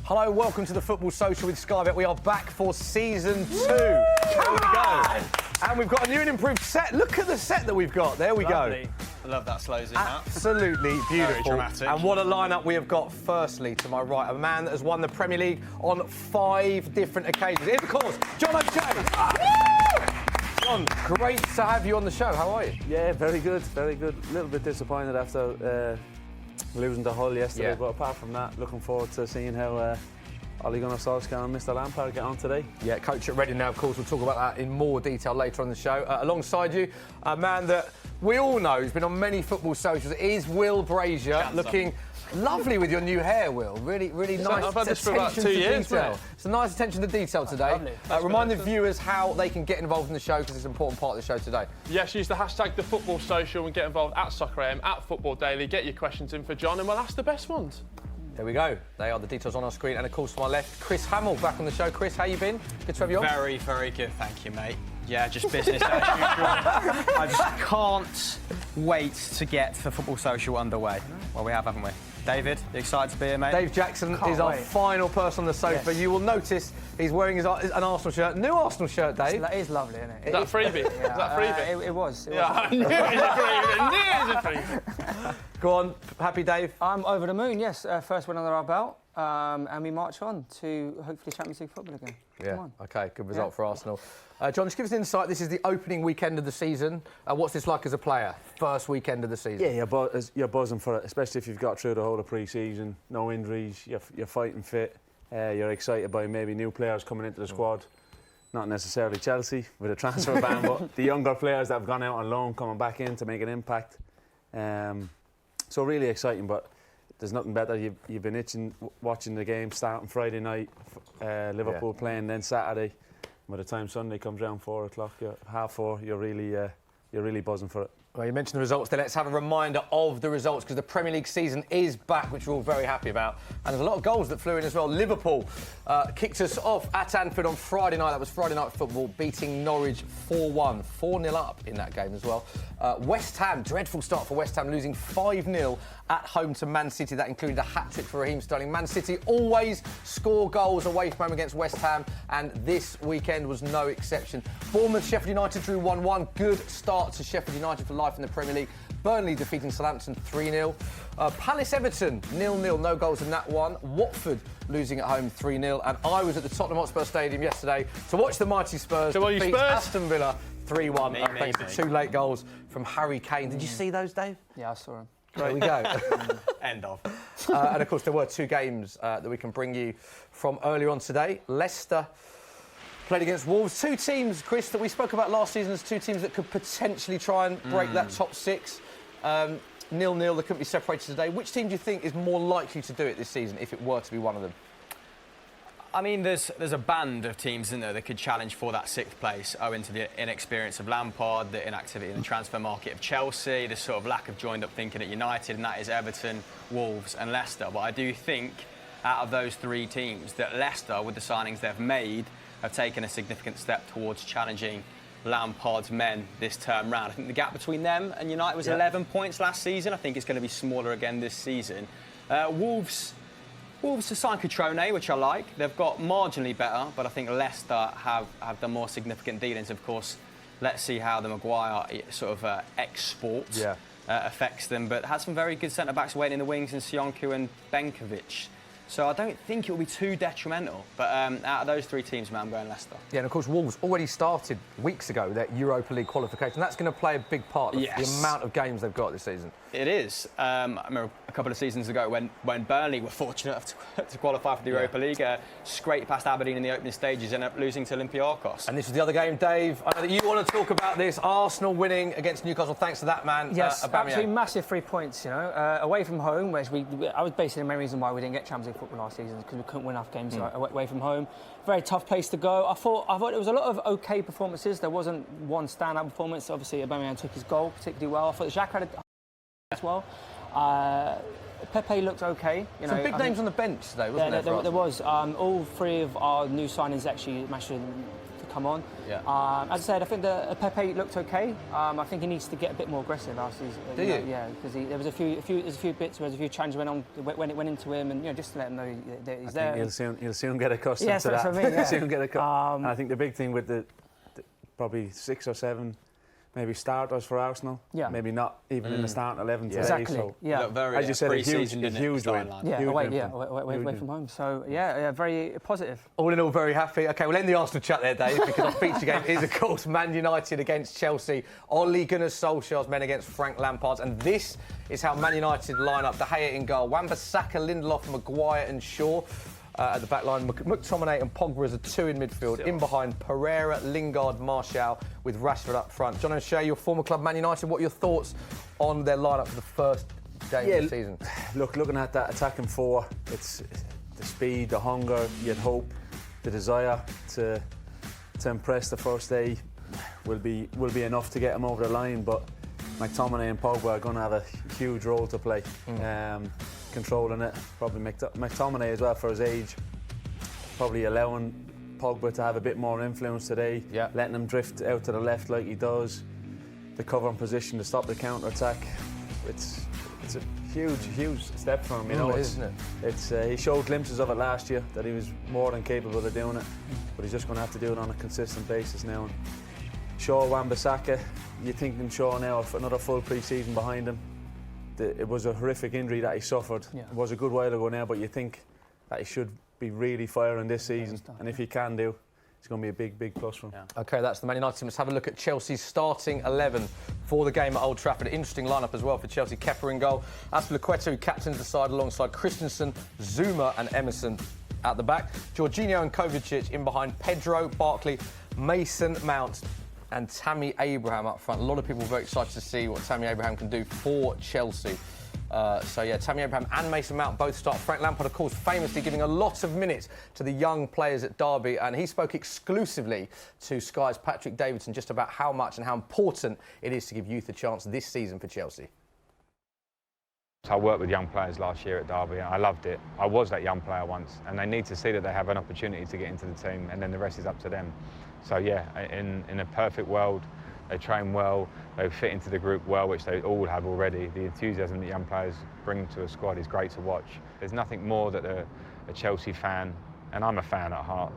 Hello, welcome to the Football Social with Sky Bet. We are back for season 2. Here we go. And we've got a new and improved set. Look at the set that we've got. There we Lovely. go. I love that slow zoom out. Absolutely beautiful. Very dramatic. And what a lineup we have got. Firstly, to my right, a man that has won the Premier League on 5 different occasions. Of course, John O'Shea. John, great to have you on the show. How are you? Yeah, very good, very good. A little bit disappointed after losing to Hull yesterday, but apart from that, looking forward to seeing how Ole Gunnar Solskjaer and Mr. Lampard get on today. Yeah, coach at Reading now, of course. We'll talk about that in more detail later on the show. Alongside you, a man that we all know has been on many football socials, is Will Brazier, looking lovely with your new hair, Will. Really, really nice. I've had this for about 2 years, mate. It's a nice attention to detail today. Remind the viewers how they can get involved in the show, because it's an important part of the show today. Yes, use the hashtag #TheFootballSocial and get involved at SoccerAM, at Football Daily. Get your questions in for John and we'll ask the best ones. There we go. They are the details on our screen. And of course, to my left, Chris Hamill back on the show. Chris, how you been? Good to have you on. Very, very good, thank you, mate. Yeah, just business as usual. I just can't wait to get the Football Social underway. Well, we have, haven't we? David, you excited to be here, mate? Dave Jackson is our final person on the sofa. Yes. You will notice he's wearing an Arsenal shirt. New Arsenal shirt, Dave. That is lovely, isn't it? Is that freebie? Yeah, is that freebie? It was. Yeah, I knew it was a freebie. I knew it was a freebie. Go on, happy Dave? I'm over the moon, yes. First win under our belt. And we march on to hopefully Champions League football again. Yeah, OK, good result for Arsenal. John, just give us an insight. This is the opening weekend of the season. What's this like as a player? First weekend of the season. Yeah, you're buzzing for it, especially if you've got through the whole of pre-season, no injuries, you're fighting fit, you're excited by maybe new players coming into the squad. Not necessarily Chelsea with a transfer ban, but the younger players that have gone out on loan coming back in to make an impact. So really exciting, but there's nothing better. You've been itching watching the game starting Friday night, Liverpool playing, then Saturday. By the time Sunday comes round 4 o'clock, 4:30, you're really buzzing for it. Well, you mentioned the results there. Let's have a reminder of the results, because the Premier League season is back, which we're all very happy about. And there's a lot of goals that flew in as well. Liverpool kicked us off at Anfield on Friday night. That was Friday night football, beating Norwich 4-1. 4-0 up in that game as well. West Ham, dreadful start for West Ham, losing 5-0 at home to Man City. That included a hat-trick for Raheem Sterling. Man City always score goals away from home against West Ham, and this weekend was no exception. Bournemouth, Sheffield United drew 1-1. Good start to Sheffield United for life in the Premier League. Burnley defeating Southampton 3-0. Palace Everton 0-0, no goals in that one. Watford losing at home 3-0. And I was at the Tottenham Hotspur Stadium yesterday to watch the mighty Spurs defeat Aston Villa 3-1. Thanks to 2 late goals from Harry Kane. Did you see those, Dave? Yeah, I saw them. There we go. End of. And of course, there were 2 games that we can bring you from earlier on today. Leicester played against Wolves. 2 teams, Chris, that we spoke about last season as 2 teams that could potentially try and break that top 6. 0-0, they couldn't be separated today. Which team do you think is more likely to do it this season if it were to be one of them? I mean, there's a band of teams, isn't there, that could challenge for that 6th place, owing to the inexperience of Lampard, the inactivity in the transfer market of Chelsea, the sort of lack of joined-up thinking at United, and that is Everton, Wolves and Leicester. But I do think, out of those 3 teams, that Leicester, with the signings they've made, have taken a significant step towards challenging Lampard's men this term round. I think the gap between them and United was 11 points last season. I think it's going to be smaller again this season. Wolves have signed Cutrone, which I like. They've got marginally better, but I think Leicester have done more significant dealings. Of course, let's see how the Maguire sort of export affects them. But has some very good centre-backs waiting in the wings in Sionku and Benkovic. So I don't think it will be too detrimental. But out of those 3 teams, man, I'm going Leicester. Yeah, and of course, Wolves already started weeks ago their Europa League qualification. That's going to play a big part of the amount of games they've got this season. It is. I remember a couple of seasons ago when Burnley were fortunate enough to qualify for the Europa League, scraped past Aberdeen in the opening stages, ended up losing to Olympiacos. And this was the other game, Dave. I know that you want to talk about this. Arsenal winning against Newcastle, thanks to that man. Yes, absolutely massive 3 points, you know. Away from home, whereas I was basically the main reason why we didn't get Champions League football last season, because we couldn't win enough games away from home. Very tough place to go. I thought there was a lot of OK performances. There wasn't one standout performance. Obviously, Aubameyang took his goal particularly well. I thought Xhaka had as well. Pepe looked OK. You know, some big names on the bench today, wasn't there? There was. All 3 of our new signings actually managed to come on. Yeah. As I said, I think the Pepe looked okay. I think he needs to get a bit more aggressive last season. Do you? Yeah, because there was a few bits where a few challenges went into him, and just to let him know that he's there. He'll soon get accustomed to that. That's what I mean, yeah. Soon get accustomed. And I think the big thing with the probably 6 or 7 maybe starters for Arsenal. Yeah. Maybe not even in the starting 11 today. Exactly. So Yeah. as you said, a huge win. Yeah, Huge away win from home. So yeah, very positive. All in all, very happy. OK, we'll end the Arsenal chat there, Dave, because our feature game is, of course, Man United against Chelsea. Ole Gunnar Solskjaer's men against Frank Lampard's. And this is how Man United line up. De Gea in goal. Wan-Bissaka, Lindelof, Maguire and Shaw. At the back line, McTominay and Pogba as a 2 in midfield. In behind, Pereira, Lingard, Martial, with Rashford up front. John O'Shea, your former club, Man United, what are your thoughts on their lineup for the first game of the season? Looking at that attacking 4, it's the speed, the hunger, you'd hope, the desire to impress the first day will be enough to get them over the line. But McTominay and Pogba are going to have a huge role to play. Controlling it, probably McTominay as well for his age, probably allowing Pogba to have a bit more influence today, letting him drift out to the left like he does, the covering position to stop the counter-attack. It's a huge step for him, you know. Isn't it? He showed glimpses of it last year, that he was more than capable of doing it, but he's just going to have to do it on a consistent basis now. And Shaw, Wan-Bissaka, you're thinking Shaw now for another full pre-season behind him. It was a horrific injury that he suffered. Yeah. It was a good while ago now, but you think that he should be really firing this season. And if he can do, it's going to be a big plus for him. Yeah. OK, that's the Man United team. Let's have a look at Chelsea's starting 11 for the game at Old Trafford. Interesting lineup as well for Chelsea. Kepa in goal. Azpilicueta, who captains the side alongside Christensen, Zuma and Emerson at the back. Jorginho and Kovacic in behind. Pedro, Barkley, Mason Mount and Tammy Abraham up front. A lot of people very excited to see what Tammy Abraham can do for Chelsea. Tammy Abraham and Mason Mount both start. Frank Lampard, of course, famously giving a lot of minutes to the young players at Derby, and he spoke exclusively to Sky's Patrick Davidson just about how much and how important it is to give youth a chance this season for Chelsea. I worked with young players last year at Derby and I loved it. I was that young player once, and they need to see that they have an opportunity to get into the team, and then the rest is up to them. So yeah, in a perfect world, they train well, they fit into the group well, which they all have already. The enthusiasm that young players bring to a squad is great to watch. There's nothing more that a Chelsea fan, and I'm a fan at heart,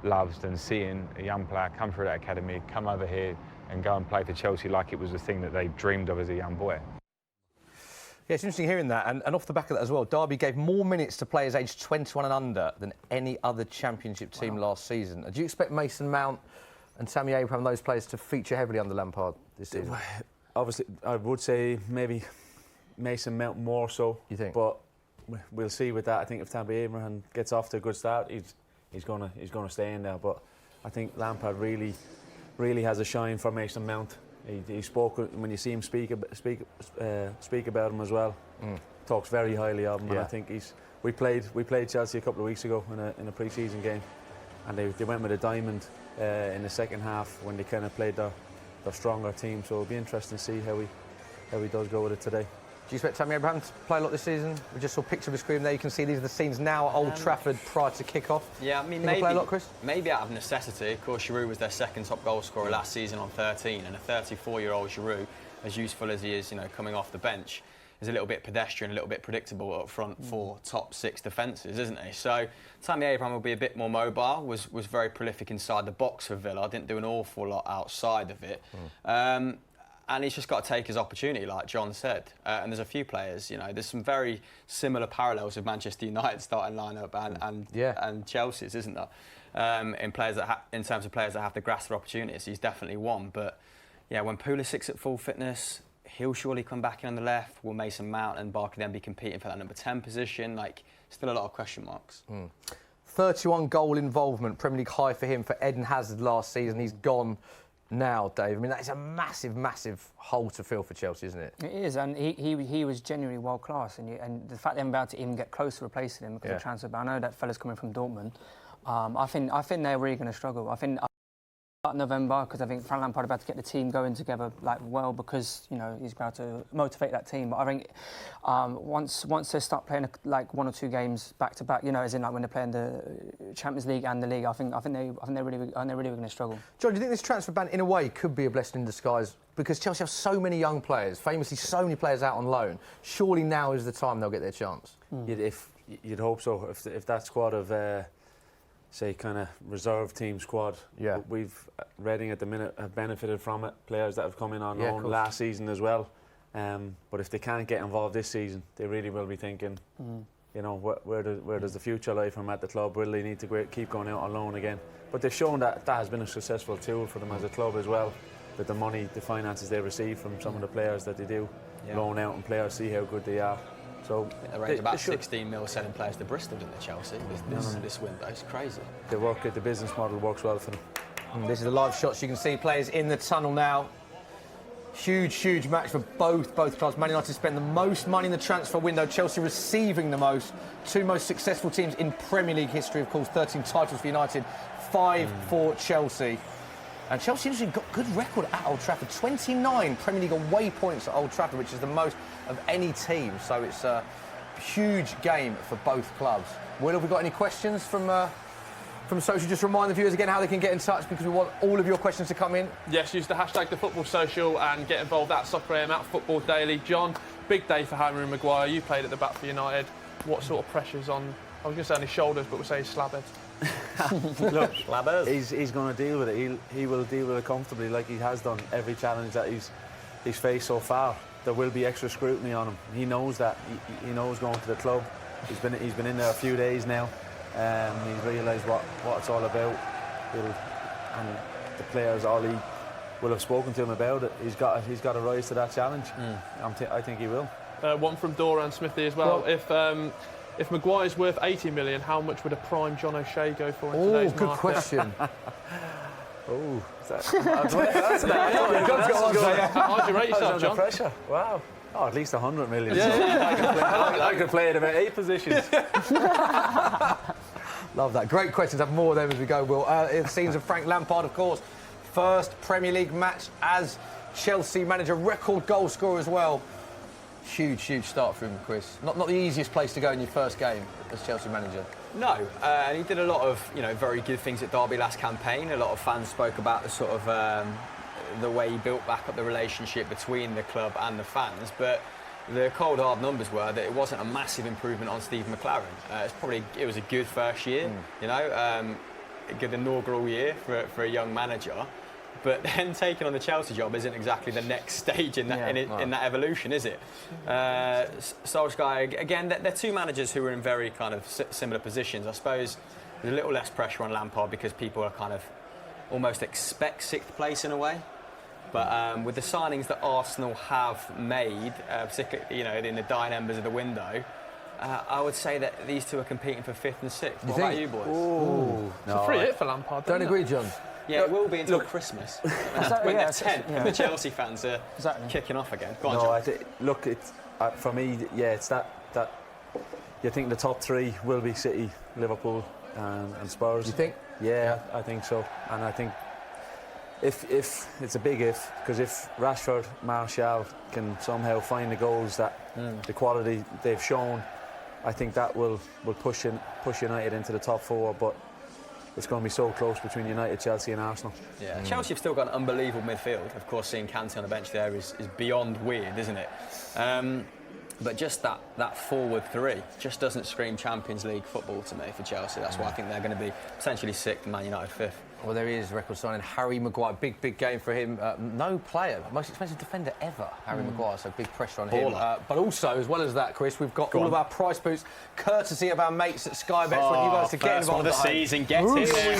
loves than seeing a young player come through that academy, come over here and go and play for Chelsea like it was the thing that they dreamed of as a young boy. Yeah, it's interesting hearing that, and off the back of that as well, Derby gave more minutes to players aged 21 and under than any other Championship team last season. Do you expect Mason Mount and Tammy Abraham, those players, to feature heavily under Lampard this season? Obviously, I would say maybe Mason Mount more so. You think? But we'll see with that. I think if Tammy Abraham gets off to a good start, he's gonna stay in there. But I think Lampard really has a shine for Mason Mount. He spoke, when you see him speak about him as well. Talks very highly of him, and I think we played Chelsea a couple of weeks ago in a pre-season game, and they went with a diamond in the second half when they kind of played their stronger team. So it'll be interesting to see how he does go with it today. Do you expect Tammy Abraham to play a lot this season? We just saw a picture of the screen there. You can see these are the scenes now at Old Trafford prior to kick-off. Yeah, I mean, maybe play a lot, Chris? Maybe out of necessity. Of course, Giroud was their second top goal scorer last season on 13, and a 34-year-old Giroud, as useful as he is, coming off the bench, is a little bit pedestrian, a little bit predictable up front for top 6 defences, isn't he? So Tammy Abraham will be a bit more mobile, was very prolific inside the box for Villa, didn't do an awful lot outside of it. And he's just got to take his opportunity, like John said. And there's a few players, there's some very similar parallels with Manchester United starting lineup and Chelsea's, isn't there? In terms of players that have to grasp their opportunities, he's definitely one. But yeah, when Pulisic's at full fitness, he'll surely come back in on the left. Will Mason Mount and Barkley then be competing for that number 10 position? Still a lot of question marks. 31 goal involvement, Premier League high for him, for Eden Hazard last season. He's gone now, Dave. I mean, that is a massive hole to fill for Chelsea, isn't it? It is, and he was genuinely world class, and the fact they haven't been able to even get close to replacing him because of transfer ban. I know that fella's coming from Dortmund. I think they're really going to struggle. I think November, because I think Frank Lampard about to get the team going together like well, because he's about to motivate that team. But I think once they start playing like 1 or 2 games back to back, as in like when they're playing the Champions League and the league, I think they're really going to struggle. John, do you think this transfer ban in a way could be a blessing in disguise? Because Chelsea have so many young players, famously so many players out on loan. Surely now is the time they'll get their chance. You'd hope so. If that squad of say kind of reserve team squad. Yeah. We've Reading at the minute have benefited from it. Players that have come in on loan course. last season as well. But if they can't get involved this season, they really will be thinking, where does the future lie for them at the club? Will they need to keep going out on loan again? But they've shown that has been a successful tool for them as a club as well. With the money, the finances they receive from some of the players that they do loan out, and players see how good they are. So they raised about 16 mil selling players to Bristol, didn't they, Chelsea? This window, it's crazy. The business model works well for them. And this is the live shots. You can see players in the tunnel now. Huge match for both clubs. Man United spent the most money in the transfer window. Chelsea receiving the most. 2 most successful teams in Premier League history, of course. 13 titles for United, 5 for Chelsea. And Chelsea actually got a good record at Old Trafford. 29 Premier League away points at Old Trafford, which is the most of any team. So it's a huge game for both clubs. Will, have we got any questions from social? Just remind the viewers again how they can get in touch, because we want all of your questions to come in. Yes, use the hashtag #TheFootballSocial and get involved at SoccerAM, at Football Daily. John, big day for Harry Maguire. You played at the back for United. What sort of pressure's on, I was going to say on his shoulders, but we'll say his slabhead? Look, he's going to deal with it. He will deal with it comfortably, like he has done every challenge that he's faced so far. There will be extra scrutiny on him. He knows that. He knows going to the club. He's been in there a few days now. He's realised what it's all about. And the players, all he will have spoken to him about it. He's got to rise to that challenge. I think he will. One from Dora and Smithy as well. If Maguire's worth 80 million, how much would a prime John O'Shea go for in today's market? Good question. How'd you rate yourself, John? Pressure. Wow. Oh, at least 100 million. I could play in about 8 positions. Love that. Great questions. Have more of them as we go, Will. Scenes of Frank Lampard, of course. First Premier League match as Chelsea manager. Record goal scorer as well. Huge start for him, Chris. Not the easiest place to go in your first game as Chelsea manager. No, and he did a lot of very good things at Derby last campaign. A lot of fans spoke about the sort of the way he built back up the relationship between the club and the fans. But the cold hard numbers were that it wasn't a massive improvement on Steve McLaren. It was a good first year, a good inaugural year for a young manager. But then taking on the Chelsea job isn't exactly the next stage in that evolution, is it? Solskjaer, again, they're 2 managers who are in very kind of similar positions. I suppose there's a little less pressure on Lampard because people are kind of almost expect 6th place in a way. But with the signings that Arsenal have made, particularly in the dying embers of the window, I would say that these 2 are competing for 5th and 6th. What about you boys? It's a free hit for Lampard. Don't agree, John. Yeah, it will be until Christmas. When they're 10th, the Chelsea fans are kicking off again. Go on, John. For me, it's that you think the top 3 will be City, Liverpool and Spurs. You think? Yeah, I think so. And I think if it's a big if, because if Rashford, Martial can somehow find the goals that the quality they've shown, I think that will push United into the top 4. But it's going to be so close between United, Chelsea and Arsenal. Yeah, Chelsea have still got an unbelievable midfield. Of course, seeing Kante on the bench there is beyond weird, isn't it? But just that forward 3 just doesn't scream Champions League football to me for Chelsea. That's why I think they're going to be potentially 6th and Man United 5th. Well, there is record signing Harry Maguire. Big game for him. No player, most expensive defender ever, Harry Maguire, so big pressure on him. But also, as well as that, Chris, we've got all of our price boosts, courtesy of our mates at Sky Bet. Want you guys to get involved. First one of the season, get in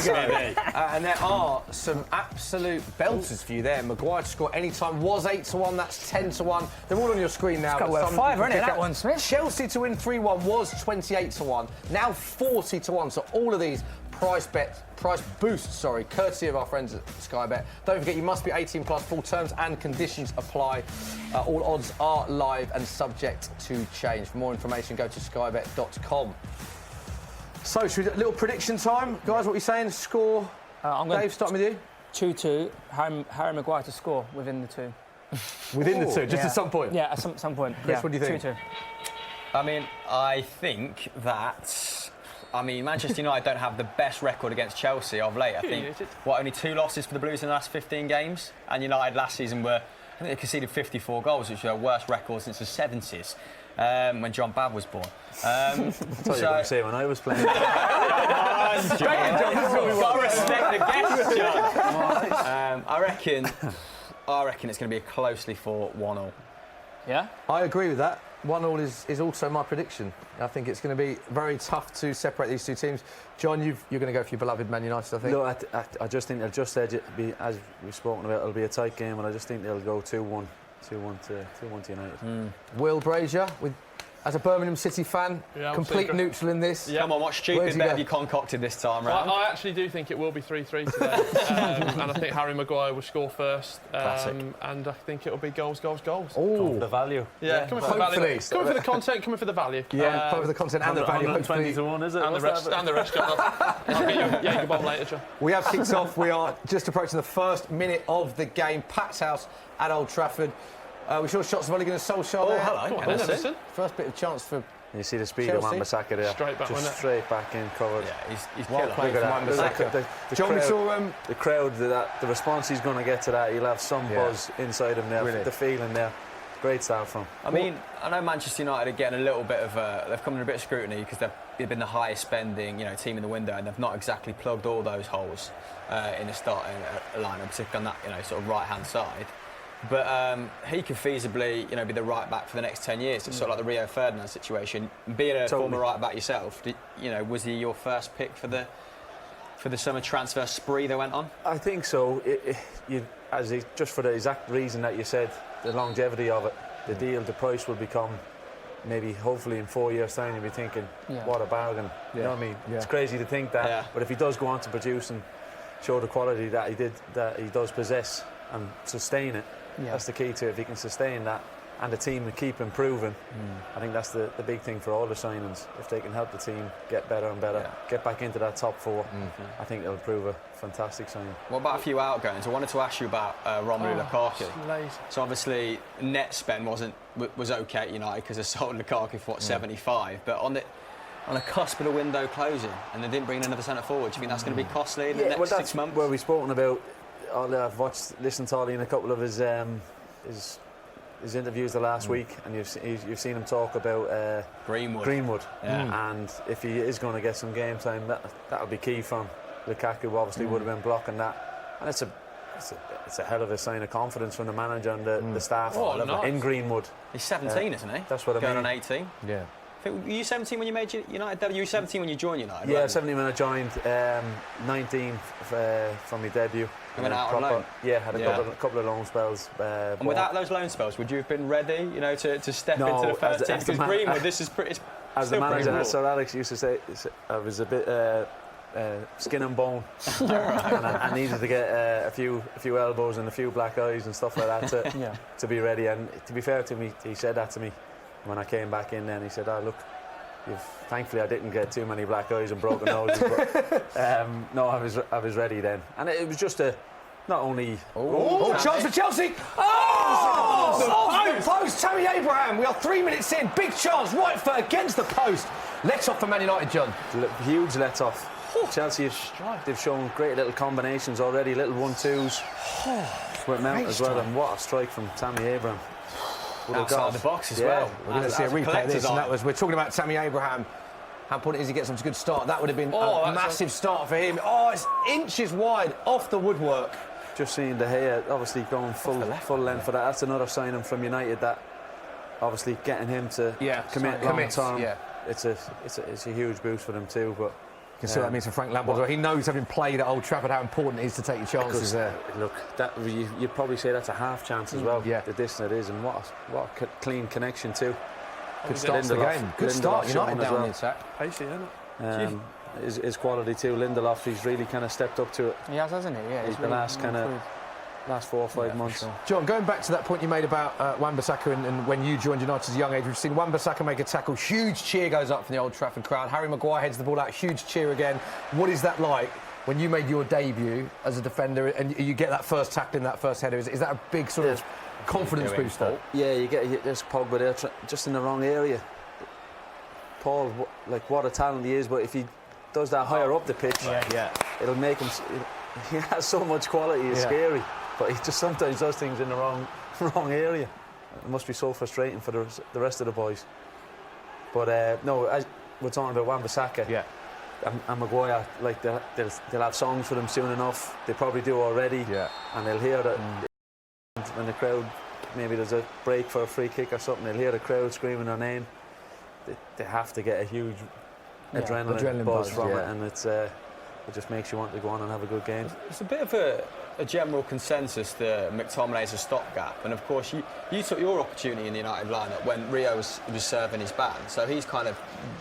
there. And there are some absolute belters for you there. Maguire to score any time was 8-1, that's 10-1. They're all on your screen now. It's got worth 5, isn't it, that one, Smith? Chelsea to win 3-1 was 28-1, now 40-1. So all of these price boosts, courtesy of our friends at Sky Bet. Don't forget, you must be 18 plus. Full terms and conditions apply. All odds are live and subject to change. For more information, go to skybet.com. So, should we do a little prediction time, guys? What are you saying? Score? Dave, starting with you. 2-2. Harry Maguire to score within the 2. Within the 2, just at some point. Yeah, at some point. Chris, yeah. what do you think? 2-2. I mean, I think that... I mean, Manchester United don't have the best record against Chelsea of late. I think, only 2 losses for the Blues in the last 15 games? And United last season I think they conceded 54 goals, which is their worst record since the 70s, when John Babb was born. I thought you were going to say when I was playing. Got to respect the guests, John. I reckon it's going to be a closely fought 1-1. Yeah? I agree with that. 1-1 is also my prediction. I think it's going to be very tough to separate these 2 teams. John, you're going to go for your beloved Man United, I think. No, I just think they'll just edge it. As we've spoken about, it'll be a tight game, and I just think they'll go 2-1 to United. Will Brazier, as a Birmingham City fan, Yeah, complete neutral in this. Come on, what stupid bet have you concocted this time round? I actually do think it will be 3-3 today. And I think Harry Maguire will score first. And I think it'll be goals. Oh, the value. Yeah, coming for the value. Hopefully. Coming for the content, coming for the value. Yeah, both the content and the value. 120 to 1, is it? And the rest. I'll get you a bomb later, John. We have kicked off. We are just approaching the first minute of the game. Packed house at Old Trafford. We saw shots of Ole Gunnar Solskjaer there. hello. Henderson. First bit of chance for You see the speed Chelsea. of Wan-Bissaka there. Straight back, wasn't it? Just straight back in, covered. Yeah, he's well killer. played from Wan-Bissaka. The John, we crowd, saw... the crowd, the response he's going to get to that, he'll have some buzz inside him there. Really? The feeling there. Great start from. I mean, I know Manchester United are getting a little bit of they've come under a bit of scrutiny because they've been the highest spending, team in the window, and they've not exactly plugged all those holes in the starting lineup, particularly on that, sort of right-hand side. But he could feasibly, be the right back for the next 10 years. It's sort of like the Rio Ferdinand situation. Being a former right back yourself, was he your first pick for the summer transfer spree that went on? I think so. Just for the exact reason that you said, the longevity of it, the deal, the price will become maybe, hopefully, in 4 years' time, you'll be thinking, what a bargain. You know what I mean? Yeah. It's crazy to think that. Yeah. But if he does go on to produce and show the quality that he does possess and sustain it, that's the key to it. If he can sustain that and the team will keep improving, I think that's the big thing for all the signings. If they can help the team get better and better, get back into that top 4, I think it'll prove a fantastic signing. What about a few outgoings? I wanted to ask you about Romelu Lukaku. Lazy. So obviously net spend was okay at United because they sold Lukaku for 75, but on a cusp of the window closing, and they didn't bring in another centre forward. Do you think that's going to be costly in the next 6 months? Where we've spoken about. I've listened to Ollie in a couple of his interviews the last week, and you've seen him talk about Greenwood. Yeah. And if he is going to get some game time, that'll be key from Lukaku. Obviously, would have been blocking that, and it's a hell of a sign of confidence from the manager and the staff in Greenwood. He's 17, isn't he? That's what I mean. Going on 18. Yeah. Were you 17 when you made United debut? You were 17 when you joined United? Yeah, right? 17 when I joined, 19 from my debut. You went out on loan? Yeah, had a couple of loan spells. And without those loan spells, would you have been ready, to step into the first team? Because Greenwood, this is pretty. As the manager, Sir Alex used to say, I was a bit skin and bone, and I needed to get a few elbows and a few black eyes and stuff like that to be ready. And to be fair to me, he said that to me when I came back in. Then he said, "Oh look, thankfully I didn't get too many black eyes and broken noses, but no, I was ready then." And it was just not only chance for Chelsea! Off the post, Tammy Abraham. We are 3 minutes in. Big chance, right foot against the post. Let off for Man United, John. Huge let off. Chelsea they've shown great little combinations already, little 1-2s with Mount as well, and what a strike from Tammy Abraham. Outside the box as well. We're going to see a replay of this, and we're talking about Tammy Abraham. How important it is he gets such a good start? That would have been a massive start for him. It's inches wide off the woodwork. Just seeing De Gea obviously going full length for that. That's another signing from United that obviously getting him to commit long term. Yeah. It's a huge boost for them too. But you can see what that means for Frank Lampard. He knows, having played at Old Trafford, how important it is to take your chances there. Look, you'd probably say that's a half chance as well. Yeah. The distance it is, and what a clean connection too. Good start to the game. Good start. United down the attack. Pacey, isn't it? His quality too. Lindelof, he's really kind of stepped up to it. He has, hasn't he? Yeah. He's the last 4 or 5 months. Sure. John, going back to that point you made about Wan-Bissaka and when you joined United as a young age, we've seen Wan-Bissaka make a tackle, huge cheer goes up from the Old Trafford crowd. Harry Maguire heads the ball out, huge cheer again. What is that like when you made your debut as a defender and you get that first tackle in that first header, is that a big sort of confidence booster? Yeah, you get this Pogba there just in the wrong area. Paul, like, what a talent he is, but if he does that higher up the pitch, it'll make him. He has so much quality, it's scary, but he just sometimes does things in the wrong area. It must be so frustrating for the rest of the boys. But no, as we're talking about Wan-Bissaka and Maguire, like they'll have songs for them soon enough. They probably do already, and they'll hear that when the crowd, maybe there's a break for a free kick or something, they'll hear the crowd screaming their name. They have to get a huge adrenaline buzz from it, and it just makes you want to go on and have a good game. It's a bit of a general consensus that McTominay's a stopgap, and of course you took your opportunity in the United lineup when Rio was serving his ban, so he's kind of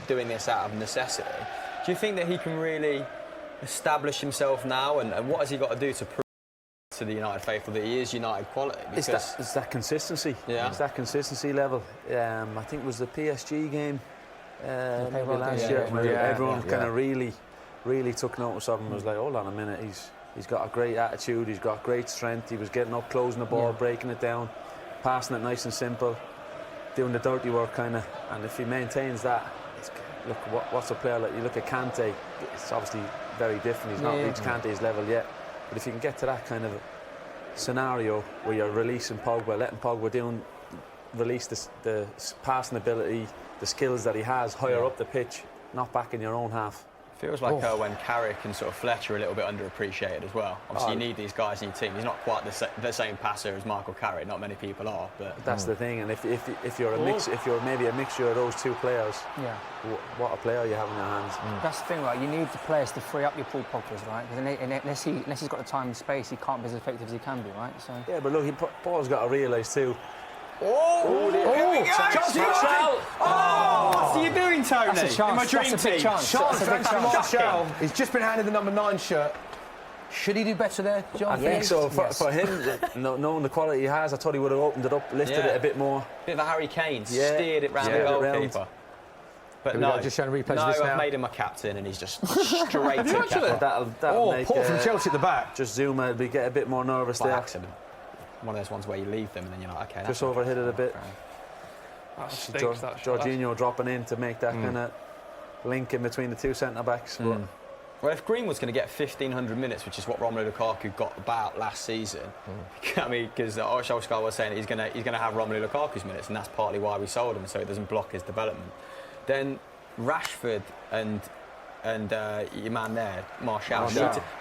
doing this out of necessity. Do you think that he can really establish himself now, and what has he got to do to prove to the United faithful that he is United quality? Because it's that consistency. Yeah. It's that consistency level. I think it was the PSG game maybe last year where everyone kind of really took notice of him. It was like, hold on a minute, he's got a great attitude, he's got great strength, he was getting up, closing the ball, breaking it down, passing it nice and simple, doing the dirty work kind of. And if he maintains that, look, what's a player like? You look at Kante, it's obviously very different. He's not reached Kante's level yet. But if you can get to that kind of scenario where you're releasing Pogba, letting Pogba release the passing ability, the skills that he has higher up the pitch, not back in your own half. Feels like when Carrick and sort of Fletcher are a little bit underappreciated as well. Obviously, you need these guys in your team. He's not quite the same passer as Michael Carrick. Not many people are, but that's the thing. And if you're a mix, if you're maybe a mixture of those two players, what a player you have in your hands. That's the thing, right? You need the players to free up your Paul Pogba's, right? Unless he's got the time and space, he can't be as effective as he can be, right? So yeah, but look, Paul's got to realise too. Here we go! What are you doing, Tony? That's a chance. In my dream That's a big team. chance. Thanks to Martial. He's just been handed the number 9 shirt. Should he do better there, John? I think so. For him, knowing the quality he has, I thought he would have opened it up, lifted it a bit more. Bit of a Harry Kane, steered it round the goalkeeper. But no, just showing replays of this now. I've made him my captain, and he's just straight to captain. That'll make Paul from Chelsea at the back. Just Zuma will get a bit more nervous By there. accident. One of those ones where you leave them and then you're like, okay. Just overhit it a bit. That stinks, that shot. Jorginho dropping in to make that kind of link in between the two centre backs. Well, if Greenwood's going to get 1,500 minutes, which is what Romelu Lukaku got about last season, I mean, because Solskjaer was saying he's going to have Romelu Lukaku's minutes, and that's partly why we sold him, so it doesn't block his development. Then Rashford and your man there, Martial,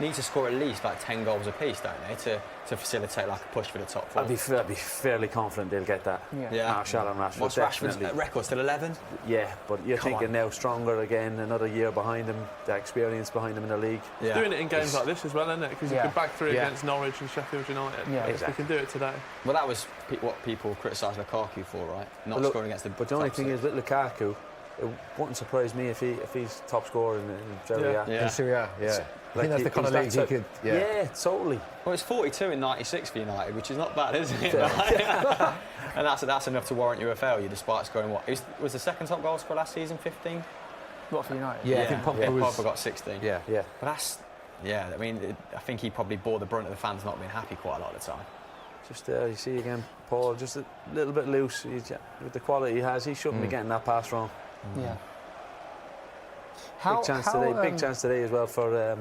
need to score at least like 10 goals apiece, don't they, to facilitate like a push for the top 4. I'd be fairly confident they'll get that. Martial and Rashford. What's Rashford's record, still 11? Yeah, but you're thinking now stronger again, another year behind him, the experience behind him in the league. He's doing it in games like this as well, isn't it? Because you could back through against Norwich and Sheffield United. Yeah, exactly. You can do it today. Well, that was what people criticised Lukaku for, right? Not scoring against the. But the only thing is, with Lukaku, it wouldn't surprise me if he's top scorer in Serie A. In Serie A, I think that's the kind of league he could. Yeah, totally. Well, it's 42 in 96 for United, which is not bad, is it? And that's enough to warrant you a failure, despite scoring what? Was the second top goal scorer last season 15? What, for United? Yeah, I think Pogba got 16. Yeah. But that's. Yeah, I mean, I think he probably bore the brunt of the fans not being happy quite a lot of the time. Just you see again, Paul, just a little bit loose. With the quality he has, he shouldn't be getting that pass wrong. Yeah. Big chance today as well for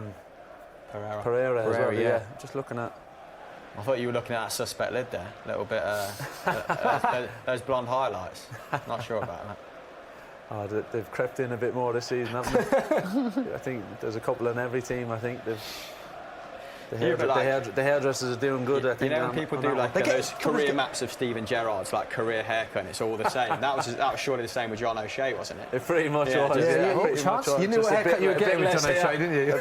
Pereira as well. Yeah. Just looking at. I thought you were looking at that suspect lid there. A little bit. Those blonde highlights. Not sure about that. Oh, they've crept in a bit more this season, haven't they? I think there's a couple in every team. I think the hairdressers are doing good. I think. You know when people do like those career maps of Steven Gerrard's, like career haircut, and it's all the same. that was surely the same with John O'Shea, wasn't it? It pretty much was. Pretty much was. You knew what haircut you were getting with John O'Shea, didn't you?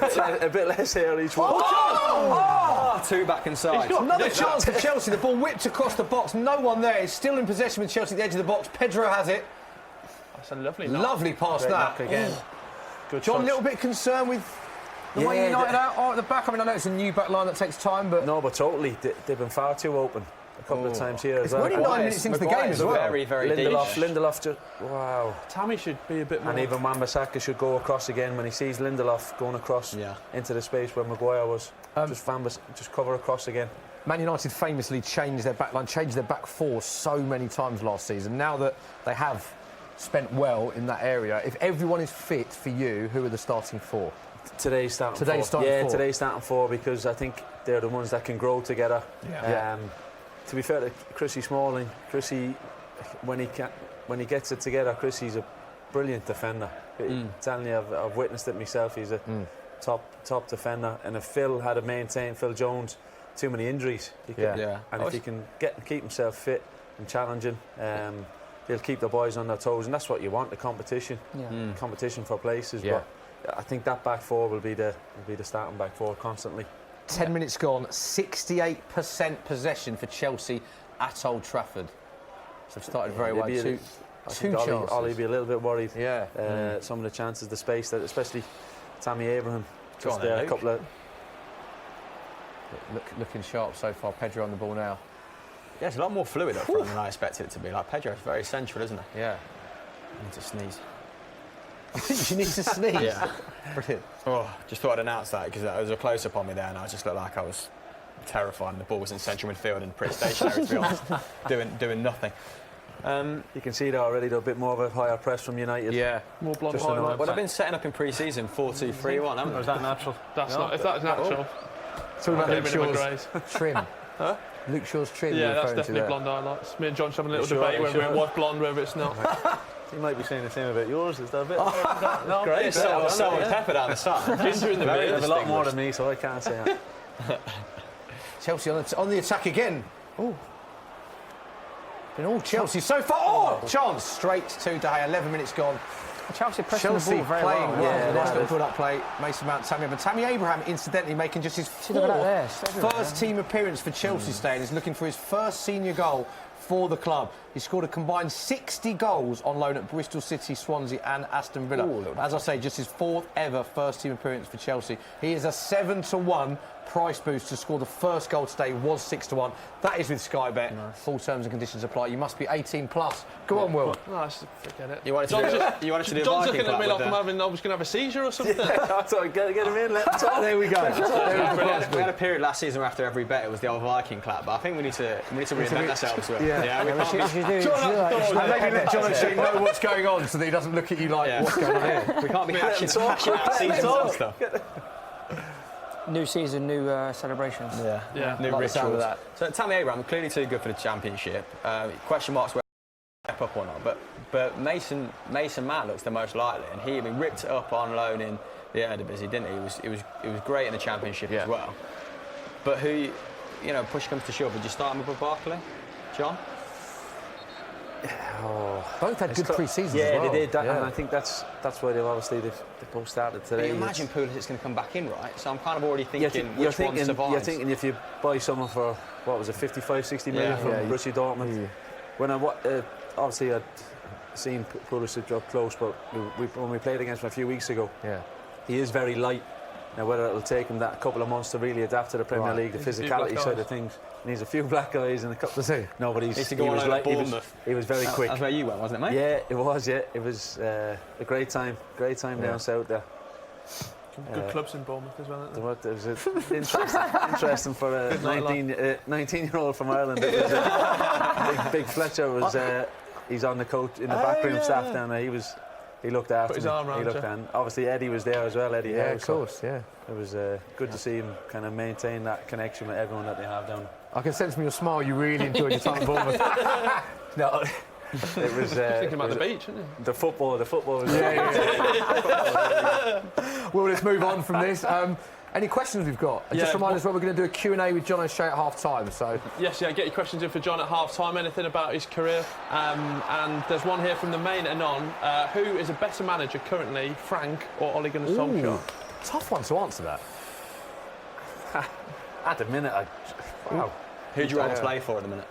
A bit less hair each one. Two back inside. Another chance for Chelsea. The ball whipped across the box. No one there. It's still in possession with Chelsea at the edge of the box. Pedro has it. That's a lovely pass that. Again. Good John, a little bit concerned with the way United are at the back. I mean, I know it's a new back line that takes time, but... No, but totally. They've been far too open. a couple of times here as well. Only 9 minutes into the game as well. Very, very Lindelof just wow. Tammy should be a bit more. And even Wan-Bissaka should go across again when he sees Lindelof going across into the space where Maguire was. Just cover across again. Man United famously changed their back line, changed their back four so many times last season. Now that they have spent well in that area, if everyone is fit for you, who are the starting four? Today's starting four because I think they're the ones that can grow together. To be fair to Chrissy Smalling, when he gets it together, Chrissy's a brilliant defender. Telling you, I've witnessed it myself. He's a top defender. And if Phil had to maintain Phil Jones, too many injuries. And if he can keep himself fit and challenging, he'll keep the boys on their toes, and that's what you want, the competition. Competition for places. But I think that back four will be the starting back four constantly. 10 minutes gone, 68% possession for Chelsea at Old Trafford. So they've started very well. Two chances. Ollie'll be a little bit worried. Yeah. Some of the chances, the space, that especially Tammy Abraham. Just a couple of. Looking sharp so far. Pedro on the ball now. Yeah, it's a lot more fluid up front than I expected it to be. Like, Pedro's very central, isn't he? Yeah. I need to sneeze. You need to sneeze? Yeah. Brilliant. Oh, just thought I'd announce that because there was a close-up on me there and I just looked like I was terrified and the ball was in central midfield and pretty stationary, to be honest, doing nothing. You can see that already, though, a bit more of a higher press from United. Yeah. More blonde highlights. Well, I've been setting up in pre-season 4-2-3-1, haven't I? Or is that natural? That's not. If that's natural. Talking about Luke Shaw's trim. Huh? Luke Shaw's trim. Yeah, that's definitely blonde highlights. Me and John having a little debate whether it was blonde, whether it's not. You might be saying the same about yours. Is that a bit? No, great. It's so pepper down the side. Ginger in the They beard. have a lot more than me, so I can't say that. Chelsea on the attack again. Oh. Been all Chelsea so far. Oh, chance straight to De Gea. 11 minutes gone. Chelsea pressing the ball very playing well. well. Nice little put-up play. Mason Mount, Tammy Abraham, incidentally, making just his first team appearance for Chelsea today and is looking for his first senior goal for the club. He scored a combined 60 goals on loan at Bristol City, Swansea and Aston Villa. As I say, just his fourth ever first-team appearance for Chelsea. He is a 7-1 price boost to score the first goal today, was 6-1. That is with Sky Bet. Nice. Full terms and conditions apply. You must be 18 plus. Go on, Will. No, forget it. You wanted to do John's looking at me like I was going to have a seizure or something. I thought I'd get him in, let him talk. There we go. We had a period last season where after every bet it was the old Viking clap, but I think we need to reinvent ourselves. Yeah, we can't maybe let John O'Shea know what's going on so that he doesn't look at you like, what's going on here? We can't be hashing out seasons and stuff. New season, new celebrations. Yeah. New rituals. That. So Tammy Abraham, clearly too good for the Championship. Question marks whether step up or not. But Mason Mount looks the most likely, and he ripped it up on loan in the Eredivisie, didn't he? It was great in the Championship as well. But push comes to shove, would you start him with Barkley, John? Both had good pre-seasons as well. They did. And I think that's why they've both started today. But you imagine Pulisic's going to come back in, right? So I'm kind of already thinking which one survives. You're thinking if you buy someone for, 55-60 million from Borussia Dortmund. When obviously I'd seen Pulisic up close, but when we played against him a few weeks ago, he is very light. Now, whether it'll take him that couple of months to really adapt to the Premier League, the physicality side of things, and he's a few black guys and a couple. No, but he was very quick. That's where you went, wasn't it, mate? Yeah, it was. Yeah, it was a great time down south there. Good clubs in Bournemouth as well. It was interesting for a 19-year-old from Ireland. It was Big Fletcher was. He's on the coach in the backroom staff down there. He looked after his arm around you. Obviously Eddie was there as well. Eddie Howe, of course, It was good to see him kind of maintain that connection with everyone that they have down. I can sense from your smile you really enjoyed your time at Bournemouth. No, it was thinking about the beach, isn't it? The football was. Well, let's move on from this. Any questions we've got? Just remind us, we're going to do a Q&A with John O'Shea at half-time. So yes, get your questions in for John at half-time, anything about his career. And there's one here from the main Anon. Who is a better manager currently, Frank or Ole Gunnar Solskjaer? Tough one to answer that. At the minute, Who do you want to play for at the minute?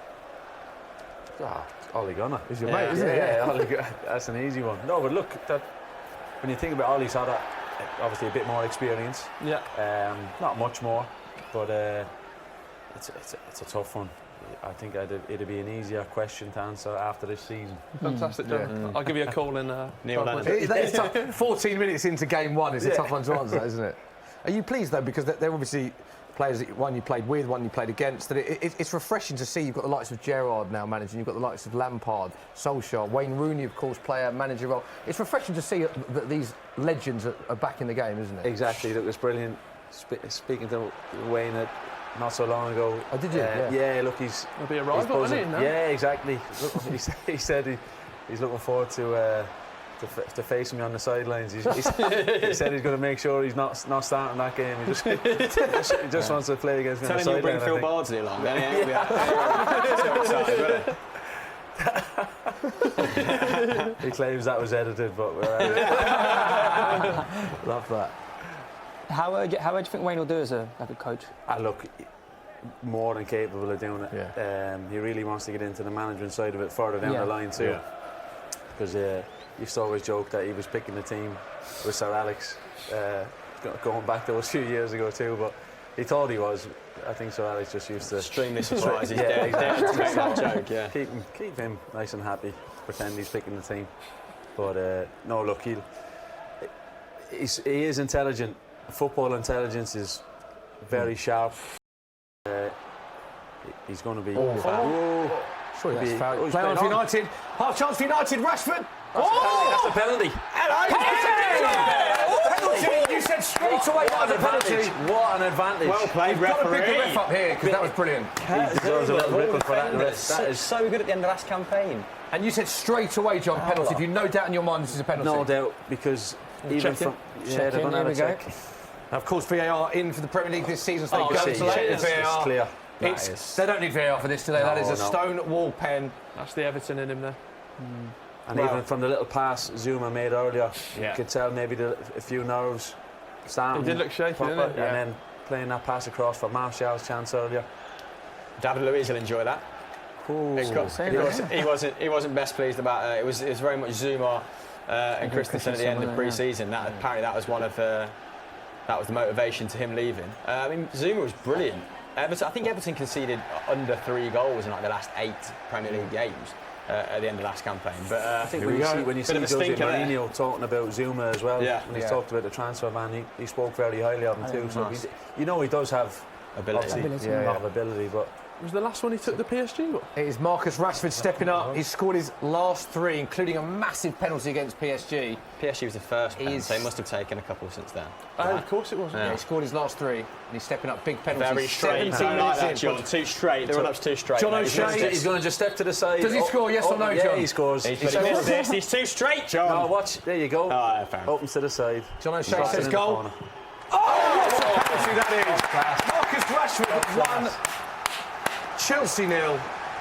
Ole Gunnar. He's your mate, isn't he? Yeah, that's an easy one. No, but look, when you think about Ole's had obviously a bit more experience. Yeah. Not much more, but it's a tough one. I think it'd be an easier question to answer after this season. Fantastic, John. I'll give you a call in Neil Lennon. It's tough. 14 minutes into game one is a tough one to answer, that, isn't it? Are you pleased, though, because they're obviously players that one you played with, one you played against, that it's refreshing to see you've got the likes of Gerrard now managing, you've got the likes of Lampard, Solskjaer, Wayne Rooney, of course, player, manager role. It's refreshing to see that these legends are back in the game, isn't it? Exactly, it was brilliant. Speaking to Wayne not so long ago. Oh, did you? Yeah, look, he'll be a rival, isn't he? No? Yeah, exactly. He said he's looking forward to facing me on the sidelines. He said he's going to make sure he's not starting that game. He just wants to play against me on the sideline. Telling you bring Phil Bardsley along, then He claims that was edited, but Love that. How do you think Wayne will do as a coach? Look, more than capable of doing it. Yeah. He really wants to get into the management side of it further down the line too. Because he used to always joke that he was picking the team with Sir Alex, going back those few years ago too. But he thought he was. I think Sir Alex just used to extremely surprised. Keep him nice and happy. Pretend he's picking the team. But no, look, he is intelligent. Football intelligence is very sharp. He's going to be. Sorry, that's foul. Play on for United. Half chance for United. Rashford. That's a penalty. Penalty. You said straight away that was a penalty. What an advantage. Well played, Got to pick the referee. ref up here because that was brilliant. He deserves a little ripple for that. That is so good at the end of last campaign. And you said straight away, John, penalty. If you've no doubt in your mind this is a penalty. No doubt, because even from they're going to have a check. And of course, VAR in for the Premier League this season, so they go to it's VAR. clear. They don't need VAR for this today. That is a stone wall pen. That's the Everton in him there. And even from the little pass Zuma made earlier, you could tell maybe a few nerves starting. He did look shaky, didn't he? And then playing that pass across for Martial's chance earlier. David Luiz will enjoy that. He wasn't best pleased about it. It was very much Zuma and Christensen at the end of pre-season. Apparently that was that was the motivation to him leaving. I mean, Zuma was brilliant. I think Everton conceded under 3 goals in like the last 8 Premier League games at the end of last campaign. But I think when you see Jose Mourinho talking about Zuma as well, when he's talked about the transfer ban, he spoke very highly of him too. So he does have a lot of ability, but. Was the last one he took the PSG? It is Marcus Rashford stepping up. He's scored his last 3, including a massive penalty against PSG. PSG was the first penalty. They must have taken a couple since then. Of course it was. Yeah, he scored his last 3, and he's stepping up. Big penalty. Very straight. 17 minutes in. John, too straight. They were up too straight. John O'Shea. He's going to just step to the side. Does he score? Yes or no, John? Yeah, he scores. He's too straight, John. No, watch. There you go. Opens to the side. John O'Shea says goal. Oh, what a penalty that is. Marcus Rashford 1. Chelsea 0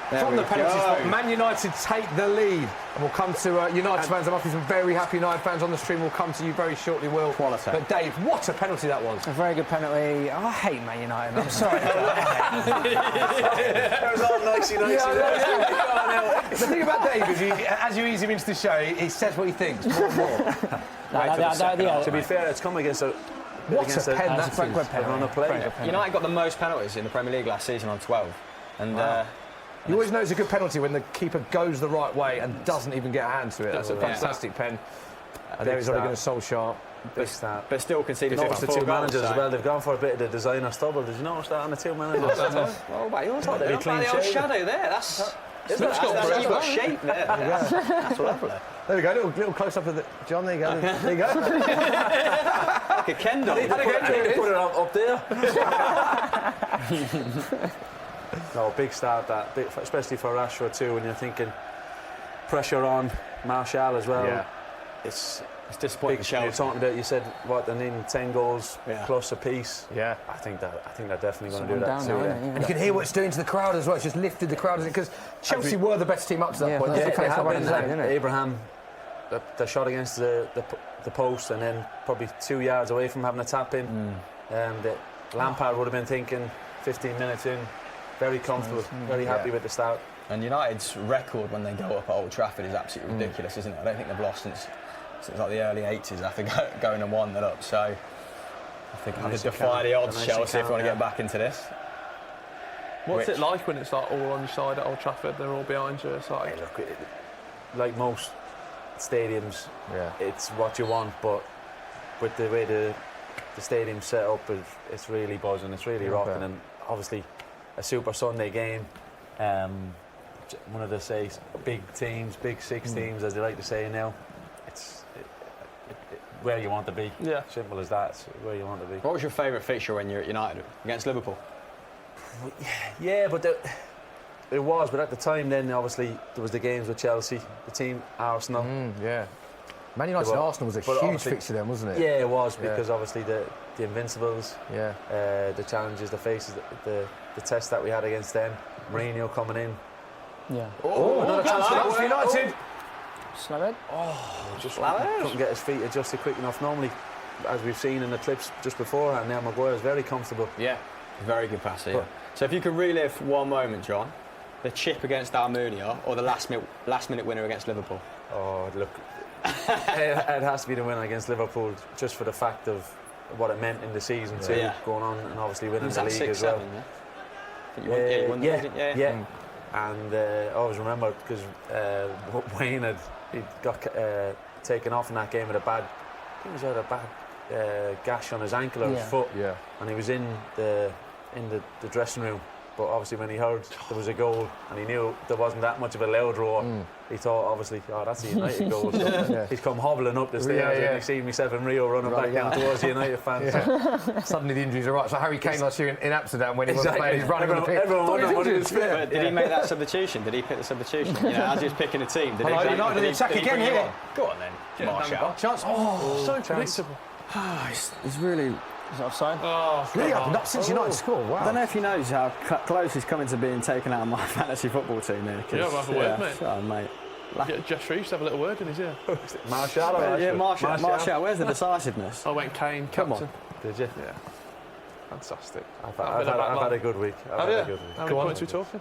from the penalty spot. Man United take the lead. And we'll come to United fans. There must be some very happy United fans on the stream. We'll come to you very shortly, Will. Quality. But Dave, what a penalty that was. A very good penalty. I hate Man United. I'm sorry. That was all nicey. The thing about Dave is, as you ease him into the show, he says what he thinks more and more. To be fair, it's come against a. What a pen that's Frank Lampard. On a play. United got the most penalties in the Premier League last season on 12. And you always know it's a good penalty when the keeper goes the right way and doesn't even get a hand to it. That's a fantastic pen. And there he's Ole Gunnar Solskjaer. But still conceded 54 the two goals, managers as well. They've gone for a bit of the designer stubble. Did you notice that on the two managers? Oh, wait, you're talking about the old shadow there. That's you've got shape there. That's lovely. There we go, little close up of the John. There you go. There you go. Like a Ken doll. I need to put it up there. No, big start that, especially for Rashford too. When you're thinking pressure on Martial as well. Yeah. It's disappointing. You're talking about. You said what they're needing 10 goals plus a piece. Yeah. I think they're definitely going to do that too. And you can hear what it's doing to the crowd as well. It's just lifted the crowd because Chelsea were the best team up to that point. Abraham, the shot against the post, and then probably 2 yards away from having a tap in. Lampard would have been thinking 15 minutes in, very comfortable, very happy with the start. And United's record when they go up at Old Trafford is absolutely ridiculous, isn't it? I don't think they've lost since like the early 80s after going and 1-0 up. So I think I defy the odds, Chelsea, if we want to get back into this. What's it like when it's like all on your side at Old Trafford? They're all behind you. It's like, Hey, look, like most stadiums, it's what you want, but with the way the stadium's set up, it's really buzzing, it's really rocking, and obviously a Super Sunday game. One of the big teams, big six teams, as they like to say now. It's where you want to be. Yeah. Simple as that. It's where you want to be. What was your favourite fixture when you're at United against Liverpool? Yeah, but it was. But at the time, then obviously there was the games with Chelsea, the team Arsenal. Yeah. Man United Arsenal was a huge fixture then, wasn't it? Yeah, it was, because obviously the Invincibles, the challenges, the faces, the test that we had against them. Mourinho coming in. Yeah. Another chance for United. Slowhead. Just couldn't get his feet adjusted quick enough. Normally, as we've seen in the clips just beforehand, now Maguire's very comfortable. Yeah, very good passer. Yeah. So if you could relive one moment, John, the chip against Almunia or the last minute winner against Liverpool? Oh, look, it has to be the win against Liverpool, just for the fact of what it meant in the season too, going on and obviously winning the league as well. You won the league, yeah. And I always remember because Wayne he got taken off in that game with I think he had a bad gash on his ankle or his foot, and he was in the dressing room. But obviously when he heard there was a goal and he knew there wasn't that much of a loud roar, he thought obviously, that's a United goal. So he's come hobbling up the stairs and he's seen myself and Rio running back down towards the United fans. Suddenly the injuries are right. So Harry Kane last year in Amsterdam when he wasn't playing, he's running on the pitch. Everyone wondered what he was fit. Did he make that substitution? Did he pick the substitution? As he was picking a team, did he attack again here. Go on then, Martial. Chance. so predictable. He's really... Is that offside? Really up and up since United scored. Wow. I don't know if he knows how close he's coming to being taken out of my fantasy football team here. Yeah, have a word, mate. Oh, mate. Jeff Shrew used to have a little word in his ear. Martial. Martial, where's the decisiveness? I went Kane, Come captain. Did you? Yeah. Fantastic. I've had a good week. How many points are we talking?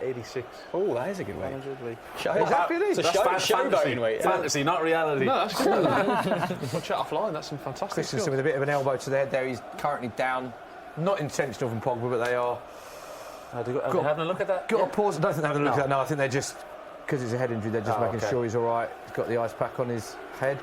86. Oh, that is a good week. It's It's a showboating week. Fantasy, not reality. No, that's cool. We'll chat offline. That's some fantastic Christensen skills. with a bit of an elbow to the head there. He's currently down. Not intentional from Pogba, but they are. Have you having a look at that? Got a pause. I don't think they're having a look at that. No, I think they're just, because it's a head injury, they're just making sure he's all right. He's got the ice pack on his head.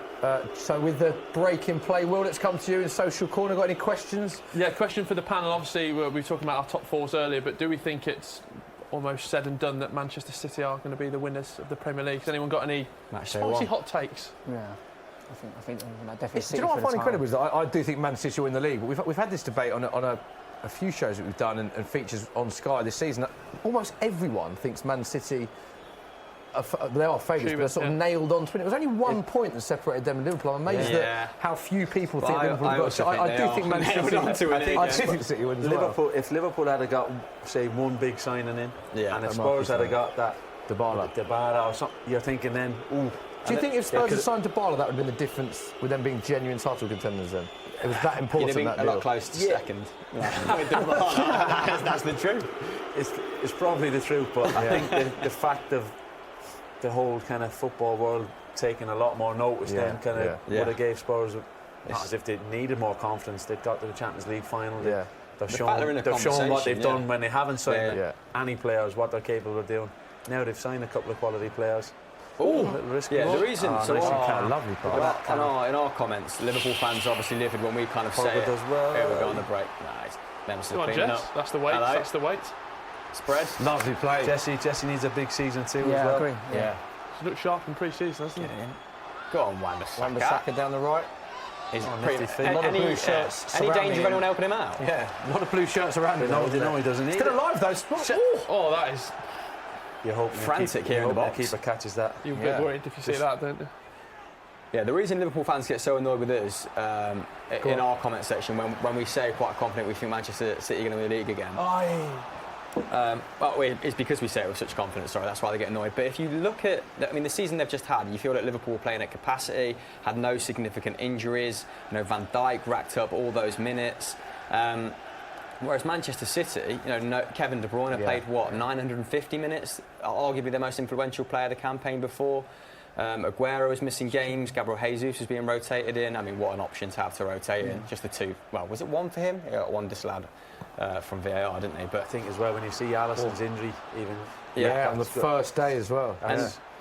So with the break in play, Will, let's come to you in Social Corner. Got any questions? Yeah, question for the panel. Obviously, we were talking about our top fours earlier, but do we think it's almost said and done that Manchester City are going to be the winners of the Premier League? Has anyone got any spicy hot takes? Yeah. I think definitely. Do you know what I find incredible is that I do think Man City will win the league, but we've had this debate on a few shows that we've done and features on Sky this season. Almost everyone thinks Man City. They are favourites, but they're sort of nailed on to win. It was only 1 point that separated them and Liverpool. I'm amazed at how few people think Liverpool got. So I do think Man City. I do think City wins. Liverpool, if Liverpool had got, say, one big signing in, and if Spurs had got that Dybala or something, you're thinking then, ooh. Do you think if Spurs had signed Dybala, that would have been the difference with them being genuine title contenders then? It was that important. You'd have been a lot close to second. That's the truth. It's probably the truth, but I think the fact of the whole kind of football world taking a lot more notice then kind of would have gave Spurs, not as if they needed more confidence. They've got to the Champions League final. They've shown what they've done when they haven't signed any players, what they're capable of doing. Now they've signed a couple of quality players. Oh, risky. The reason. Lovely part. In our comments, Liverpool fans are obviously livid when we kind of say it. Does well. Here we go on the break. Come on, Jess. That's the weight. Hello. That's the weight. Spread. Lovely play. Jesse needs a big season too as I well. agree. Yeah. He's looked sharp in pre-season, hasn't he? Go on, Wan-Bissaka. Wan-Bissaka down the right. He's nifty feet. A lot of blue shirts. Any surrounding danger of anyone helping him out? Yeah, a lot of blue shirts around him. They know he doesn't need Still it. alive though. Oh, that is. You hope Frantic here in the box. The keeper catches that. You'll be worried if you see that, don't you? Yeah, the reason Liverpool fans get so annoyed with us in our comment section when we say quite confident we think Manchester City are going to win the league again. It's because we say it with such confidence. Sorry, that's why they get annoyed. But if you look at, the season they've just had, you feel that Liverpool were playing at capacity, had no significant injuries. Van Dijk racked up all those minutes. Whereas Manchester City, Kevin De Bruyne played 950 minutes, arguably the most influential player of the campaign before. Aguero is missing games. Gabriel Jesus is being rotated in. I mean, what an option to have to rotate in. Just the two. Well, was it one for him? He got one disallowed from VAR, didn't he? But I think as well when you see Alisson's injury, even on the first day as well.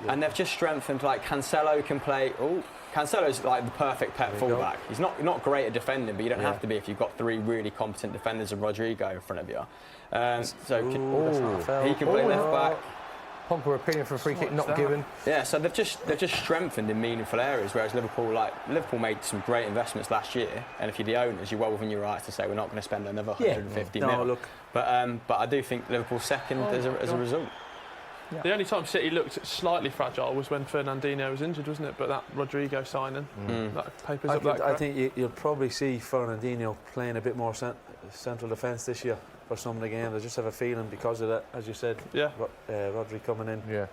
And they've just strengthened. Like Cancelo can play. Oh, Cancelo's like the perfect Pep fullback. He's not great at defending, but you don't have to be if you've got three really competent defenders and Rodrigo in front of you. He can play left back. Pogba appealing for a free kick not given. Yeah, so they've just strengthened in meaningful areas, whereas Liverpool made some great investments last year, and if you're the owners, you're well within your rights to say we're not going to spend another 150 million. But I do think Liverpool's second as a result. Yeah. The only time City looked slightly fragile was when Fernandinho was injured, wasn't it? But that Rodrigo signing, that papers up that. I think you'll probably see Fernandinho playing a bit more central defence this year for some of the games. I just have a feeling because of that, as you said. Yeah. Rodri coming in. Yeah.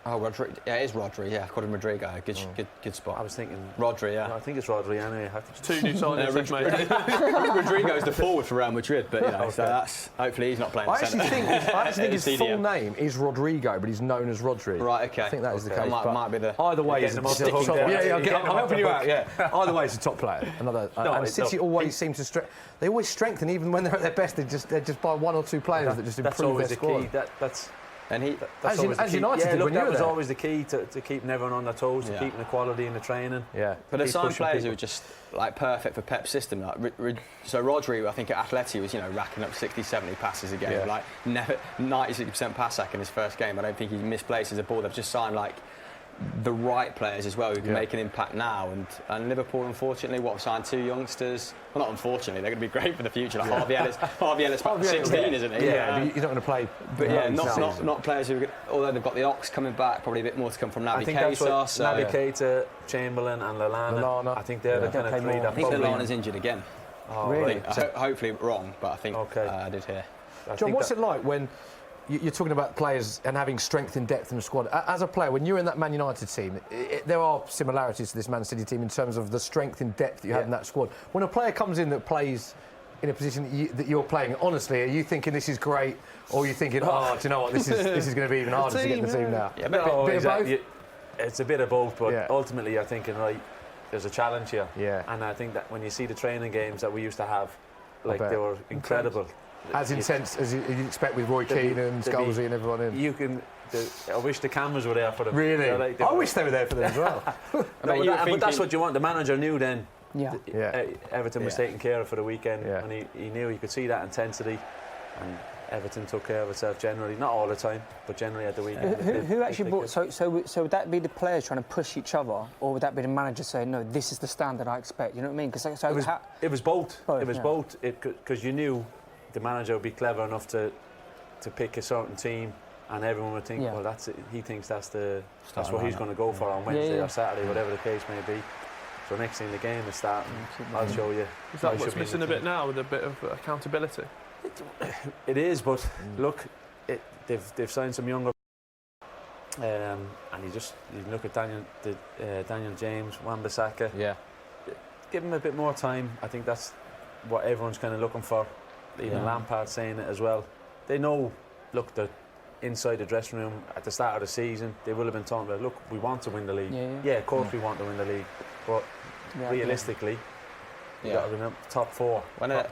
Rodri. Yeah, it is Rodri. Yeah, I called him Rodrigo. Good spot. I was thinking Rodri. Yeah. No, I think it's Rodri anyway. It's two new signings, mate. Rodrigo's the forward for Real Madrid, but so that's hopefully he's not playing. I actually think his full name is Rodrigo, but he's known as Rodri. Right. Okay. I think that is the case. Might be the. Either way, he's a top player. I'm helping you out. Yeah. Either way, he's a top player. And City always seem to they always strengthen even when they're at their best. They just buy one or two players that just improve their squad. That's and he, that's as United did when you were there. That was always the key to keeping everyone on their toes, to keeping the quality in the training. Yeah, but they signed players who were just like perfect for Pep's system. Like so, Rodri, I think at Atleti was racking up 60, 70 passes a game, like never 96% pass sack in his first game. I don't think he misplaces a ball. They've just signed like the right players as well who can make an impact now. And Liverpool, unfortunately, have signed two youngsters. Well, not unfortunately, they're going to be great for the future. Like Harvey Ellis, 16, isn't he? Yeah, he's not going to play. But not players who. Although they've got the Ox coming back, probably a bit more to come from Naby Keita. I think that's what Naby Keita, Chamberlain, and Lallana. I think they're the kind of three. I think Lallana's injured again. Oh, really? Hopefully wrong, but I think I did hear. John, what's it like when you're talking about players and having strength and depth in the squad? As a player, when you're in that Man United team, there are similarities to this Man City team in terms of the strength and depth that you have in that squad. When a player comes in that plays in a position that you're playing, honestly, are you thinking this is great, or are you thinking, do you know what, this is going to be even harder to get in the team now? Yeah, bit of both. It's a bit of both, but ultimately you're thinking, right, there's a challenge here. Yeah. And I think that when you see the training games that we used to have, like they were incredible. As intense as you'd expect with Roy Keane and Scalzi and everyone in. I wish the cameras were there for them. Really? I wish they were there for them as well. But that's what you want. The manager knew then. Yeah. Everton was taken care of for the weekend, and he knew he could see that intensity, and Everton took care of itself generally, not all the time, but generally at the weekend. Who actually brought? So would that be the players trying to push each other, or would that be the manager saying, no, this is the standard I expect? You know what I mean? Because it was both. It was both. Because you knew the manager would be clever enough to pick a certain team, and everyone would think, well, that's it. He thinks that's what he's going to go for on Wednesday or Saturday, whatever the case may be. So next thing the game is starting, I'll show you. Is that what's missing a bit now, with a bit of accountability? It is, but look, they've signed some younger, and you look at Daniel James, Wan-Bissaka. Yeah. Give him a bit more time. I think that's what everyone's kind of looking for. Even Lampard saying it as well. They know, look, the inside the dressing room at the start of the season, they will have been talking about, look, we want to win the league. Yeah, of course we want to win the league, but realistically, they've got to win the top four.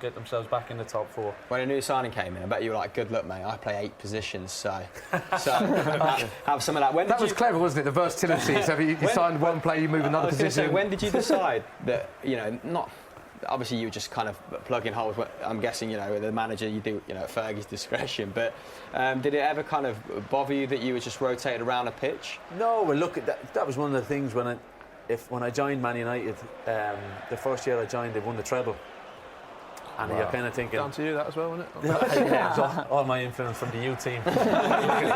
Get themselves back in the top four. When a new signing came in, I bet you were like, good luck, mate. I play 8 positions, so have some of that. That was clever, wasn't it? The versatility. So you signed one player, you move another position. Say, when did you decide that, not... Obviously, you were just kind of plugging holes. I'm guessing, the manager, you do, at Fergie's discretion. But did it ever kind of bother you that you were just rotated around a pitch? No. Well, look, that was one of the things when I joined Man United. The first year I joined, they won the treble. And you're kind of thinking... Down to you, that as well, wasn't it? Yeah, all my influence from the youth team.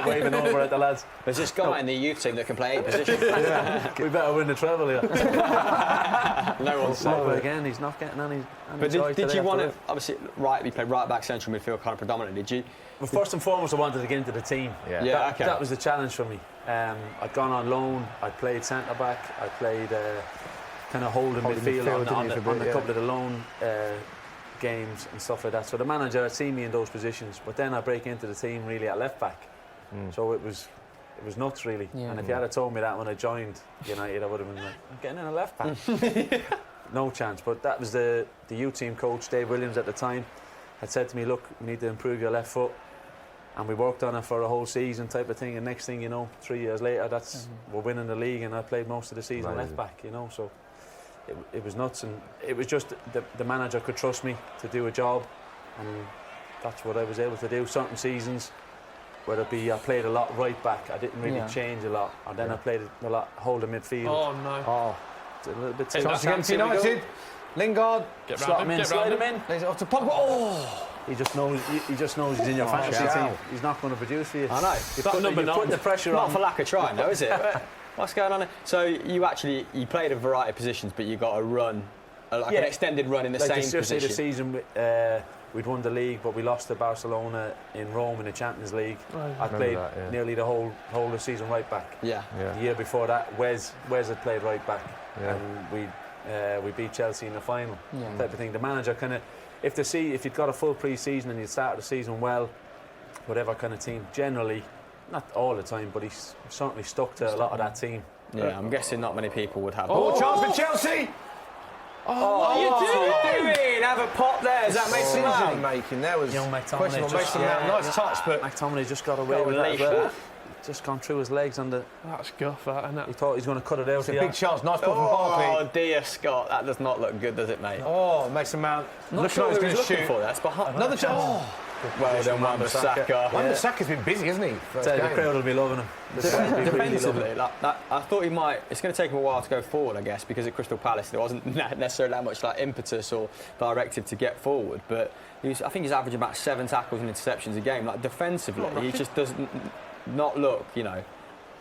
Waving over at the lads. There's this guy in the youth team that can play 8 positions. We better win the treble here. No one's saying. But again, he's not getting any But joy did you want to... Obviously, we played right back, central midfield kind of predominantly. Did you... Well, first and foremost, I wanted to get into the team. That was the challenge for me. I'd gone on loan. I'd played centre-back. I played kind of holding midfield on a couple of the loan... games and stuff like that. So the manager had seen me in those positions, but then I break into the team really at left back. So it was was nuts really. Yeah. And if you had told me that when I joined United, I would have been like, I'm getting in a left back. No chance. But that was the youth team coach, Dave Williams at the time, had said to me, look, we need to improve your left foot. And we worked on it for a whole season type of thing. And next thing you know, 3 years later, we're winning the league, and I played most of the season left back, So it was nuts, and it was just the manager could trust me to do a job, and that's what I was able to do. Certain seasons, whether it be I played a lot right back, I didn't really change a lot, and then I played a lot holding midfield. Oh no! Oh, it's a little bit too Chance against United. Lingard, slot him in, slide him in. Lays it off to Pogba. Oh! He just knows he's in your fantasy team. He's not going to produce for you. I know. You're putting the pressure Not on. for lack of trying, though, is it? What's going on there? So you played a variety of positions, but you got a run, an extended run in the same just position. say the season we'd won the league, but we lost to Barcelona in Rome in the Champions League. I played nearly the whole of the season right back. Yeah. The year before that, Wes had played right back, and we beat Chelsea in the final. Type of thing. The manager kind of, if you'd got a full pre-season and you started the season well, whatever kind of team, generally, not all the time, but he's certainly stuck to a lot of that team. Yeah, I'm guessing not many people would have. Oh, chance for Chelsea! What are you doing? Have a pop there. Is that Mason Mount? Making there was Young McTominay questionable. Mason Mount, nice touch, but McTominay just got away with that as well. Just gone through his legs on the. That's guff, that, isn't it? He thought he was going to cut it out. it's a big chance. Nice ball from Barkley. Oh dear, Scott, that does not look good, does it, mate? Oh, Mason Mount. Not Looking sure like what he's he was going to looking shoot. for. That's behind. Another chance. Oh. Well done, Wan-Bissaka. Wan-Bissaka's been busy, hasn't he? The crowd will be loving him. Defensively, I thought he might. It's going to take him a while to go forward, I guess, because at Crystal Palace there wasn't necessarily that much impetus or directive to get forward. But I think he's averaging about 7 tackles and interceptions a game. Defensively, he just does not look,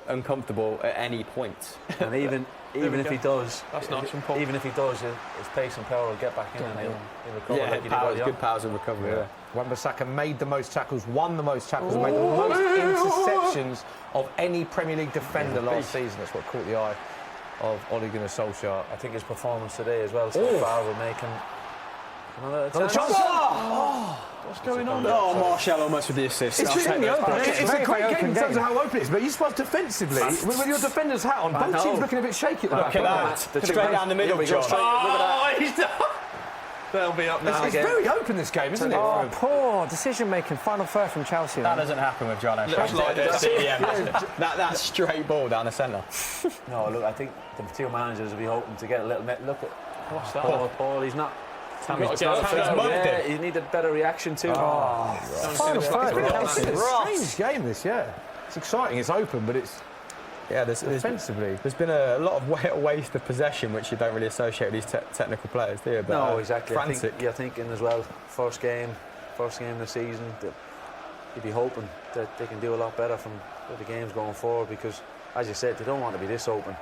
uncomfortable at any point. And even if he does, That's nice from Paul. even if he does, his pace and power will get back in, and he'll recover. Yeah, like he did good powers of recovery. Yeah. Wan-Bissaka made the most tackles, won the most tackles, and made the most interceptions of any Premier League defender last season. That's what caught the eye of Ole Gunnar Solskjaer. I think his performance today as well so far will make him another chance. What's going on? Oh, Martial almost with the assist. It's I'll take those points. It's a great game in terms of how open it is, but you're supposed defensively, with your defender's hat on, both teams looking a bit shaky at the back. Look at that. Straight down the middle, John. Oh, he's done. They'll be up now It's again. very open, this game, isn't it? Oh, poor decision-making. Final third from Chelsea. That doesn't happen with John Looks like it. That's straight ball down the centre. No, look, I think the two managers will be hoping to get a little bit. Look at What's that? Paul. He's not. He You need a better reaction too. Final third. It's a strange game, this, It's exciting, it's open, but it's defensively. There's been a lot of waste of possession, which you don't really associate with these technical players, do you? But, No, exactly. Frantic. You're thinking as well, first game of the season, you'd be hoping that they can do a lot better from the games going forward, because, as you said, they don't want to be this open.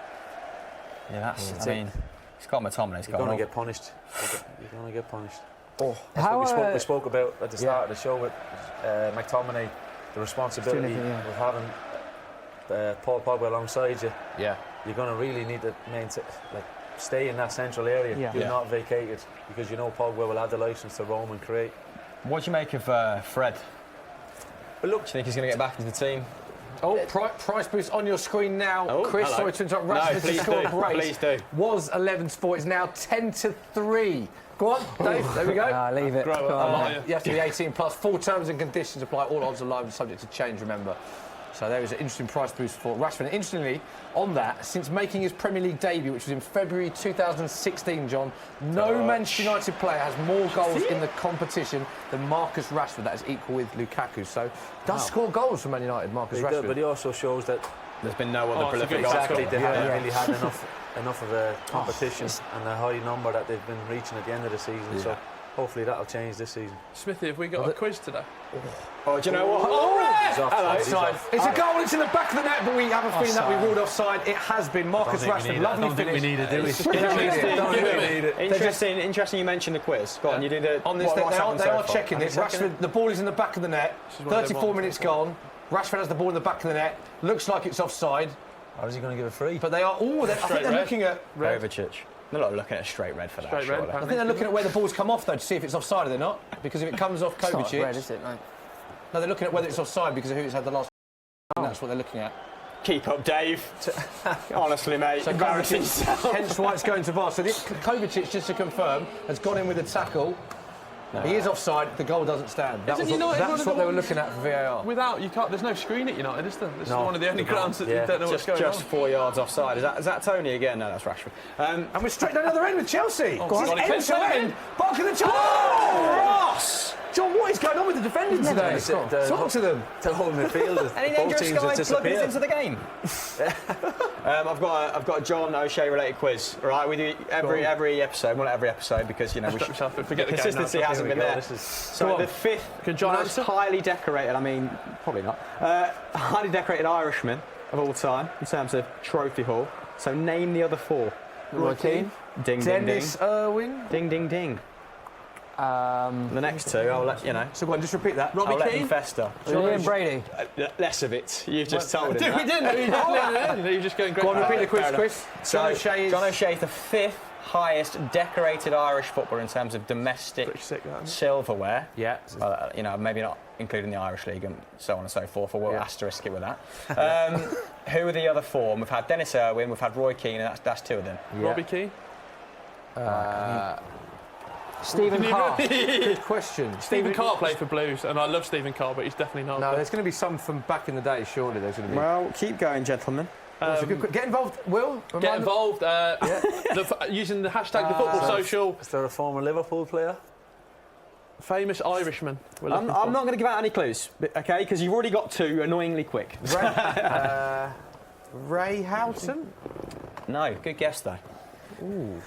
Yeah, that's. I mean, Scott McTominay's You're going to get punished. You're going to get punished. That's How, what we spoke about at the start of the show with McTominay, the responsibility of having Paul Pogba alongside you. Yeah. You're going to really need to stay in that central area. Do not vacate it, because Pogba will have the licence to roam and create. What do you make of Fred? But look, Do you think he's going to get back into the team? Oh, price boost on your screen now. Oh, Chris, hello. sorry to interrupt. Rashford to score a brace. Please do. Was 11-4. It's now 10-3. Go on, Dave. There we go. Leave it. Grow up, Go on. I like you. You have to be 18 plus. Full terms and conditions apply. All odds are live and subject to change, remember. So there is an interesting price boost for Rashford. And interestingly, on that, since making his Premier League debut, which was in February 2016, John, no Manchester United player has more goals in the competition than Marcus Rashford. That is equal with Lukaku. So does score goals for Man United, Marcus Rashford. but he also shows that There's been no other prolific they goal haven't really had enough of a competition and a high number that they've been reaching at the end of the season. So hopefully that'll change this season. Smithy, have we got a quiz today? Oh, do you know what? He's off. Hello. He's off. It's a goal, it's in the back of the net, but we have a feeling that we ruled offside. It has been. Marcus Rashford, lovely finish. Interesting you mentioned the quiz. Go on, you do the... On this, they are checking this. Rashford, the ball is in the back of the net. 34 minutes gone. Rashford has the ball in the back of the net. Looks like it's offside. Or is he going to give a free? But they are all... I think they're looking at... Kovacic. They're not looking at straight red for that, Straight red, surely. I think they're looking at where the ball's come off, though, to see if it's offside or they're not. Because if it comes off It's not red, Kovacic... is it? No. No, they're looking at whether it's offside because of who it's had the last... That's what they're looking at. Keep up, Dave. Honestly, mate. So Embarrassing Kovacic, yourself. hence why it's going to VAR. So Kovacic, just to confirm, has gone in with a tackle. He is offside. The goal doesn't stand. That's what they were looking at for VAR. Without, you can't. There's no screen at United, is there? This is one of the only grounds that you don't know what's going on. Just 4 yards offside. Is that Tony again? No, that's Rashford. And we're straight down the other end with Chelsea. Go on. End to end. Back of the Chelsea. Ross! John, what is going on with the defending today? Talk to them. The whole midfield. Any dangerous guys plugging us into the game? I've got a John O'Shea related quiz. Right, we do every episode. Well, not every episode because we forget the consistency hasn't been there. So the fifth most highly decorated. I mean, probably not. Highly decorated Irishman of all time in terms of trophy haul. So name the other four. Roy Keane. Ding, ding, ding. Dennis Irwin. Ding, ding, ding. The next two, I'll let you know. So go on, just repeat that. Robbie Keane. Let them fester. Liam Brady. Less of it. You've just told him. We didn't. You're just going great. Go on, repeat the quiz, Chris. John O'Shea is the fifth highest decorated Irish footballer in terms of domestic silverware. Yeah. Maybe not including the Irish League and so on and so forth, or we'll asterisk it with that. Who are the other four? We've had Dennis Irwin, we've had Roy Keane, and that's two of them. Yeah. Robbie Keane. Stephen Carr. Good question. Stephen Carr played for Blues, and I love Stephen Carr, but he's definitely not. No, there's going to be some from back in the day, surely there's going to be. Well, keep going, gentlemen. Get involved, Will. Get involved. Using the hashtag the football social. Is there a former Liverpool player? Famous Irishman. I'm not going to give out any clues, okay? Because you've already got two annoyingly quick. Ray Houghton? No, good guess though. Ooh.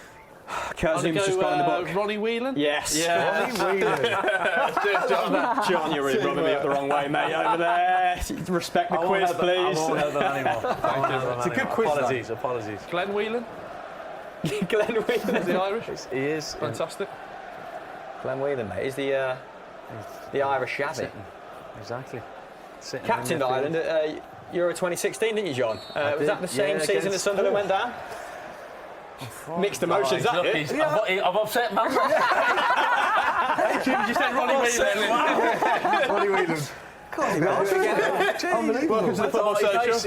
Kurt Zoom's just got in the book. Ronnie Whelan? Yes. Yeah. Ronnie Whelan. John, you're really rubbing me up the wrong way, mate, over there. Respect the quiz, please. I won't help them anymore. It's a good quiz. Apologies. Glenn Whelan? Glenn Whelan. Is he Irish? He is. Fantastic. Glenn Whelan, mate. He's the Irish Yazzie. Exactly. Captained Ireland at Euro 2016, didn't you, John? Was that the same season as Sunderland went down? Mixed emotions, that it? I've upset man. You said Ronnie Whelan. Ronnie Whelan. Welcome to the Football Social.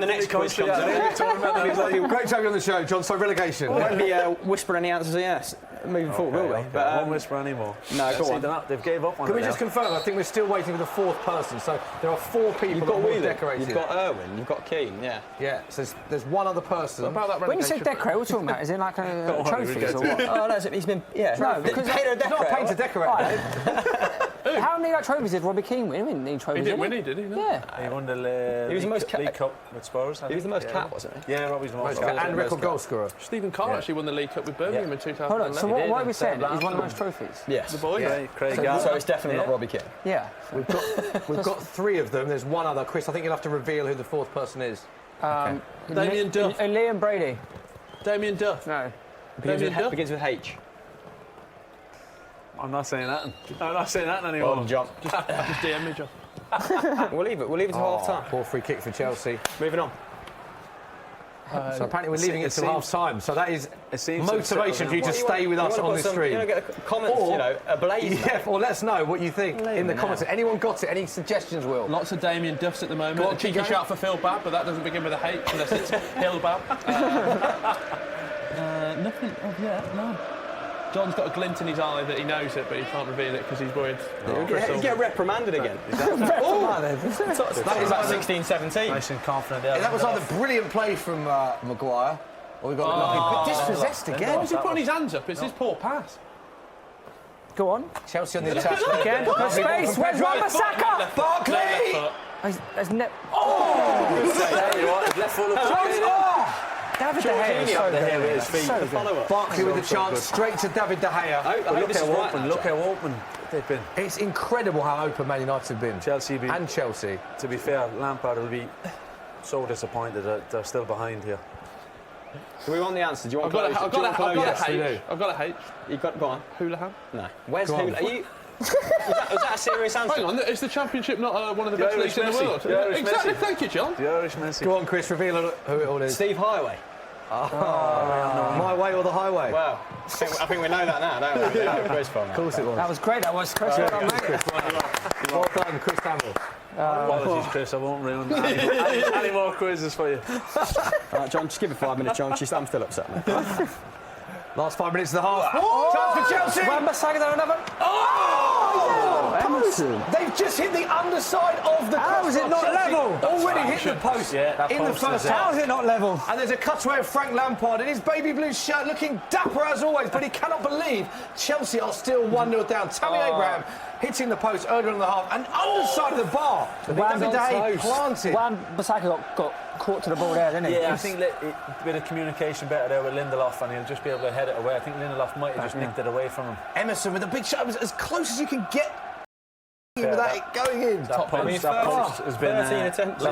The next quiz comes in. Great to have you on the show, John. So relegation. We won't be whispering any answers, yes, moving forward, will we? But I won't whisper anymore. No, go on. They've gave up on it. Can we just confirm? I think we're still waiting for the fourth person. So there are four people You've got that are Whelan, decorated. you've got Irwin, you've got Keane, yeah. Yeah, so there's one other person. What about that When you relegation? say decorate, what are we talking about? Is it like a trophies or what? Oh, no, he's been, No, because It's not a paint to decorate. how many trophies did Robbie Keane win? He didn't need trophies. He didn't win, did he? No. Yeah. He won the He was the most League Cup with Spurs. He was the most cap, wasn't he? Yeah, Robbie's the most And record goal scorer. Stephen Carr actually won the League Cup with Birmingham in 2011. Hold on, so what are we saying? He's won the most trophies? Yes. The boy? Craig So it's definitely not Robbie Keane. Yeah. We've got three of them. There's one other. Chris, I think you'll have to reveal who the fourth person is. Damien Duff. Liam Brady. Damien Duff. No. Begins with H. I'm not saying that. I'm not saying that anymore. Well, John. Just DM me, John. We'll leave it to half time. Poor free kick for Chelsea. Moving on. So apparently we're leaving it till half time. So that is seems motivation for you to stay with us on this stream. Get comments, ablaze. Yeah, or let us know what you think in the comments. Anyone got it? Any suggestions, Will? Lots of Damien Duffs at the moment. A cheeky shout for Phil Babb, but that doesn't begin with a H unless it's Hill Babb. Nothing of yet, no. John's got a glint in his eye that he knows it, but he can't reveal it because he's worried. He'll get reprimanded again. Reprimanded. That was like 16-17. Nice and confident there. That was either brilliant play from Maguire, or we got dispossessed again. Why is he putting his hands up? It's his poor pass. Go on. Chelsea on the attack. Again. Space. Where's Wan-Bissaka? Barkley! Left foot. David De Gea is so good. So good. Barkley with a chance, straight to David De Gea. Look how open they've been. It's incredible how open Man United have been. Chelsea. To be fair, Lampard will be so disappointed that they're still behind here. Do we want the answer? Do you want I've got a H. You got, go on. Houlihan? No. Where's Houlihan? Are you... Was that a serious answer? Hang on, is the Championship not one of the best leagues in the world? The Irish Exactly, Messi. thank you, John. The Irish Messi. Go on, Chris, reveal who it all is. Steve Highway. My way or the highway? Well, I think we know that now, don't we? Of course it was. That was great. That was Chris. Well done, Chris Hamill. Apologies, Chris. I won't ruin any more quizzes for you. John, just give it 5 minutes, John. I'm still upset, mate. Last 5 minutes of the half. Chance for Chelsea. Wan-Bissaka, another. Post. They've just hit the underside of the post. How is it not level? Already hit the post in the first half. How is it not level? And there's a cutaway of Frank Lampard in his baby blue shirt, looking dapper as always, but he cannot believe Chelsea are still 1-0 down. Tammy Abraham hitting the post earlier in the half and underside of the bar. Day planted. Wan-Bissaka got caught to the ball there, didn't he? Yeah, I think a bit of communication better there with Lindelof, and he'll just be able to head it away. I think Lindelof might have just nicked it away from him. Emerson with a big shot, as close as you can get without it going in. That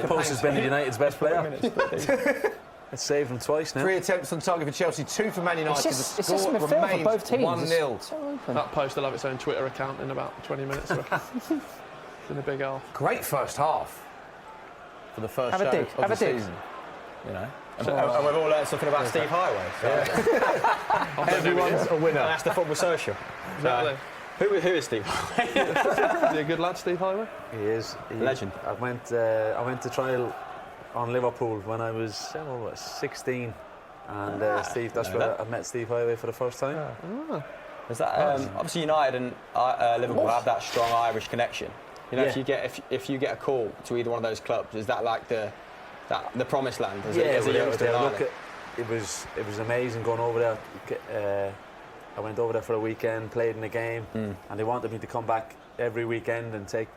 post has been United's best player. It's saved them twice now. 3 attempts on target for Chelsea, 2 for Man United. It's just midfield for both teams. 1-0. That post will have its own Twitter account in about 20 minutes. It's been a big half. Great first half for the first Have a show dig. of Have the a dig. season. You know. And we've all learned something about Steve Highway. So. Everyone's a winner. That's the football social. Exactly. Who is Steve Highway? Is he a good lad, Steve Highway? He is. Legend. I went to trial on Liverpool when I was 16, and that's where I met Steve Highway for the first time. Is that obviously United and Liverpool have that strong Irish connection? You know, if you get a call to either one of those clubs, is that like the promised land? As a youngster in Ireland? It was amazing going over there. I went over there for a weekend, played in a game, and they wanted me to come back every weekend and take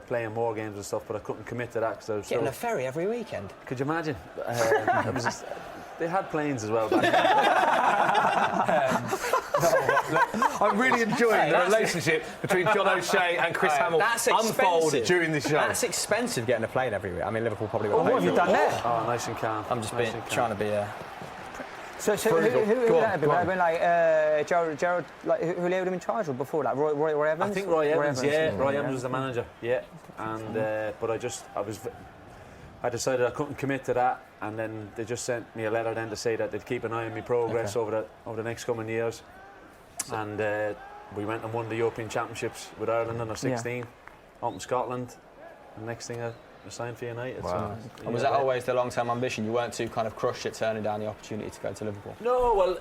playing more games and stuff, but I couldn't commit to that because I was getting a ferry every weekend. Could you imagine? They had planes as well back then. I'm really enjoying the relationship between John O'Shea and Chris Hamill unfold during the show. That's expensive getting a plane every week. I mean, Liverpool probably won't What have you done there? Oh, nice and calm. I'm just trying to be So who would that have been? Would that have been like Gerald, like who would him in charge of before, like Roy Evans? I think Roy Evans, Roy Evans was the manager, and but I decided I couldn't commit to that, and then they just sent me a letter then to say that they'd keep an eye on my progress over the next coming years, and we went and won the European Championships with Ireland under 16 up in Scotland, and next thing I signed for United. Wow. So, and was that always the long-term ambition? You weren't too kind of crushed at turning down the opportunity to go to Liverpool? No, well,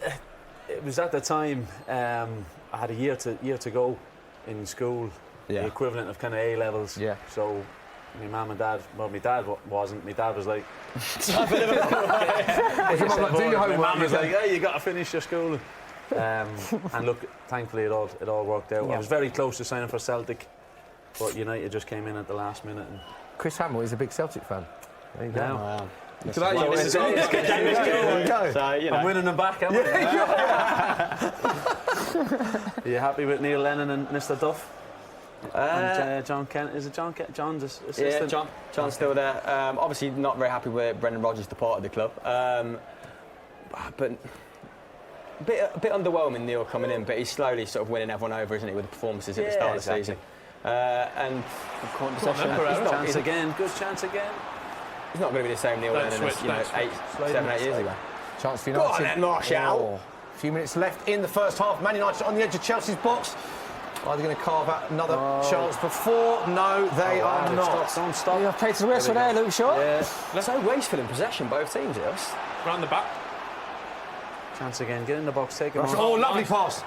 it was at the time I had a year to go in school, the equivalent of kind of A levels. Yeah. So my mum and dad, well, my dad wasn't. My dad was like, Do your homework. My mum was like, hey, you got to finish your school. And look, thankfully it all worked out. I was very close to signing for Celtic, but United just came in at the last minute. And Chris Hamill is a big Celtic fan. There you go. I'm winning them back, am I? Are you happy with Neil Lennon and Mr. Duff? And John Kent, is it John Kent? John's assistant? Yeah, John's still there. Obviously not very happy with Brendan Rodgers departed the club. But a bit underwhelming, Neil coming in, but he's slowly sort of winning everyone over, isn't he, with the performances at the start of the season. And chance again, good chance again. He's not going to be the same Neil Lennon as 7, 8 years ago. Chance for United. Go on then, Martial. A few minutes left in the first half. Man United on the edge of Chelsea's box. Are they going to carve out another chance before? No, they are not. Don't stop. You've played to the whistle there, Luke Shaw. Yeah. So wasteful in possession, both teams, yes. Round the back. Chance again, get in the box, take him on. Oh, lovely pass.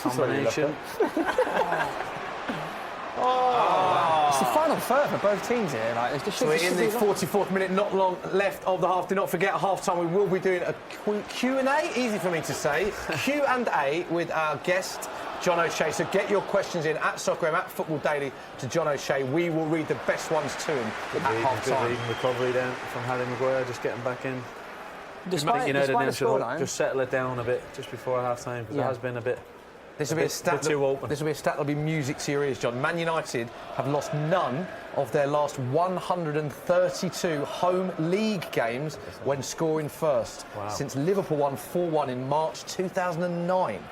Combination. It's the final third for both teams here. Like, it's just So we're in the 44th minute, not long left of the half. Do not forget, at half-time we will be doing a Q&A, easy for me to say, Q&A with our guest, John O'Shea. So get your questions in at Soccer at Football Daily to John O'Shea. We will read the best ones to him at half-time. Good reading, recovery then from Harry Maguire, just getting back in. Despite the scoreline, just settle it down a bit just before half-time, because it has been a bit... This will be a stat. This will be a stat that'll be music to your ears, John. Man United have lost none of their last 132 home league games when scoring first, since Liverpool won 4-1 in March 2009.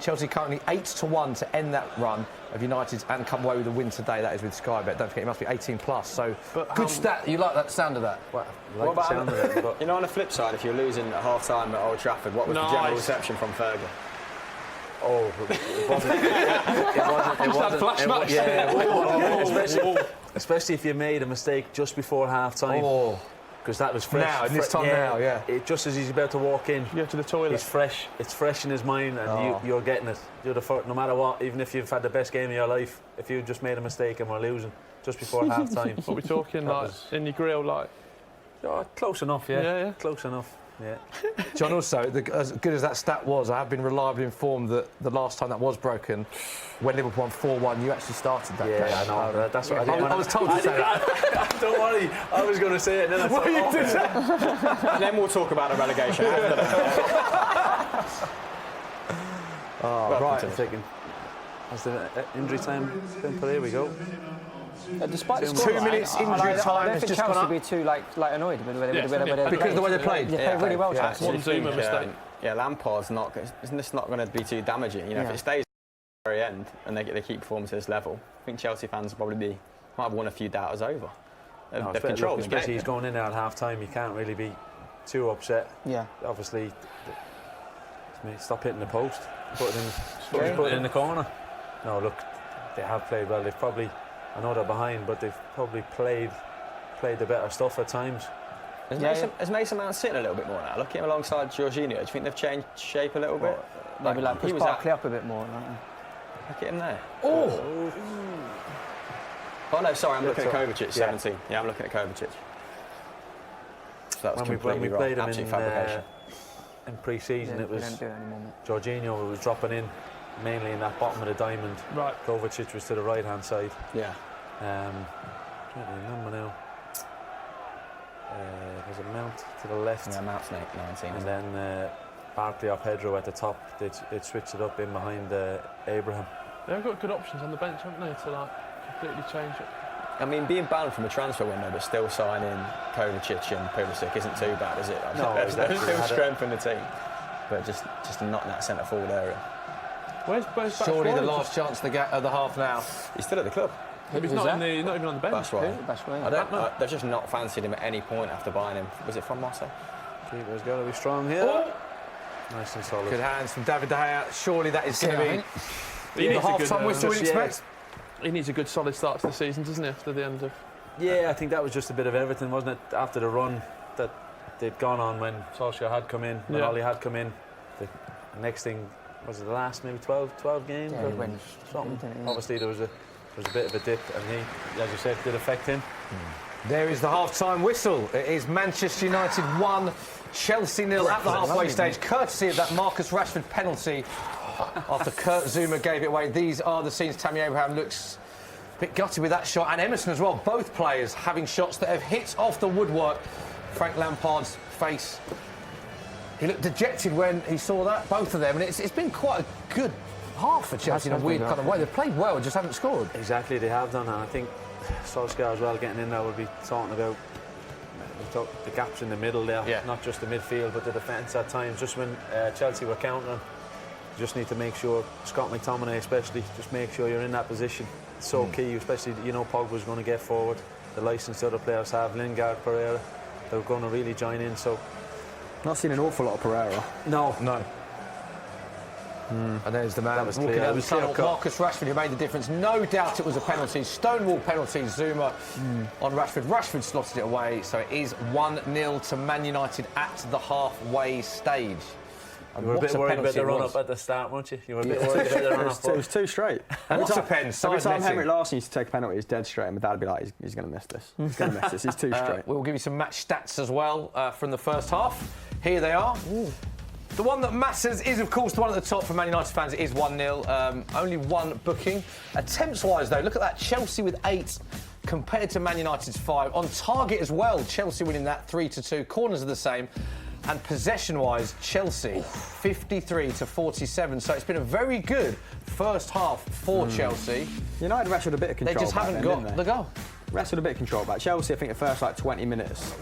Chelsea currently 8-1 to end that run of United's and come away with a win today. That is with Sky Bet. Don't forget, it must be 18 plus. So good stat. You like that sound of that? Well, I like the sound of it. But You know, on the flip side, if you're losing at half-time at Old Trafford, what was the general reception from Fergie? oh, it wasn't. Especially if you made a mistake just before half-time. Oh. Because that was fresh. Now, in this time now, yeah. Just as he's about to walk in, You go to the toilet. it's fresh. It's fresh in his mind, and you're getting it. You're the first, no matter what, even if you've had the best game of your life, if you just made a mistake and we're losing just before half-time. What we're talking, like, in your grill, like... Close enough, yeah. Yeah. Close enough, yeah. John, also, as good as that stat was, I have been reliably informed that the last time that was broken, when Liverpool won 4-1, you actually started that game. Yeah, I know. That's what I did. I was told to say that. Don't worry, I was going to say it, and then I thought, You did that. And then we'll talk about the relegation after that. Right. I'm thinking, has the injury time been put? Here we go. Despite the 2 scoreline, minutes injury I time don't has think just Chelsea gone up. be too like annoyed with the way Yes, they Because of the way they played. They played really well, Chelsea. One Zuma mistake. Yeah, Lampard's not. Isn't this not going to be too damaging? You know, if it stays at the very end and they keep performing to this level, I think Chelsea fans will probably might have won a few doubters over. They've controlled the game. Especially he's going in there at half-time. You can't really be too upset. Yeah. Obviously, stop hitting the post. Put it in the corner. No, look, they have played well. They've probably, I know they're behind, but they've probably played the better stuff at times. Has Mason Mount sitting a little bit more now? Looking alongside Jorginho, do you think they've changed shape a little bit? Maybe like push he was Barkley up a bit more. Look at him there. Oh! Oh no, sorry, I'm looking at up. Kovacic, 17. Yeah, I'm looking at Kovacic. So that was When we completely wrong. played him Absolute fabrication. in pre-season, it We was don't do it anymore, mate. Jorginho was dropping in, mainly in that bottom of the diamond. Right. Kovacic was to the right-hand side. Yeah. Trying to remember now. Was it Mount to the left? Yeah, Mount's 19. And then Barkley or Pedro at the top. They'd switched it up in behind Abraham. They've got good options on the bench, haven't they, to like completely change it. I mean, being banned from a transfer window but still signing Kovacic and Pulisic isn't too bad, is it? No, exactly. There's still strength in the team, but just not in that centre forward area. Where's Surely the Batshuayi? last chance of the half now. He's still at the club. He's not even on the bench. That's right. Batshuayi. They've just not fancied him at any point after buying him. Was it from Marseille? Keeper's got to be strong here. Nice and solid. Good hands from David De Gea. Surely that is going to be He the needs a good, half-time whistle we expect. He needs a good solid start to the season, doesn't he, after the end of... Yeah, I think that was just a bit of everything, wasn't it? After the run that they'd gone on when Solskjaer had come in, when Ole had come in. The next thing, was it the last maybe 12 games? Yeah, or he went something. Obviously there was a bit of a dip, and he, as you said, did affect him. There is the half-time whistle. It is Manchester United 1, Chelsea 0 at the halfway stage, courtesy of that Marcus Rashford penalty after Kurt Zuma gave it away. These are the scenes. Tammy Abraham looks a bit gutted with that shot, and Emerson as well. Both players having shots that have hit off the woodwork. Frank Lampard's face. He looked dejected when he saw that, both of them, and it's been quite a good half for Chelsea in a weird kind of way. They've played well, just haven't scored. Exactly, they have done, and I think Solskjaer as well getting in there will be talking about the gaps in the middle there, not just the midfield but the defence at times. Just when Chelsea were countering, you just need to make sure, Scott McTominay especially, just make sure you're in that position. It's so key, especially, you know, Pogba's going to get forward, the licence other players have, Lingard, Pereira, they're going to really join in. So Not seen an awful lot of Pereira. no. And there's the man That was walking clear. down That the was clear tunnel, cut. Marcus Rashford, who made the difference. No doubt it was a penalty. Stonewall penalty. Zuma on Rashford. Rashford slotted it away, so it is 1-0 to Man United at the halfway stage. You were a bit worried about the run-up at the start, weren't you? You were a bit worried about the run-up. It was too straight. What's a pen? Every time Side Henrik netting. Larsson used to take a penalty, he's dead straight, and my dad would be like, he's going to miss this. He's going to miss this. He's too straight. We'll give you some match stats as well from the first half. Here they are. The one that matters is, of course, the one at the top for Man United fans. It is 1-0. Only one booking. Attempts-wise, though, look at that. Chelsea with 8 compared to Man United's 5. On target as well, Chelsea winning that 3-2. Corners are the same. And possession-wise, Chelsea 53 to 47. So it's been a very good first half for Chelsea. United wrestled a bit of They control. just haven't got the goal. Wrestled a bit of control back. Chelsea, I think the first 20 minutes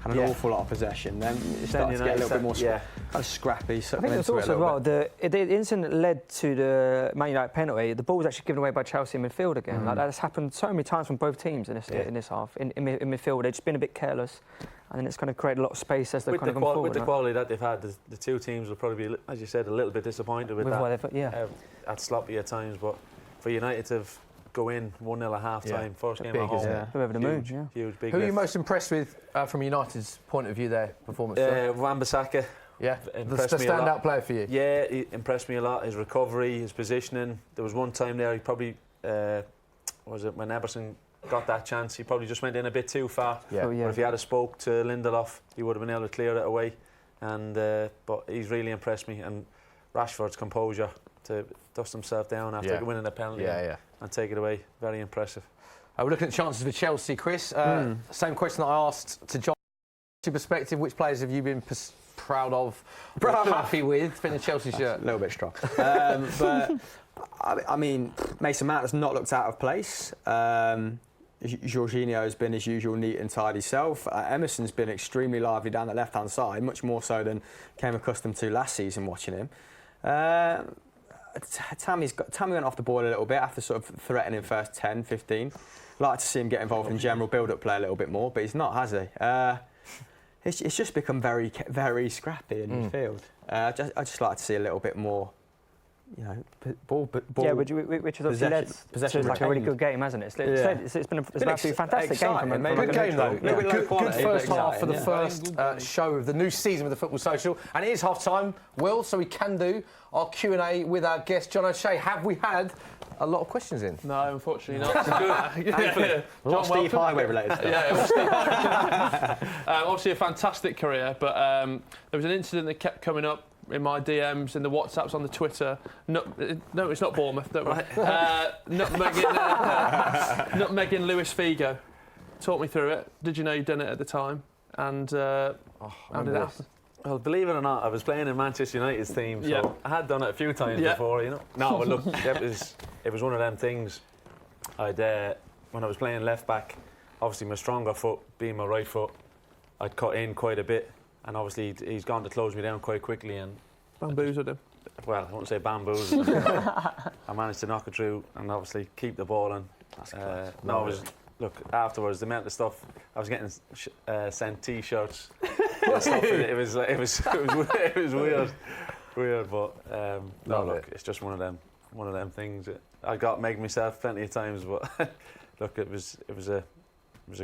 had an awful lot of possession. Then it started to get a little bit more kind of scrappy. I think it was also as well, the incident that led to the Man United penalty. The ball was actually given away by Chelsea in midfield again. Like that's happened so many times from both teams in this half. In midfield, they've just been a bit careless, and then it's kind of created a lot of space as they've kind of gone forward. With the quality that they've had, the two teams will probably be, as you said, a little bit disappointed with that. At sloppy at times, but for United to go in 1-0 at half-time, first game at home. Over the moon, huge, big Who are you lift. most impressed with from United's point of view there, performance? Wan-Bissaka. Yeah, impressed the me a lot. standout player for you. Yeah, he impressed me a lot. His recovery, his positioning. There was one time there he probably, when Everton got that chance, he probably just went in a bit too far. Yeah. So, But if he had spoke to Lindelof, he would have been able to clear it away. And but he's really impressed me. And Rashford's composure to dust himself down after winning a penalty and take it away, very impressive. We're looking at chances for Chelsea, Chris. Same question that I asked to John. Your perspective, which players have you been proud of, or happy with, in a Chelsea shirt? A little bit strong. But, I mean, Mason Mount has not looked out of place. Jorginho has been his usual neat and tidy self. Emerson's been extremely lively down the left-hand side, much more so than came accustomed to last season watching him. Tammy went off the ball a little bit after sort of threatening first 10, 15. Like to see him get involved in general build-up play a little bit more, but he's not, has he? It's just become very, very scrappy in midfield. I just like to see a little bit more, ball. Yeah, which has obviously led to like a really good game, hasn't it? It's been an absolutely fantastic game from him. Good game though. Good first half for the exciting, first show of the new season with the Football Social, and it is half time, Will, so we can do our Q&A with our guest John O'Shea. Have we had a lot of questions in? No, unfortunately not. Good. A lot of Steve Highway related stuff. Yeah, it was Steve Highway. Obviously a fantastic career, but there was an incident that kept coming up in my DMs, in the WhatsApps, on the Twitter. No, it's not Bournemouth, don't worry. Nutmegging Luis Figo. Talk me through it. Did you know you'd done it at the time? And how did it happen? Well, believe it or not, I was playing in Manchester United's team, so I had done it a few times before, No, but look, it was one of them things. When I was playing left back, obviously my stronger foot being my right foot, I'd cut in quite a bit, and obviously he's gone to close me down quite quickly and bamboozled him. Well, I wouldn't say bamboozled. I managed to knock it through and obviously keep the ball in. That's class. Look, afterwards, the amount of stuff I was getting sent T-shirts. And stuff, it was weird, but look, it's just one of them things. I got megged myself plenty of times, but look, it was a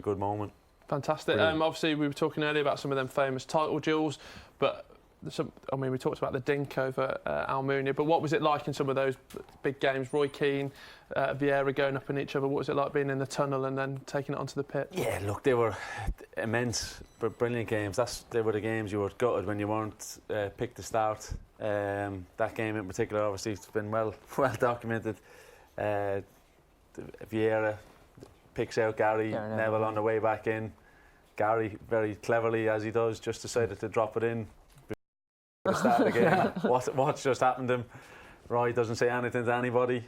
good moment. Fantastic. Obviously, we were talking earlier about some of them famous title duels, but we talked about the dink over Almunia, but what was it like in some of those big games? Roy Keane, Vieira going up in each other. What was it like being in the tunnel and then taking it onto the pitch? Yeah, look, they were immense, brilliant games. They were the games you were gutted when you weren't picked to start. That game in particular, obviously, it's been well documented. Vieira picks out Gary Neville on the way back in. Gary, very cleverly as he does, just decided to drop it in. The start of the game. What's just happened to him? Roy doesn't say anything to anybody,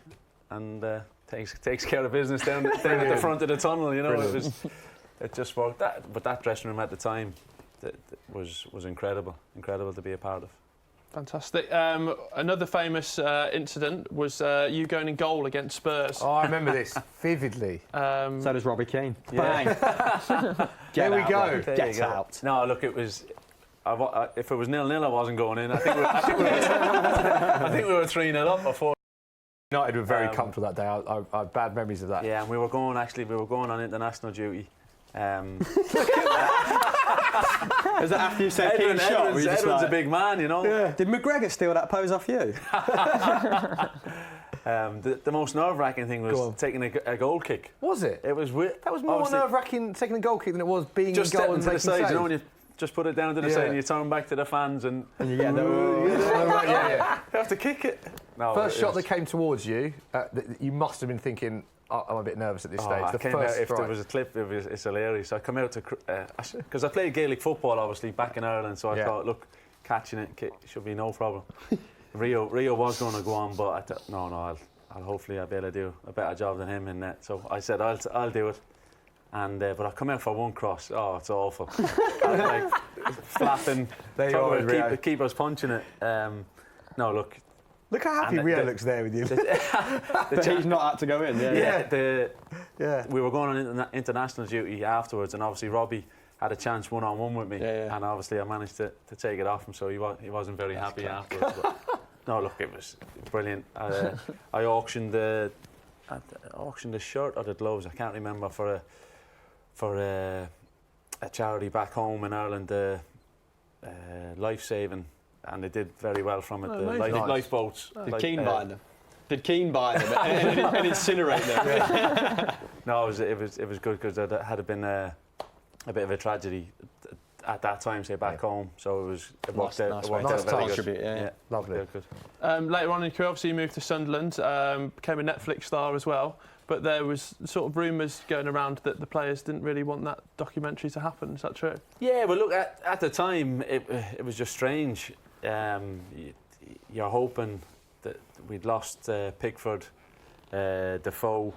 and takes care of business down at the front of the tunnel. It just worked. But that dressing room at the time was incredible to be a part of. Fantastic. Another famous incident was you going in goal against Spurs. Oh, I remember this vividly. So does Robbie Keane. Yeah. Bang. There we go. Get out. No, look, it was. If it was 0-0, I wasn't going in. I think we were 3-0 up before. United were very comfortable that day. I have bad memories of that. Yeah, and we were going on international duty. Is that after you said Keane shot? Edwin's a big man, Yeah. Did McGregor steal that pose off you? The most nerve-wracking thing was taking a goal kick. Was it? It was weird. That was more nerve-wracking taking a goal kick than it was being just in goal stepping and to the taking side. saves. When you just put it down to the side and you turn back to the fans and you get you have to kick it. No, first shot that came towards you, you must have been thinking, I'm a bit nervous at this stage. If there was a clip, it's hilarious. I come out to because I played Gaelic football obviously back in Ireland, so I thought, look, catching it should be no problem. Rio was going to go on, but I thought, I'll hopefully be able to do a better job than him in net. So I said I'll do it, And but I come out for one cross. Oh, it's awful. Like flapping. There you are, Rio. Keeper's punching it. No, look. Look how happy Rio looks there with you. He's not had to go in. We were going on international duty afterwards, and obviously Robbie had a chance one-on-one with me, and obviously I managed to take it off him, so he wasn't very happy afterwards. But, no, look, it was brilliant. I auctioned the shirt or the gloves, I can't remember, for a charity back home in Ireland, life-saving, and they did very well from it. Lifeboats. Did Keane buy them? Did Keane buy them and incinerate them? No, it was good because it had been a bit of a tragedy at that time, say back home. So it worked out very good. Yeah. Lovely. Good. Later on in your career, obviously you moved to Sunderland, became a Netflix star as well. But there was sort of rumours going around that the players didn't really want that documentary to happen. Is that true? Yeah, but look, at the time it was just strange. You're hoping that we'd lost Pickford, Defoe,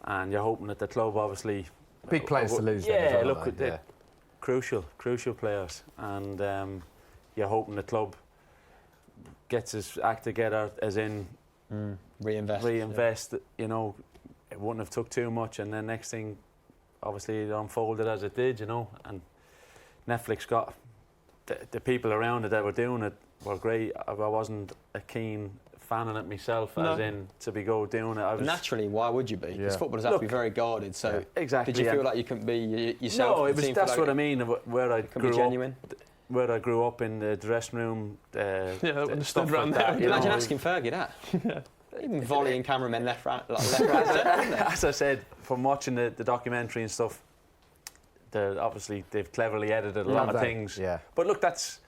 and you're hoping that the club obviously big players to lose. Yeah, look, crucial players, and you're hoping the club gets his act together, as in reinvest. You know, it wouldn't have took too much, and then next thing, obviously, it unfolded as it did. You know, and Netflix got the people around it that were doing it were great. I wasn't a keen fan of it myself, as in to be doing it. Naturally, why would you be? Because footballers have to be very guarded. So exactly. Did you feel like you couldn't be yourself? No, that's what I mean. Where I grew genuine. Where I grew up in the dressing room. Stuff around like that. Imagine asking Fergie that. Even volleying cameramen left, right. As I said, from watching the documentary and stuff, obviously they've cleverly edited a lot of things. Yeah. But look, that's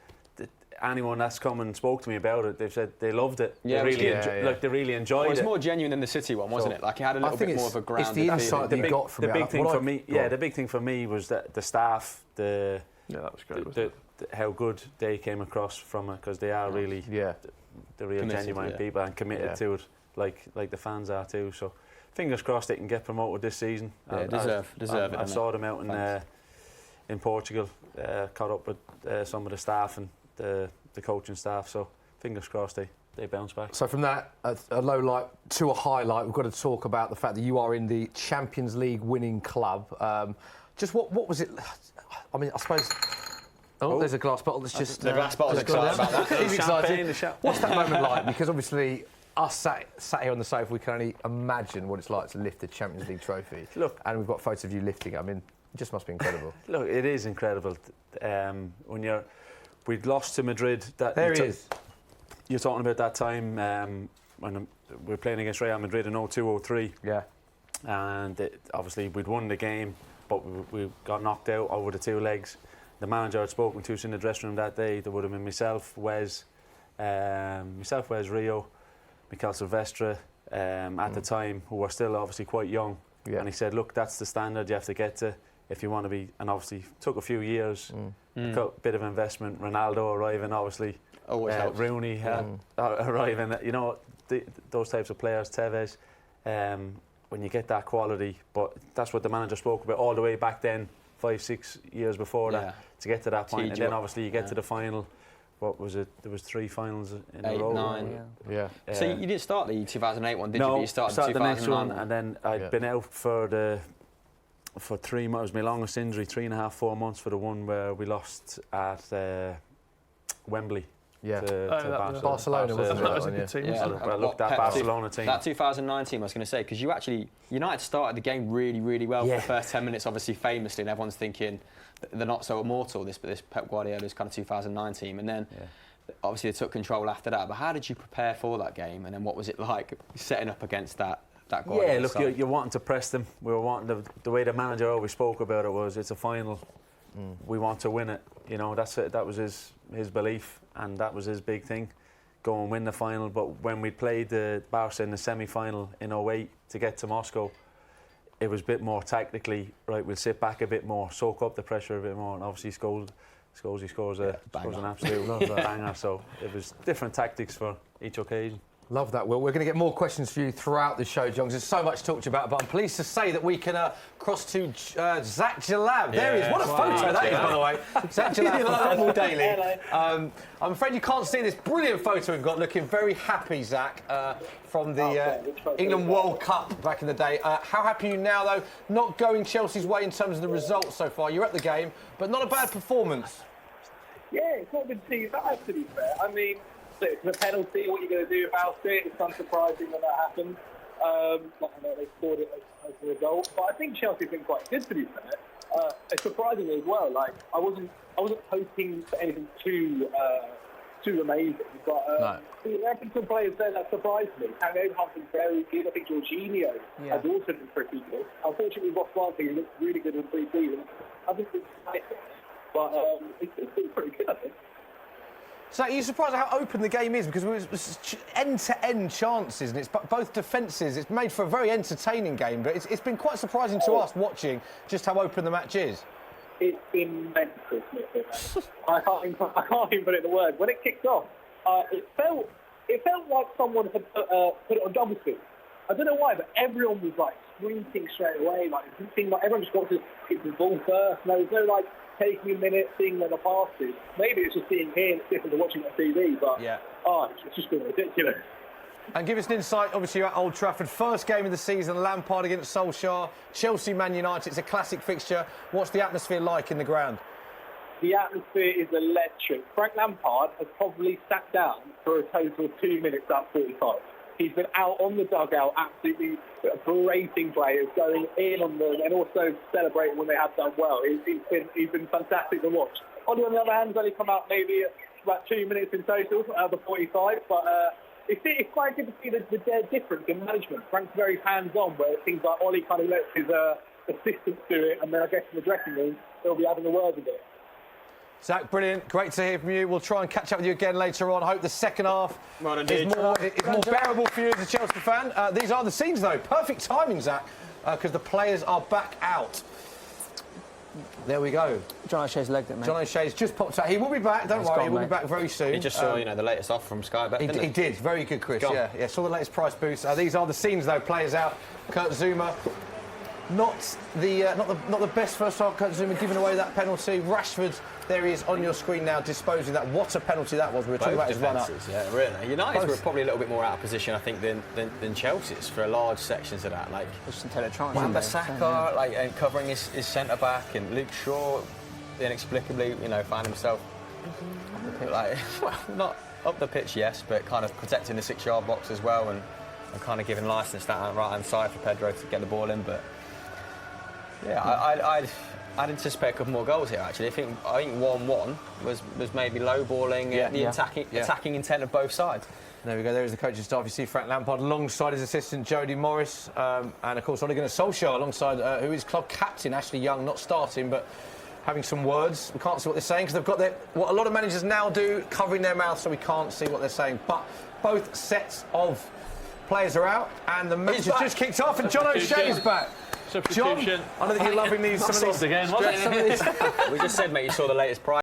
anyone that's come and spoke to me about it, they've said they loved it. Yeah, they really enjoyed it. It was more genuine than the City one, wasn't it? Like it had a little bit more of a grounded It's the insight that you got from the big thing for me. Yeah, the big thing for me was that the staff, that was great. How good they came across from it, because they are really the real genuine people and committed to it, like the fans are too. So fingers crossed they can get promoted this season. Yeah, deserve it. I saw them out in Portugal, caught up with some of the staff and the coaching staff, so fingers crossed they bounce back. So from that, a low light to a highlight, we've got to talk about the fact that you are in the Champions League winning club. Just what was it? I mean, I suppose... Oh, there's a glass bottle that's just... The glass bottle's excited about that. He's excited. What's that moment like? Because obviously, us sat here on the sofa, we can only imagine what it's like to lift the Champions League trophy. Look, and we've got photos of you lifting it. I mean, it just must be incredible. Look, it is incredible. When we'd lost to Madrid. There he is. You're talking about that time when we were playing against Real Madrid in 02-03. Yeah. And obviously we'd won the game, but we got knocked out over the two legs. The manager had spoken to us in the dressing room that day. There would have been myself, Wes, Rio, Mikel Silvestre at the time, who were still obviously quite young. Yeah. And he said, look, that's the standard you have to get to if you want to be. And obviously took a few years, a bit of investment. Ronaldo arriving, obviously. Rooney arriving. You know, those types of players, Tevez. When you get that quality, but that's what the manager spoke about all the way back then, 5-6 years before that, to get to that point. And then obviously you get to the final. What was it? There was 3 finals in a row. 8, 9. Yeah. So you didn't start the 2008 one, did you? You started the 2009 next one, and then I'd been out for 3 months. It was my longest injury, 3.5, 4 months for the one where we lost at Wembley. Yeah, to Barcelona wasn't it? That was a good team. I looked at Barcelona team. That 2019, I was going to say, because United started the game really, really well for the first 10 minutes, obviously famously, and everyone's thinking they're not so immortal, this Pep Guardiola's kind of 2009 team, and then obviously they took control after that. But how did you prepare for that game, and then what was it like setting up against that Guardiola? Yeah, look, you're wanting to press them. We were wanting the way the manager always spoke about it was, it's a final. We want to win it. You know, that was his belief, and that was his big thing. Go and win the final. But when we played the Barca in the semi-final in 08 to get to Moscow, it was a bit more tactically, right, we'll sit back a bit more, soak up the pressure a bit more, and obviously scores an absolute banger. So it was different tactics for each occasion. Love that, Will. We're going to get more questions for you throughout the show, John. There's so much to talk to you about, but I'm pleased to say that we can cross to Zach Jalab. There he is. What a photo that is, by the way. Zach Jalab from Football Daily. I'm afraid you can't see this brilliant photo we've got, looking very happy, Zach, from the England World Cup back in the day. How happy are you now, though? Not going Chelsea's way in terms of the results so far. You're at the game, but not a bad performance. Yeah, it's not been too bad, to be fair. I mean, it's a penalty. What are you going to do about it? It's unsurprising when that happened. I know they scored it as a result, but I think Chelsea's been quite good, to be fair. It's surprising as well. Like I wasn't hoping for anything too amazing, but there have been some players there that surprised me. Kang Abraham's been very good. I think Jorginho has also been pretty good. Unfortunately, Ross Barkley looked really good in pre-season. I think it's but it's been pretty good, I think. So you're surprised at how open the game is, because it was end-to-end chances, and it's both defences. It's made for a very entertaining game, but it's been quite surprising to us watching just how open the match is. It's been mental. I can't even put it in words. When it kicked off, it felt like someone had put it on double speed. I don't know why, but everyone was like sprinting straight away. Like it seemed like everyone just wanted to hit the ball first. No, there's no like taking a minute, seeing where the pass is. Maybe it's just being here and it's different to watching on TV, but it's just been ridiculous. And give us an insight, obviously you're at Old Trafford, first game of the season, Lampard against Solskjaer, Chelsea, Man United, it's a classic fixture. What's the atmosphere like in the ground? The atmosphere is electric. Frank Lampard has probably sat down for a total of 2 minutes at 45. He's been out on the dugout, absolutely berating players, going in on them, and also celebrating when they have done well. He's been fantastic to watch. Ollie, on the other hand, has only come out maybe about 2 minutes in total out of the 45, but it's quite good to see the difference in management. Frank's very hands-on, where it seems like Ollie kind of lets his assistants do it, and then I guess in the dressing room, they'll be having a word with it. Zach, brilliant. Great to hear from you. We'll try and catch up with you again later on. I hope the second half is more bearable for you as a Chelsea fan. These are the scenes, though. Perfect timing, Zach, because the players are back out. There we go. John O'Shea's legged it, mate. John O'Shea's just popped out. He will be back, don't worry. He will be back very soon. He just saw, the latest offer from Sky Bet, He did. Very good, Chris. Yeah. Saw the latest price boost. These are the scenes, though. Players out. Kurt Zouma. Not the best first half. Kurt Zouma giving away that penalty. Rashford, there he is on your screen now, disposing that. What a penalty that was. We were talking about his run-up. Yeah, really. United were probably a little bit more out of position, I think, than Chelsea's for large sections of that. Like Wan-Bissaka, and covering his centre-back, and Luke Shaw, inexplicably, found himself not up the pitch, yes, but kind of protecting the 6-yard box as well, and kind of giving licence that right-hand side for Pedro to get the ball in, but. Yeah, I'd anticipate a couple more goals here, actually. I think 1-1 was maybe low-balling the attacking intent of both sides. There we go, there is the coaching staff. You see Frank Lampard alongside his assistant Jody Morris, and of course Ole Gunnar Solskjaer alongside who is club captain Ashley Young, not starting but having some words. We can't see what they're saying because they've got what a lot of managers now do, covering their mouth, so we can't see what they're saying. But both sets of players are out, and the match has just kicked off, and John O'Shea is back. John, I don't think you're loving some of these again. We just said, mate, you saw the latest price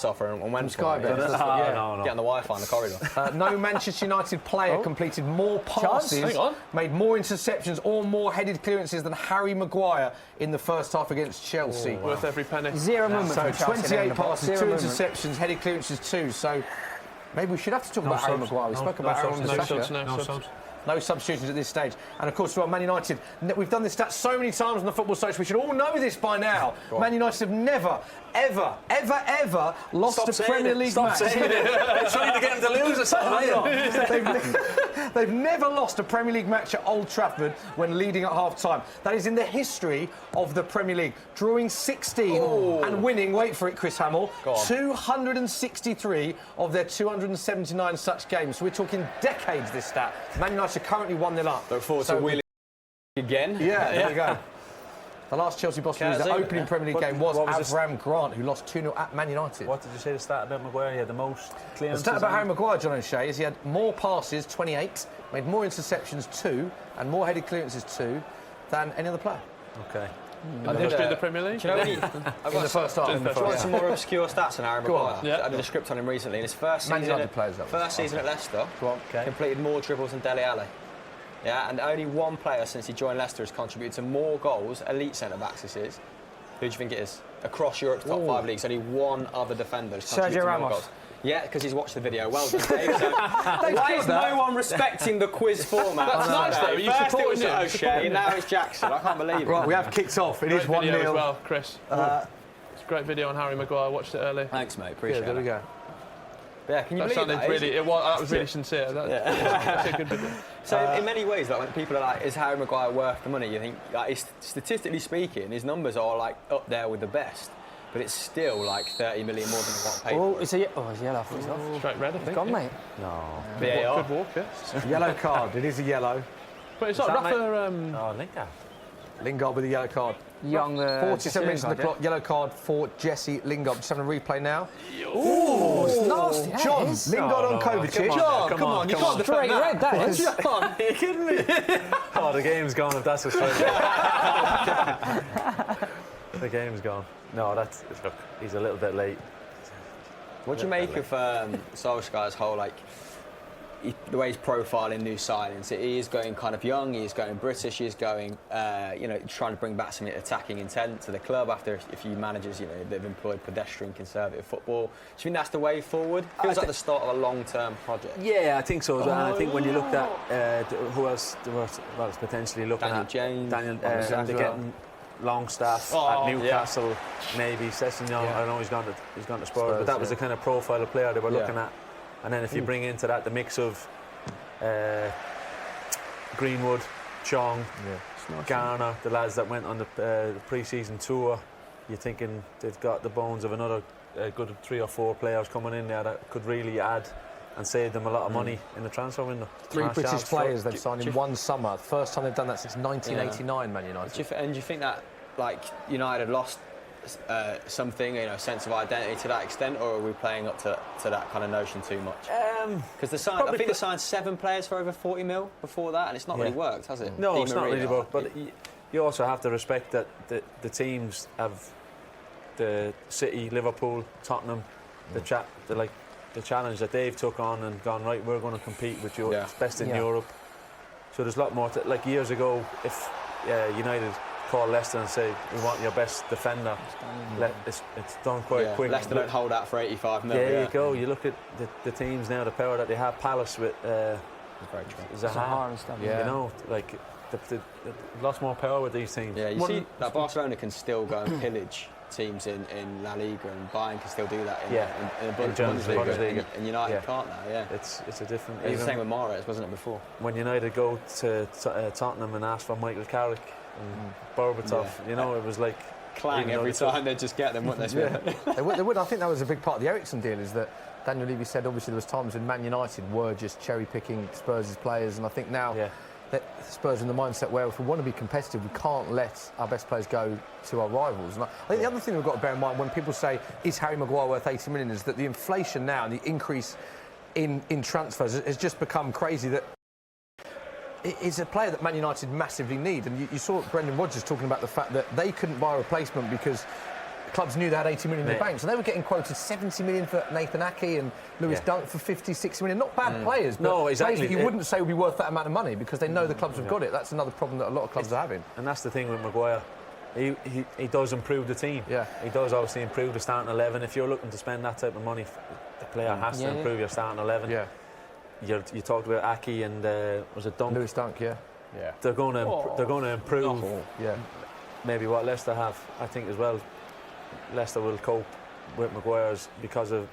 offer and went Sky Bet. Get on the Wi-Fi in the corridor. No Manchester United player completed more passes, made more interceptions or more headed clearances than Harry Maguire in the first half against Chelsea. Worth every penny. Zero moment. So 28 passes, 2 interceptions, headed clearances 2. So maybe we should have to talk about Harry Maguire. We spoke about Aaron Wan-Bissaka. No substitutions at this stage. And of course, Man United, we've done this stat so many times on the Football Social, we should all know this by now. Man United have never, ever lost a Premier League match. They're trying to get them to lose or something. They've never lost a Premier League match at Old Trafford when leading at half-time. That is in the history of the Premier League. Drawing 16 and winning, wait for it, Chris Hamill, 263 of their 279 such games. So we're talking decades, this stat. Man United currently 1-0 up. Look forward to wheeling again. Yeah, there you go. The last Chelsea boss to lose the opening Premier League game was Avram Grant, who lost 2-0 at Man United. What did you say the stat about Maguire? He had the most clearances. The stat about Harry Maguire, John O'Shea, is he had more passes, 28, made more interceptions, 2, and more headed clearances, 2, than any other player. Okay. in the history of the Premier League. Do you know in the first half. In the Do you want some more obscure stats on Harry Maguire? Yeah. I did a script on him recently. In his first Man season, United players, that was. first season at Leicester, completed more dribbles than Dele Alli. Yeah, and only one player since he joined Leicester has contributed to more goals, elite centre-backs this is. Who do you think it is? Across Europe's top 5 leagues, only one other defender has contributed Sergio to more Ramos. goals. Yeah, because he's watched the video. Well done, Dave. So why is no one respecting the quiz format? That's nice, though. You First it was supporting him. O'Shea, now it's Jackson. I can't believe it. Right, we have kicked off. It is Great video 1-0. as well, Chris. It's a great video on Harry Maguire. Watched it early. Thanks, mate. Appreciate Yeah, there we it. go. Yeah, can you That believe sounded that? really. That was really sincere. That's a good video. So in many ways, like when people are like, "Is Harry Maguire worth the money?" You think, like, statistically speaking, his numbers are like up there with the best, but it's still like 30 million more than what paid. Oh, for it. it's a yellow. It's off. Straight red, I think. Gone, mate. VAR. Good walk, yeah. Yellow card. It is a yellow. But it's like Rafa. Lingard with a yellow card. Young. 47 minutes on the clock. Yellow card for Jesse Lingard. Just having a replay now. Oh, it's nasty. that John, is. Lingard on Kovacic. John, come on, you can't Straight defend that. red, that is. John, are you kidding me? Oh, the game's gone if that's a straight. The game's gone. No, look, he's a little bit late. What do you make of Solskjaer's whole the way he's profiling new signings? He is going kind of young. He is going British. He is going, trying to bring back some attacking intent to the club after a few managers, they've employed pedestrian conservative football. Do you think that's the way forward? Feels like the start of a long-term project. Yeah, I think so. And I think when you looked at who else there was potentially looking Daniel at James, they're getting Longstaff at Newcastle, maybe Sessegnon. I know he's gone to Spurs, but that was the kind of profile of player they were looking at. And then if you bring into that the mix of Greenwood, Chong, Garner, the lads that went on the pre-season tour, you're thinking they've got the bones of another good 3 or 4 players coming in there that could really add and save them a lot of money in the transfer window. 3 British players they've signed in one summer. First time they've done that since 1989, Man United. Do you think that United lost something, sense of identity to that extent, or are we playing up to that kind of notion too much? Because I think they signed 7 players for over 40 mil before that, and it's not really worked, has it? No, it's not really worked. But you also have to respect that the teams have the City, Liverpool, Tottenham, the challenge that they've took on and gone, right, we're going to compete with you, it's best in Europe. So there's a lot more like years ago, if United call Leicester and say we want your best defender, it's done quite quick. Leicester don't hold out for 85 mil. There you go. You look at the teams now, the power that they have. Palace with Zaha and stuff. lots more power with these teams. Yeah, you see that Barcelona can still go and pillage teams in La Liga, and Bayern can still do that in the Bundesliga, and United can't now. Yeah, it's a different. It was the same with Mahrez, wasn't it, before? When United go to Tottenham and ask for Michael Carrick and Berbatov, it was like clang every time they'd just get them, wouldn't they? They would. I think that was a big part of the Ericsson deal, is that Daniel Levy said obviously there was times when Man United were just cherry-picking Spurs' players, and I think now that Spurs are in the mindset where if we want to be competitive, we can't let our best players go to our rivals. And I think the other thing we've got to bear in mind when people say, is Harry Maguire worth 80 million, is that the inflation now and the increase in transfers has just become crazy. That it's a player that Man United massively need, and you saw Brendan Rodgers talking about the fact that they couldn't buy a replacement because clubs knew they had 80 million in the bank, so they were getting quoted 70 million for Nathan Ake and Lewis Dunk for 50, 60 million. Not bad players, but no, exactly. You wouldn't say would be worth that amount of money because they know the clubs have got it. That's another problem that a lot of clubs are having. And that's the thing with Maguire. He does improve the team. Yeah. He does obviously improve the starting 11. If you're looking to spend that type of money, the player has to improve your starting 11. Yeah. You talked about Ake and was it Dunk? Lewis Dunk, yeah. They're going to improve. Maybe what Leicester have, I think as well. Leicester will cope with Maguire's because of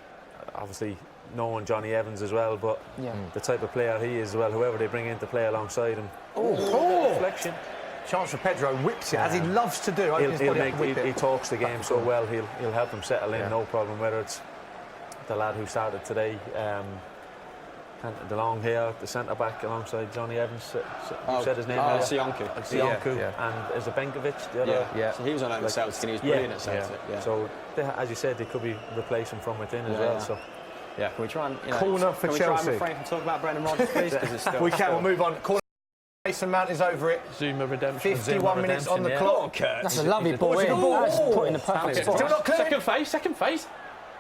obviously knowing Johnny Evans as well, but the type of player he is as well. Whoever they bring in to play alongside him. Reflection. Chance for Pedro, whips it as he loves to do. He talks the game so well. He'll help him settle in, no problem. Whether it's the lad who started today. The long hair, the centre back alongside Johnny Evans. Said his name. Sionku. And is it Benkovic? The other? So he was on over Celtic and he was brilliant at Celtic. So as you said, they could be replacing from within as well. So can we try and corner for Chelsea? Can we try and refrain from talking about Brendan Rodgers, please? Because it's still we can. We'll move on. Corner Mason Mount is over it. Zuma redemption. 51 minutes on the clock. That's a lovely ball in. That's put in the perfect Still spot. not clear. Second phase.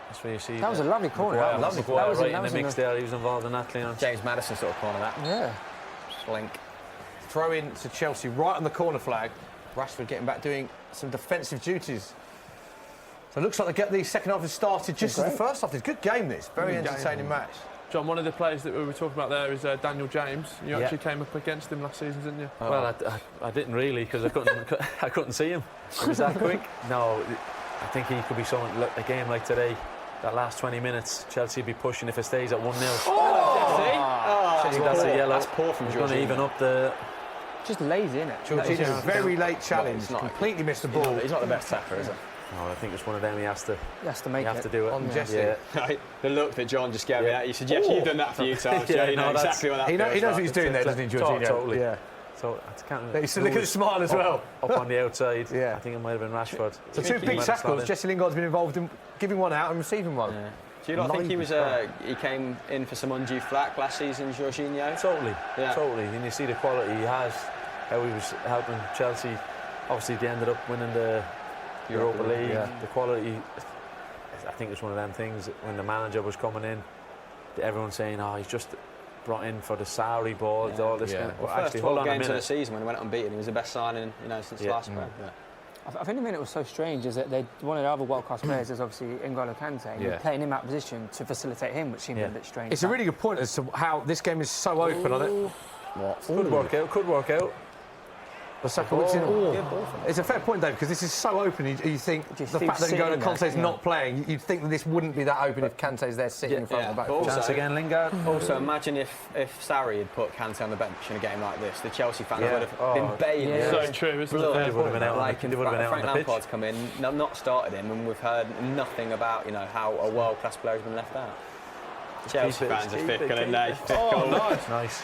That's where you see. That was a lovely corner. Lovely corner. That was Right in the mix there. He was involved in that clearance. James Maddison sort of corner that. Yeah. Slink. Throw in to Chelsea right on the corner flag. Rashford getting back doing some defensive duties. So it looks like the second half has started just as the first half. It's a good game, this. Very entertaining match. John, one of the players that we were talking about there is Daniel James. You actually came up against him last season, didn't you? Well, I didn't really because I couldn't see him. It was that quick. No, I think he could be someone. Look, a game like today, that last 20 minutes, Chelsea will be pushing if it stays at 1-0. That's a yellow. That's poor from He's going to Jorginho. even up the. Just lazy, isn't it? Jorginho, very late challenge. not- Completely missed the ball. He's not the best tackler, is he? No, I think it's one of them. He has to. He has to make You have it. to do it On Jesse. Yeah. The look that John just gave me at, you said, yes, you've done that a few times, Yeah, Joe. You know no, that's- exactly what that He knows feels what like. he's doing there, doesn't he, Jorginho? Totally. Yeah. So I can't. Look at the smile as well. Up on the outside. Yeah. I think it might have been Rashford. So two big tackles. Jesse Lingard's been involved in giving one out and receiving one. Yeah. Do you not think he was? He came in for some undue flack last season, Jorginho? Totally. Yeah. Totally. And you see the quality he has. How he was helping Chelsea. Obviously, they ended up winning the Europa League. Yeah. The quality. I think it's one of them things. When the manager was coming in, everyone's saying, "Oh, he's just brought in for the salary boards, all this." Yeah. Kind of, Well, but first actually, 12 hold on a games of the minute. season when he went unbeaten, he was the best signing, since last spring. I think the minute was so strange is that one of the other world-class players is obviously N'Golo Kante. And you're playing him out of position to facilitate him, which seemed a bit strange. It's a really good point as to how this game is so open. Could work out. Could work out. Saka whips in. It's a fair point, Dave, because this is so open. You think the Just fact that sitting N'Golo there, Kante's not playing, you'd think that this wouldn't be that open if Kante's there sitting in front of the back. but also- Chance again, Lingard. Also, imagine if Sarri had put Kante on the bench in a game like this, the Chelsea fans would have been baying. Yeah. So true, isn't Blood. it? They would have been out on Like, the- they would have been out on Frank the pitch. Lampard's come in, not started him, and we've heard nothing about how a world-class player has been left out. Chelsea keep it, fans are keep it, fickle, keep and they it. fickle. Nice.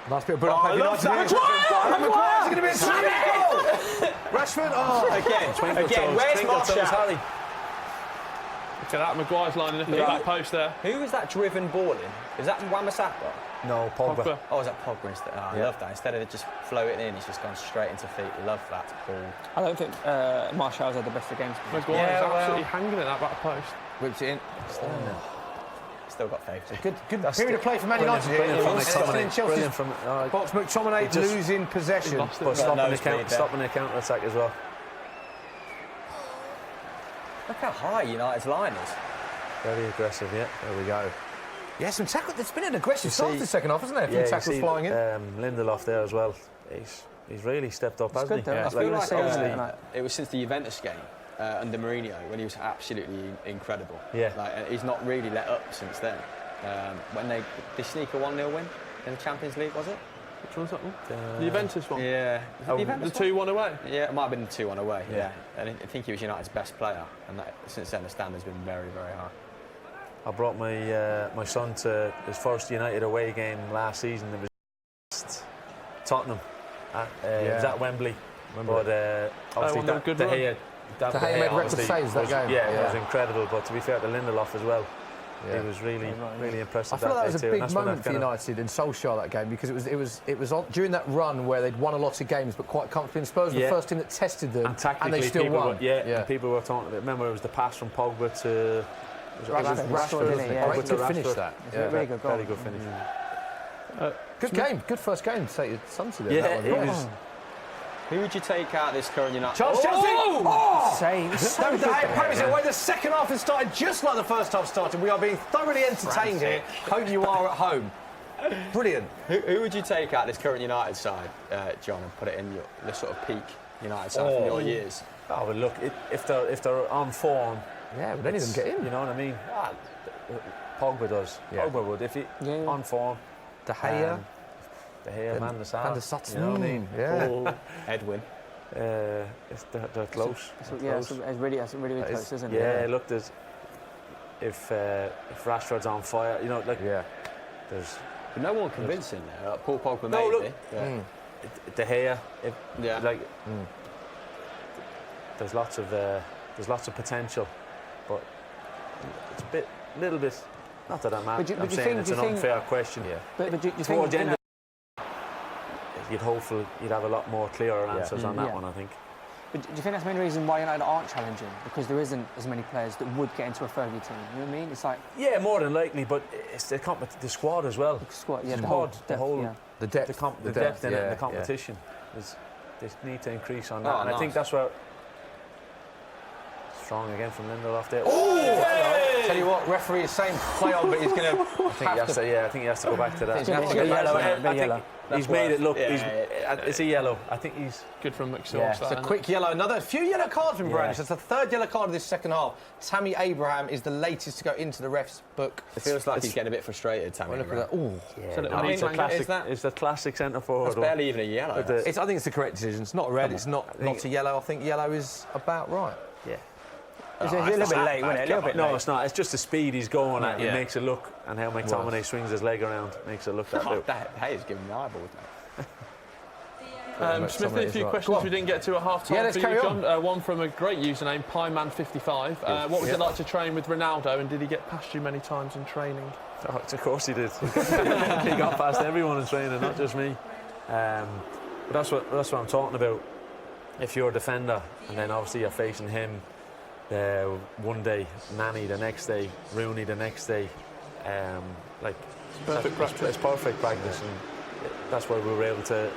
Nice bit of build-up. I love that. Maguire's going to be a stunning goal. Rashford. Again, where's Martial? Harry. Look at that, Maguire's lining up at the back post there. Who was that driven ball in? Is that Wan-Bissaka? No, Pogba. Oh, is that Pogba instead? Oh, I love that. Instead of it just floating in, he's just gone straight into feet. Love that ball. I don't think Martial's had the best of games. Maguire's absolutely hanging at that back post. Whips it in. Still got faith. Good period of play for Man United. Brilliant from Chelsea's Brilliant from. box. McTominay just- losing possession. Lost it. But nosebleed stopping the counter attack as well. Look how high United's line is. Very aggressive, yeah. There we go. Yeah, some tackle. There's been an aggressive start to the second half, hasn't there? A few you tackles see, flying in. Lindelof there as well. He's really stepped up, hasn't he? good, though. I feel like obviously- it was since the Juventus game under Mourinho when he was absolutely incredible. Yeah. Like, he's not really let up since then. When they sneak a 1-0 win in the Champions League, was it? Which one's that one? The Juventus one. Yeah. The 2-1 away. Yeah, it might have been the 2-1 away. Yeah. And I think he was United's best player, and since then the standard's been very, very high. I brought my son to his first United away game last season. It was Tottenham. It was at Wembley. But obviously, they were good De run. Gea De Gea made record saves that game. Yeah, it was incredible. But to be fair to Lindelof as well, Yeah. he was really impressive. I feel like that was a day too, big and that's when moment for United and Solskjaer that game because it was on, during that run where they'd won a lot of games but quite comfortably. And Spurs were the first team that tested them, and they still won. And people were talking about. Remember, it was the pass from Pogba to Rashford, didn't he? Yeah. Great, good finish that. Really good goal. Very good finish. Good game, good first game to take your son to Yeah, that one. it was. Who would you take out this current United? Chelsea! Same. David De Gea praising away. The second half has started just like the first half started. We are being thoroughly entertained here. Hope you are at home. Brilliant. Who would you take out this current United side, John, and put it in the sort of peak United side from your years? Oh, well, look, if they're on form, Yeah, would any of them get in? you know what I mean? Pogba does. Yeah. Pogba would if he on form. De Gea. De Gea, Van der Sar. Van der Sar. You know what I mean? Yeah. Edwin. They're close. It's really close, isn't it? Yeah, look, there's if Rashford's on fire, you know, like there's But no one convincing there. Paul Pogba No, maybe. look. Yeah. De Gea. Yeah. Like there's lots of potential, but it's a little bit. Not that I'm But do you saying think- it's do an you think- unfair question. Yeah. But do you Towards the think end you'd have a lot more clearer answers on that one, I think. But do you think that's the main reason why United aren't challenging? Because there isn't as many players that would get into a Fergie team. You know what I mean? It's like more than likely, but it's the squad as well. the squad, The depth in it, and the competition. They need to increase on that, and I think that's where. Strong again from Lindelof there. Tell you what, referee is saying play on, but he's going to. I think he has to go back to that. Yellow. He's made it look. It's a yellow. I think he's good from McSauce. It's a quick yellow. Another few yellow cards from Brandon. It's the third yellow card of this second half. Tammy Abraham is the latest to go into the ref's book. It feels like he's getting a bit frustrated, Tammy. Look at that. Ooh. It's the classic centre forward. It's barely even a yellow. I think it's the correct decision. It's not red. It's not a yellow. I think yellow is about right. Yeah. It's a little bit late, wasn't it? A little bit late. No, it's not. It's just the speed he's going at. It makes it look, and how McTominay swings his leg around makes it look that way. That is giving me eyeballs, mate. Smithy, a few questions we didn't get to at half-time. Yeah, let's for you, carry John. One from a great username, Pieman55. What was it like to train with Ronaldo, and did he get past you many times in training? Oh, of course he did. He got past everyone in training, not just me. But that's what I'm talking about. If you're a defender, and then obviously you're facing him. One day, Nani the next day, Rooney the next day, Perfect practice. It's perfect practice, and that's why we were able to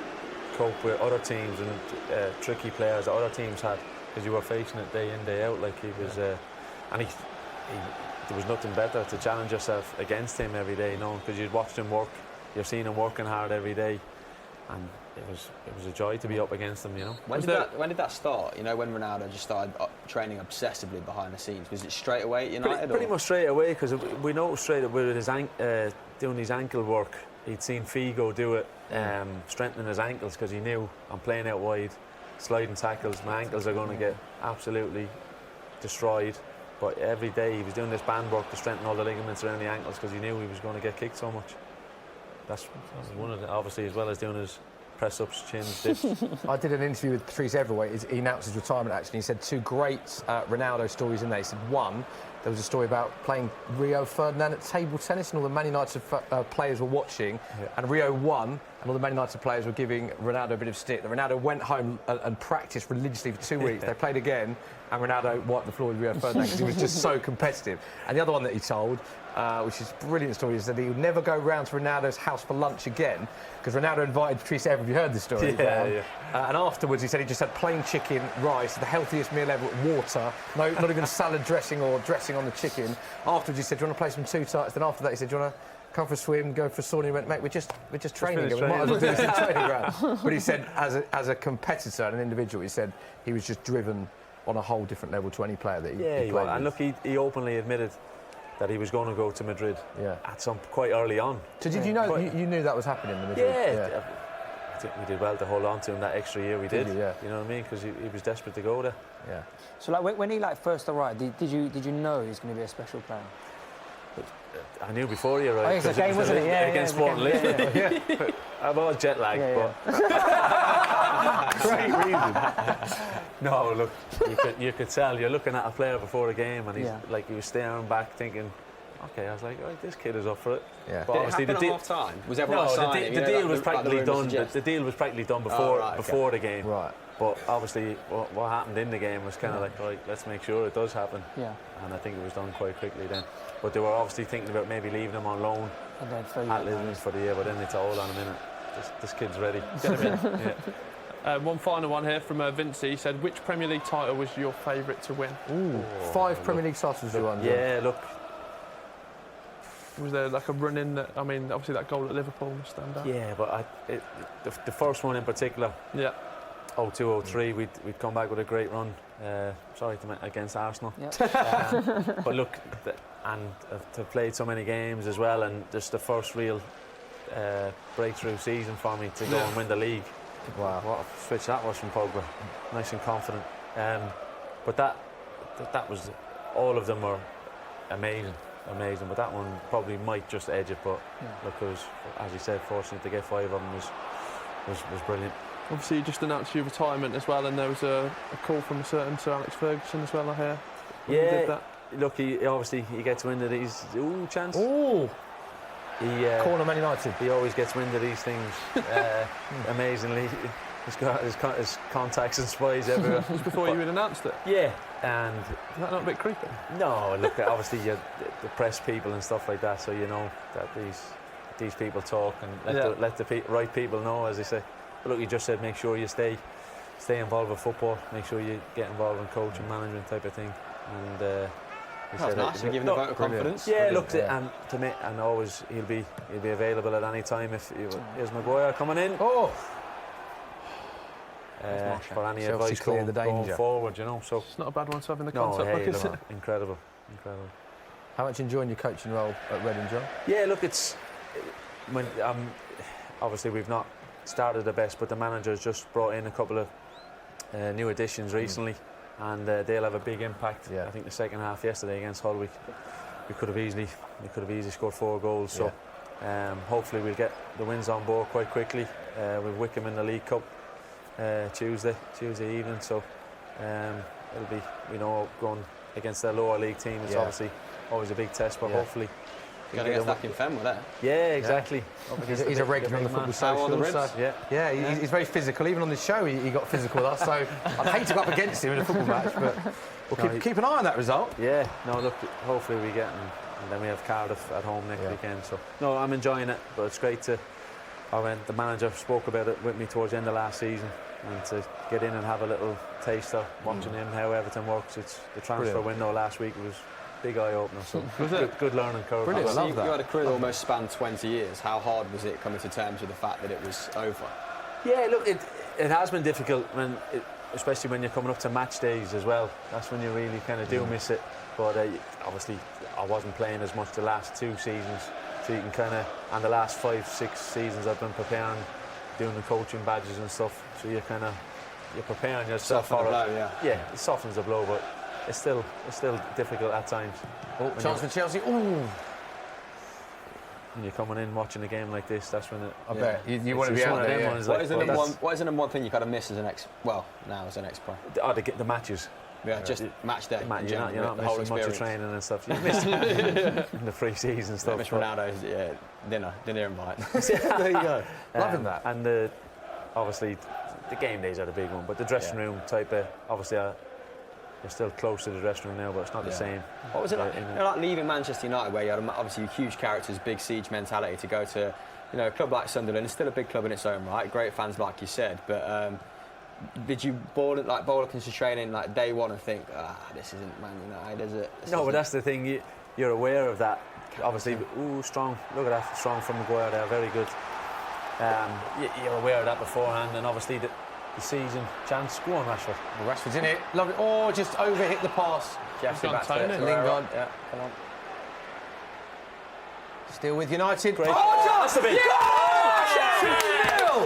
cope with other teams and tricky players that other teams had, because you were facing it day in, day out. Like he was, and there was nothing better to challenge yourself against him every day, because you'd watched him work, you've seen him working hard every day, and it was a joy to be up against him, When did that start? When Ronaldo just started training obsessively behind the scenes, was it straight away at United? Pretty much straight away, because we noticed straight away with his doing his ankle work, he'd seen Figo do it, strengthening his ankles, because he knew I'm playing out wide, sliding tackles, my ankles are going to get absolutely destroyed. But every day he was doing this band work to strengthen all the ligaments around the ankles, because he knew he was going to get kicked so much. That's one of the, obviously, as well as doing his press-ups, chins, dips. I did an interview with Patrice Evrawaite. He announced his retirement, actually. He said two great Ronaldo stories in there. He said, one, there was a story about playing Rio Ferdinand at table tennis, and all the Man United players were watching, and Rio won, and all the Man United players were giving Ronaldo a bit of stick. Ronaldo went home and practiced religiously for 2 weeks. They played again, and Ronaldo wiped the floor with Rio Ferdinand because he was just so competitive. And the other one that he told, which is a brilliant story, is that he would never go round to Ronaldo's house for lunch again, because Ronaldo invited Patrice Evra. Have you heard this story? And afterwards he said he just had plain chicken, rice, the healthiest meal ever, water, not even salad dressing or dressing on the chicken. Afterwards he said, do you want to play some two-tights? Then after that he said, do you want to come for a swim, go for a sauna? He went, mate, we're just training. We might as well do this in the training ground. But he said, as a competitor and an individual, he said he was just driven on a whole different level to any player that he played with. And look, he openly admitted that he was going to go to Madrid at some quite early on. So did you know you knew that was happening in Madrid? Yeah. I think we did well to hold on to him that extra year we did. You know what I mean? Because he was desperate to go there. Yeah. So when he first arrived, did you know he was going to be a special player? I knew before he arrived. Oh, it's a game, wasn't it? Yeah, against Sporting Lisbon. I'm all jet lagged, but great reason. No, look, you could tell. You're looking at a player before the game, and he's he was staring back, thinking, "Okay." I was like, "Right, this kid is up for it." Yeah. But obviously, the half time was everyone the deal was practically done. The deal was practically done before the game. Right. But obviously, what happened in the game was kind of like, right, let's make sure it does happen. Yeah. And I think it was done quite quickly then. But they were obviously thinking about maybe leaving him on loan at Lisbon for the year. But then they told, on a minute, this kid's ready. Get him in. One final one here from Vincey. He said, which Premier League title was your favourite to win? Five Premier League titles you won. Yeah, look. Was there like a run in that, I mean, obviously that goal at Liverpool must stand out. Yeah, but the first one in particular, 02-03, we'd come back with a great run. Against Arsenal. Yep. But look, to play so many games as well, and just the first real breakthrough season for me to go and win the league. Wow, what a switch that was from Pogba. Nice and confident. But that was, all of them were amazing. But that one probably might just edge it. But look, it was, as you said, fortunate to get 5 of them was brilliant. Obviously, you just announced your retirement as well, and there was a call from a certain Sir Alex Ferguson as well, I hear. Yeah, did that. Look, he gets wind of these. Chance. Corner Man United. He always gets wind of these things. Amazingly, he's got his contacts and spies everywhere. Just before you had announced it. Yeah, and Is that not a bit creepy? no, look, obviously the press people and stuff like that, so you know that these people talk and let the right people know, as they say. But look, you just said make sure you stay involved with football, make sure you get involved in coaching, management type of thing, and. That's nice. You're giving a vote of confidence. Yeah, look, and to me, and always he'll be available at any time. Here's Maguire coming in. Oh, For any Chelsea advice clear the going danger. forward, you know. So It's not a bad one to have in the no, contact hey, book, is look, it? incredible. how much enjoying your coaching role at Reading, John? Yeah, look, it's when obviously we've not started the best, but the manager's just brought in a couple of new additions recently. And they'll have a big impact. Yeah. I think the second half yesterday against Hull, we could have easily scored 4 goals. So hopefully we'll get the wins on board quite quickly. With Wickham in the League Cup Tuesday evening. So it'll be, you know, going against their lower league team is obviously always a big test, but hopefully. Got to get stuck in Fem with that. Yeah, exactly. He's a regular on the football How are the social. ribs? So, he's very physical. Even on this show, he got physical with us. So I'd hate to go up against him in a football match, but we'll keep an eye on that result. Yeah, no, look, hopefully we get, and then we have Cardiff at home next weekend. So no, I'm enjoying it, but it's great to. The manager spoke about it with me towards the end of last season, and to get in and have a little taster watching him how Everton works. It's the transfer window last week was big eye opener. So good learning curve. Brilliant. I love You that. had a career that almost spanned 20 years. How hard was it coming to terms with the fact that it was over? Yeah, look, it has been difficult especially when you're coming up to match days as well. That's when you really kind of do miss it. But obviously, I wasn't playing as much the last 2 seasons, so you can kind of, and the last 5-6 seasons I've been preparing, doing the coaching badges and stuff. So you're preparing yourself Soften for the it. blow, Yeah, it softens the blow, but it's still difficult at times. Chance for Chelsea. Ooh. When you're coming in watching a game like this, that's when it. I bet you want to be it's out one of there. them Yeah. ones What like, is the well, number one thing you kind of miss as an now as an ex-pro? the matches. Yeah, just match day. Matt, in you're general, not the whole missing much of experience. training and stuff. You missed in the pre-season stuff. Miss Ronaldo's dinner invite. There you go. Loving that. And obviously the game days are the big one, but the dressing room type of, obviously you're still close to the dressing room now, but it's not the same. What was it like? Like leaving Manchester United, where you had obviously huge characters, big siege mentality, to go to a club like Sunderland. It's still a big club in its own right. Great fans, like you said, but. Did you bowl up into training like day one and think, this isn't Man United, is it? No, but that's the thing. You're aware of that. Obviously, strong. Look at that, strong from Maguire there. Very good. You're aware of that beforehand, and obviously the season chance. Go on, Rashford. Rashford's in it. Love it. Oh, just overhit the pass. Jeffrey back to Tony. Lingard. Yeah, come on. Still with United. Great. Oh, That's the big.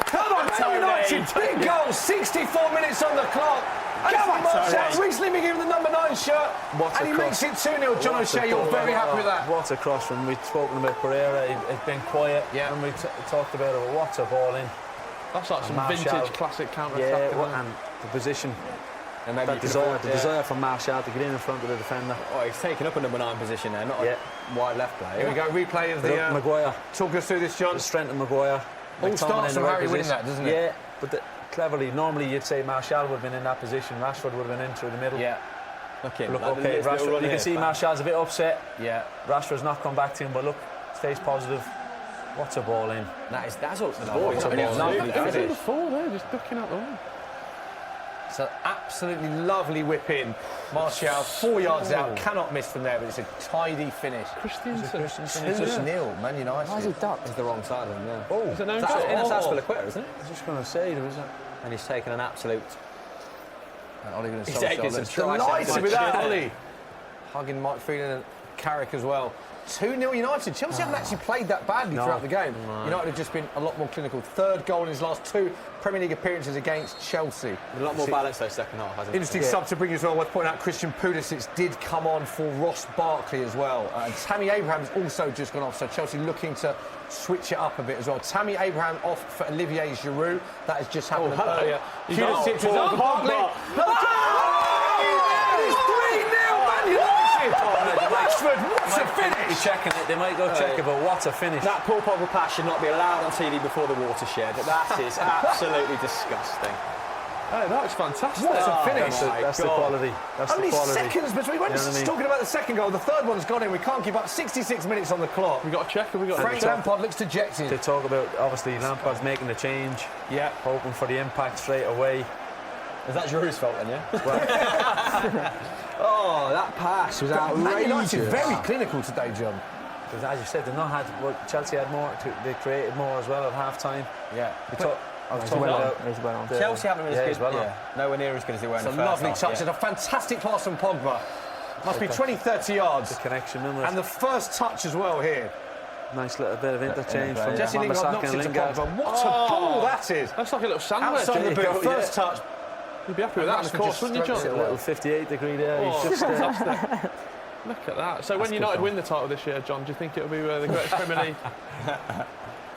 Come on, United. Big goal. 64 minutes on the clock. Come on, Martial's recently been given the number 9 shirt. And he makes it 2-0. John O'Shea, you're very happy with that. What a cross. When we'd spoken about Pereira, he'd been quiet. Yeah. When we talked about it, what a ball in. That's like some Martial. vintage classic counter Yeah, attack. and the position. And maybe That desire from Martial to get in front of the defender. Oh, he's taken up a number 9 position there, not a wide left player. Here we go. Replay of the. Maguire. Talk us through this, John. The strength of Maguire. All McTominay starts in from the Harry winning position. that, doesn't it? Yeah, but cleverly, normally you'd say Martial would have been in that position, Rashford would have been in through the middle. Yeah. Okay, Look, okay, Rashford, you can see Martial's a bit upset. Yeah. Rashford's not come back to him, but look, stays positive. What's a ball in? That's up to the What's a ball in? It was in the 4 there, just ducking out the wall. It's an absolutely lovely whip in. Martial, 4 yards out, cannot miss from there, but it's a tidy finish. Christiansen. 2-0, Man United. Why has he ducked? It's the wrong side of him, yeah. Oh, Is it no That's goal? Inter Aspilicueta, isn't it? I was just going to say, there was a... And he's taken an absolute... And Ole Gunnar He's taking some Solskjaer. triceps. Delighted with that, Ollie. Hugging Mike Phelan and Carrick as well. 2-0 United. Chelsea haven't actually played that badly throughout the game. United have just been a lot more clinical. 3rd goal in his last 2 Premier League appearances against Chelsea. A lot more balance though, second half, hasn't it? Interesting sub to bring you as well. I want to point out Christian Pulisic did come on for Ross Barkley as well. And Tammy Abraham's also just gone off, so Chelsea looking to switch it up a bit as well. Tammy Abraham off for Olivier Giroud. That has just happened earlier. Pulisic for Barkley. It's 3-0 Man United! Watford, what a finish! Checking it. They might go check it, but what a finish. That Paul Pogba pass should not be allowed on TV before the watershed. That is absolutely disgusting. Oh, that was fantastic. What a finish! That's the quality. That's Only the quality. seconds between. We're just talking about the second goal. The third one's gone in. We can't keep up. 66 minutes on the clock. We got a checker. We got Frank Lampard looks dejected. They talk about obviously Lampard's making the change. Yeah. Hoping for the impact straight away. Is that Giroud's fault then, yeah? Oh, that pass was outrageous. Man United very clinical today, John. Because as you said, they've not had. Well, Chelsea had more. They created more as well at half time. Yeah. Chelsea haven't been as good. well. Nowhere near as good as they were in the It's first a lovely half, touch. yeah. It's a fantastic pass from Pogba. Must be 20, 30 yards. The connection, remember? And the first touch as well here. Nice little bit of interchange from Jesse Lingard Wan-Bissaka knocks and it to Lingard. Pogba. What a ball that is. That's like a little sandwich. Outside the boot, first touch. You'd be happy with that, of course, wouldn't you, strokes it John? away. A little 58-degree there. Oh, He's just fantastic. Look at that. So when United win the title this year, John, do you think it'll be the greatest Premier League?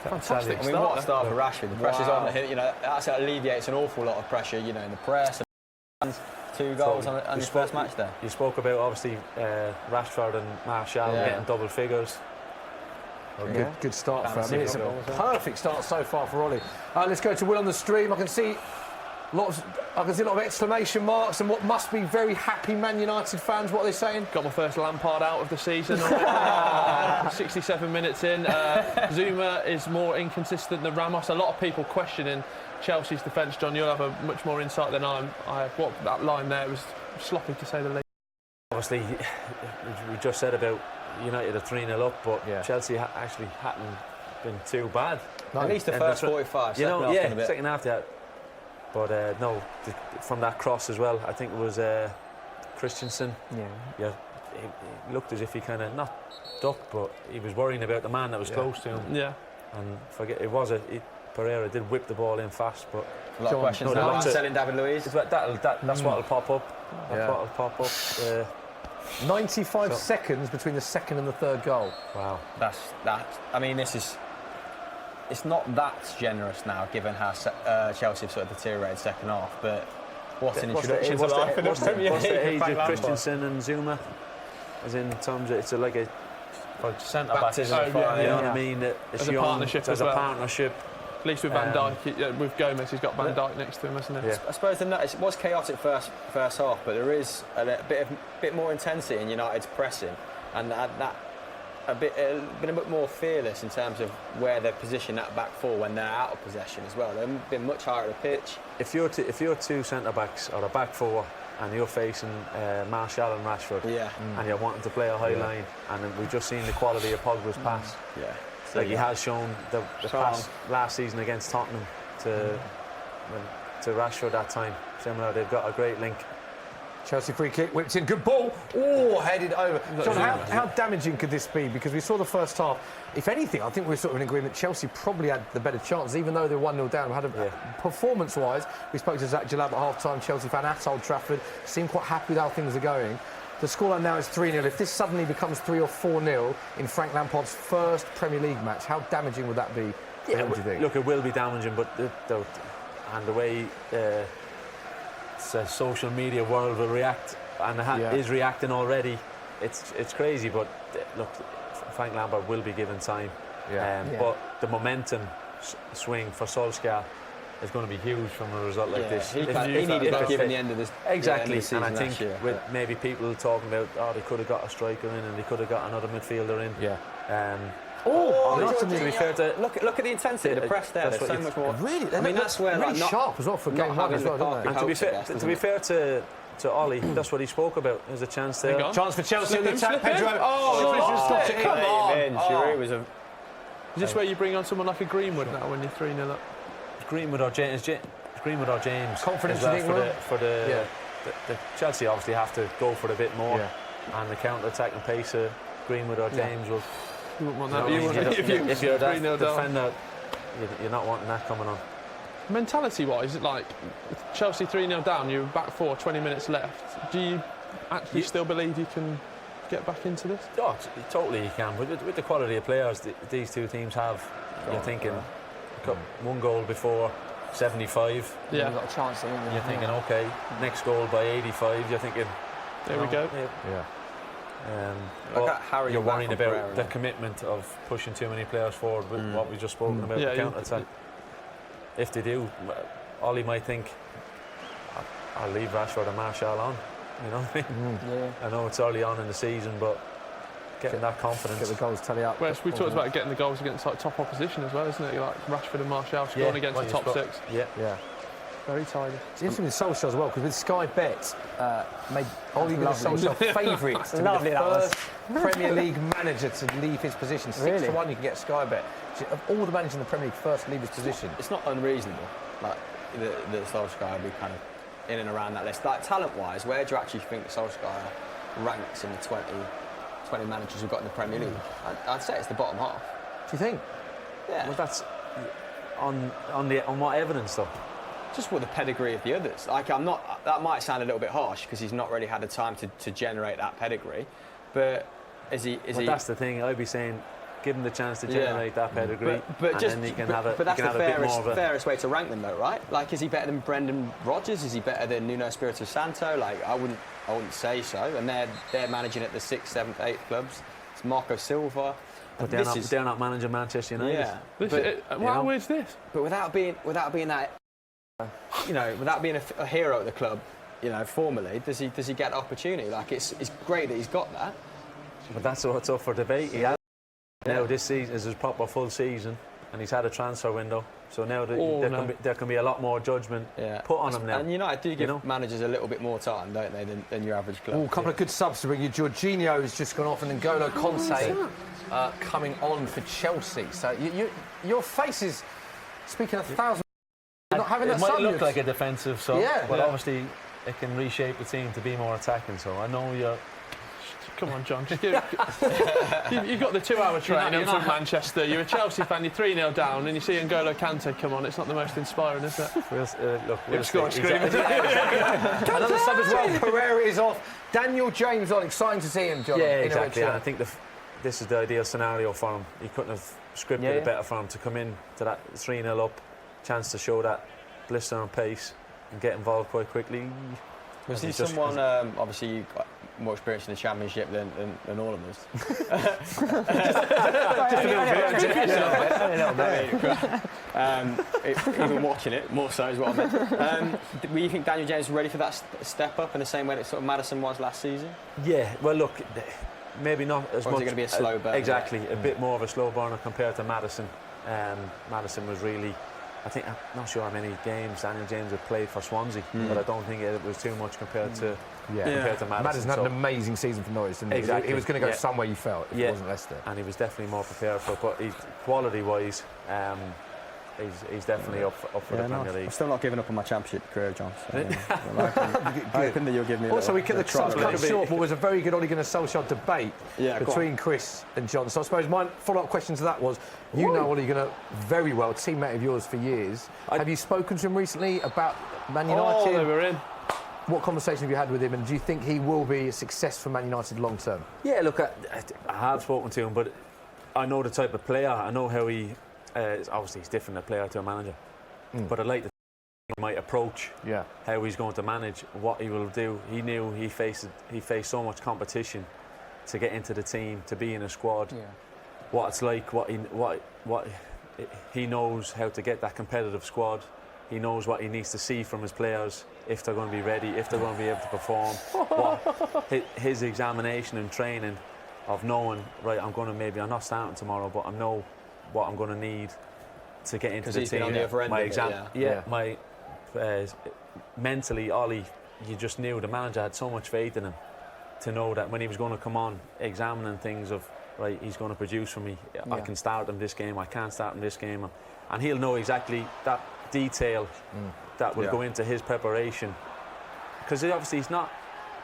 Fantastic I mean, what a start. start for Rashford. The pressure's on. You know, that alleviates an awful lot of pressure. You know, in the press. 2 goals on his first match there. You spoke about obviously Rashford and Martial getting double figures. Good start for him. I mean, it's a perfect start so far for Ollie. Let's go to Will on the stream. I can see a lot of exclamation marks and what must be very happy Man United fans. What are they saying? Got my first Lampard out of the season. 67 minutes in. Zuma is more inconsistent than Ramos. A lot of people questioning Chelsea's defence. John, you'll have a much more insight than I have. What that line there was sloppy to say the least. Obviously, we just said about United are 3-0 up, but Chelsea actually hadn't been too bad. At least the first 45. Second half, yeah. But no, from that cross as well, I think it was Christensen. Yeah, he looked as if he kind of not ducked, but he was worrying about the man that was close to him. Yeah. And Pereira did whip the ball in fast, but a lot of questions now. Selling David Luiz. That's what'll pop up. That's what'll pop up. 95 seconds between the second and the third goal. Wow. I mean, it's not that generous now, given how Chelsea have sort of deteriorated second half. But what an introduction to life in the Premier League. What's the age of Christensen and Zuma? As in terms of it's like a centre back. You know what I mean? As a partnership as as well. a partnership. At least with Van Dijk, with Gomez, he's got Van Dijk next to him, hasn't he? Yeah. I suppose it was chaotic first half, but there is a bit more intensity in United's pressing, and that been a bit more fearless in terms of where they're positioned at back four when they're out of possession as well. They've been much higher at the pitch. If you're two centre backs or a back four and you're facing Martial and Rashford, and you're wanting to play a high line, and we've just seen the quality of Pogba's pass. Yeah. Like he has shown the pass last season against Tottenham to Rashford that time. Similar, they've got a great link. Chelsea free kick, whipped in, good ball. Oh, headed over. John, how damaging could this be? Because we saw the first half. If anything, I think we're sort of in agreement. Chelsea probably had the better chance, even though they're 1-0 down. Had performance-wise, we spoke to Zach Jalab at half-time. Chelsea fan at Old Trafford seemed quite happy with how things are going. The scoreline now is 3-0. If this suddenly becomes 3 or 4-0 in Frank Lampard's first Premier League match, how damaging would that be? Yeah, what do you think? Look, it will be damaging, but the way the social media world will react and is reacting already, it's crazy. But look, Frank Lampard will be given time. But the momentum swing for Solskjaer is going to be huge from a result like this. He needed to give in the end of this. Exactly, and I think with maybe people talking about, they could have got a striker in and they could have got another midfielder in. To be fair to look at the intensity of the press there. There's so much more. Really, I mean, that's where really sharp as well for game one as well, don't they? And to be fair to Ollie, that's what he spoke about. There's a chance there. Chance for Chelsea in the attack. Pedro. Come on. Giroud was a. Is this where you bring on someone like a Greenwood now when you're 3-0 up? Greenwood or James. Confidence, well you think, for the Chelsea obviously have to go for a bit more, and the counter-attacking pace of Greenwood or James will. You wouldn't want that. If you're that defender, you're not wanting that coming on. Mentality-wise, like Chelsea 3-0 down, you're back 4, 20 minutes left. Do you actually still believe you can get back into this? Oh, totally you can. But with the quality of players these two teams have, you're thinking one goal before 75. Yeah, you've got a chance in. You're thinking, okay, next goal by 85. You're thinking, there we go. Yeah. But Harry you're and Matt worrying from about Pereira, the yeah. commitment of pushing too many players forward with what we've just spoken about, Yeah, the counter-attack. If they do, Ollie might think, I'll leave Rashford and Martial on. You know what I mean? Yeah. I know it's early on in the season, but getting that confidence. Get the goals tally up. Well, we talked about getting the goals against like top opposition as well, isn't it? Like Rashford and Martial scoring against well, the top six. Yeah. Very tidy. It's interesting with Solskjaer as well, because with Sky Bet, made Ole Gunnar Solskjaer favourite to be Lovely, the that was. first Premier League manager to leave his position. 6 to 1 you can get Sky Bet. Of all the managers in the Premier League, first to leave his position. It's not unreasonable. Like the Solskjaer will be kind of in and around that list. Like talent-wise, where do you actually think Solskjaer ranks in the 20 managers we've got in the Premier League? I'd say it's the bottom half. Do you think? Yeah. Well, that's on what evidence though? Just with the pedigree of the others. Like that might sound a little bit harsh because he's not really had the time to generate that pedigree. But is he? That's the thing. I'd be saying, give him the chance to generate that pedigree, but and just, then he can have a. But that's he can the have a bit more of a, fairest way to rank them, though, right? Like, is he better than Brendan Rodgers? Is he better than Nuno Espirito Santo? Like, I wouldn't say so. And they're managing at the 6th, 7th, 8th clubs. It's Marco Silva. But they're not managing Manchester United. Yeah. How is this? But without being that, without being a hero at the club, formally, does he get the opportunity? Like, it's great that he's got that. But that's what's up for debate. He has. Now this season is his proper full season, and he's had a transfer window. So now there can be a lot more judgment put on him now. And United do give managers a little bit more time, don't they, than your average club? Oh, a couple of good subs to bring you. Jorginho's just gone off, and then N'Golo Conte coming on for Chelsea. So your face is speaking 1,000. You're not having it that might sub, look like a defensive sub, but Yeah. obviously it can reshape the team to be more attacking. So I know you're. Come on, John. Just give you've got the 2-hour training from Manchester. You're a Chelsea fan. You're 3-0 down, and you see N'Golo Kante come on. It's not the most inspiring, is it? We'll It's got screaming. Another sub as well. Pereira is off. Daniel James on. Exciting to see him, John. Yeah, exactly. And I think this is the ideal scenario for him. He couldn't have scripted it better for him to come in to that 3-0 up, chance to show that blistering pace and get involved quite quickly. Was he someone, obviously, you got more experience in the Championship than all of us? Even watching it, more so is what I meant. Do you think Daniel James is ready for that step up in the same way that sort of Maddison was last season? Yeah, well, look, maybe not as or much. Is it going to be a slow burn? Exactly, a bit more of a slow burner compared to Maddison. Maddison was really. I'm not sure how many games Daniel James had played for Swansea, but I don't think it was too much compared to Maddison. Madison had an amazing season for Norwich, didn't he? Exactly. He was going to go somewhere, you felt, if it wasn't Leicester. And he was definitely more prepared for it. But quality-wise, he's definitely up for the Premier League. I'm still not giving up on my Championship career, John. So, I think that you'll give me a Also, we could little cut short, but it was a very good Ole Gunnar Solskjaer debate between Chris and John. So I suppose my follow-up question to that was, you know Ole Gunnar very well, teammate of yours for years. Have you spoken to him recently about Man United? Oh, they were in. What conversation have you had with him, and do you think he will be a success for Man United long term? Yeah, look, I have spoken to him, but I know the type of player. I know how he. Obviously, he's different a player to a manager, but I like the he might approach, how he's going to manage, what he will do. He knew he faced so much competition to get into the team, to be in a squad. What it's like, what he knows how to get that competitive squad. He knows what he needs to see from his players, if they're going to be ready, if they're going to be able to perform. His examination and training of knowing, right, I'm not starting tomorrow, but I know what I'm going to need to get into the team. Because he's been on the other end of it, mentally, Ollie, you just knew the manager had so much faith in him to know that when he was going to come on, examining things of, right, he's going to produce for me. I can start him this game, I can't start him this game. And he'll know exactly that detail that will go into his preparation. Because obviously he's not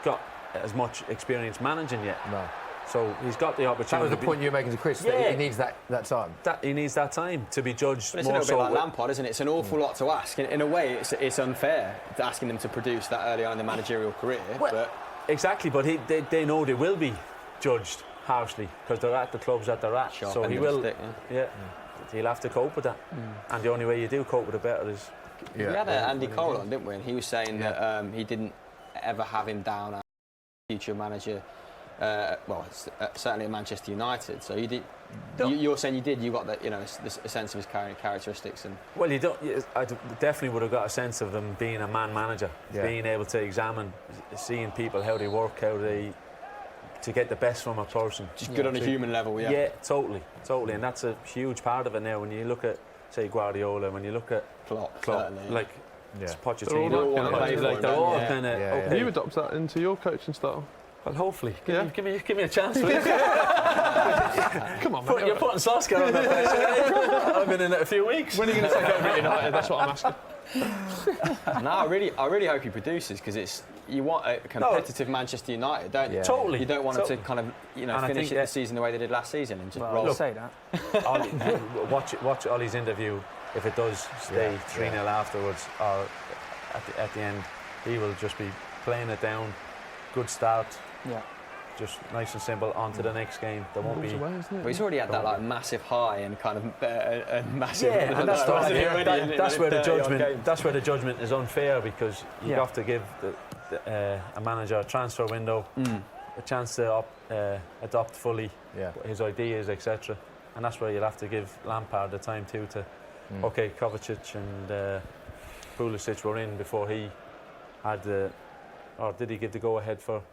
got as much experience managing yet. No. So he's got the opportunity. That was the point you were making to Chris, that he needs that time. He needs that time to be judged. But it's more a little so bit like Lampard, isn't it? It's an awful lot to ask. In a way, it's unfair to asking them to produce that early on in the managerial career. Exactly, but they know they will be judged harshly because they're at the clubs that they're at. Sharp so end he of the will. stick, He'll have to cope with that. And the only way you do cope with it better is. We had Andy Cole on, didn't we? And he was saying that he didn't ever have him down as future manager certainly at Manchester United. So you did. You're saying you did. You got that, a sense of his characteristics and. Well, you don't. I definitely would have got a sense of him being a man manager, being able to examine, seeing people how they work, to get the best from a person. Just good on a human level, yeah. Yeah, totally, and that's a huge part of it now. When you look at, say, Guardiola, when you look at Klopp, like Pochettino, they're all kind of. Okay. You adopt that into your coaching style. Well, hopefully. Give me a chance. Come on, you're putting Solskjaer on that place. I've been in it a few weeks. When are you going to take over United? That's what I'm asking. No, I really hope he produces, because you want a competitive Manchester United, don't you? Totally. You don't want them to kind of finish the season the way they did last season and just roll. Say that. Watch Ollie's interview. If it does stay 3-0 afterwards, or at the end, he will just be playing it down. Good start. Yeah. Just nice and simple. On to the next game. There won't be. Well, he's already had that massive high and kind of massive. Yeah, and that's where the judgment. That's where the judgment is unfair, because you have to give a manager a transfer window, a chance to adopt fully his ideas, etc. And that's where you'll have to give Lampard the time too to. Okay, Kovacic and Pulisic were in before he had the. Or did he give the go-ahead for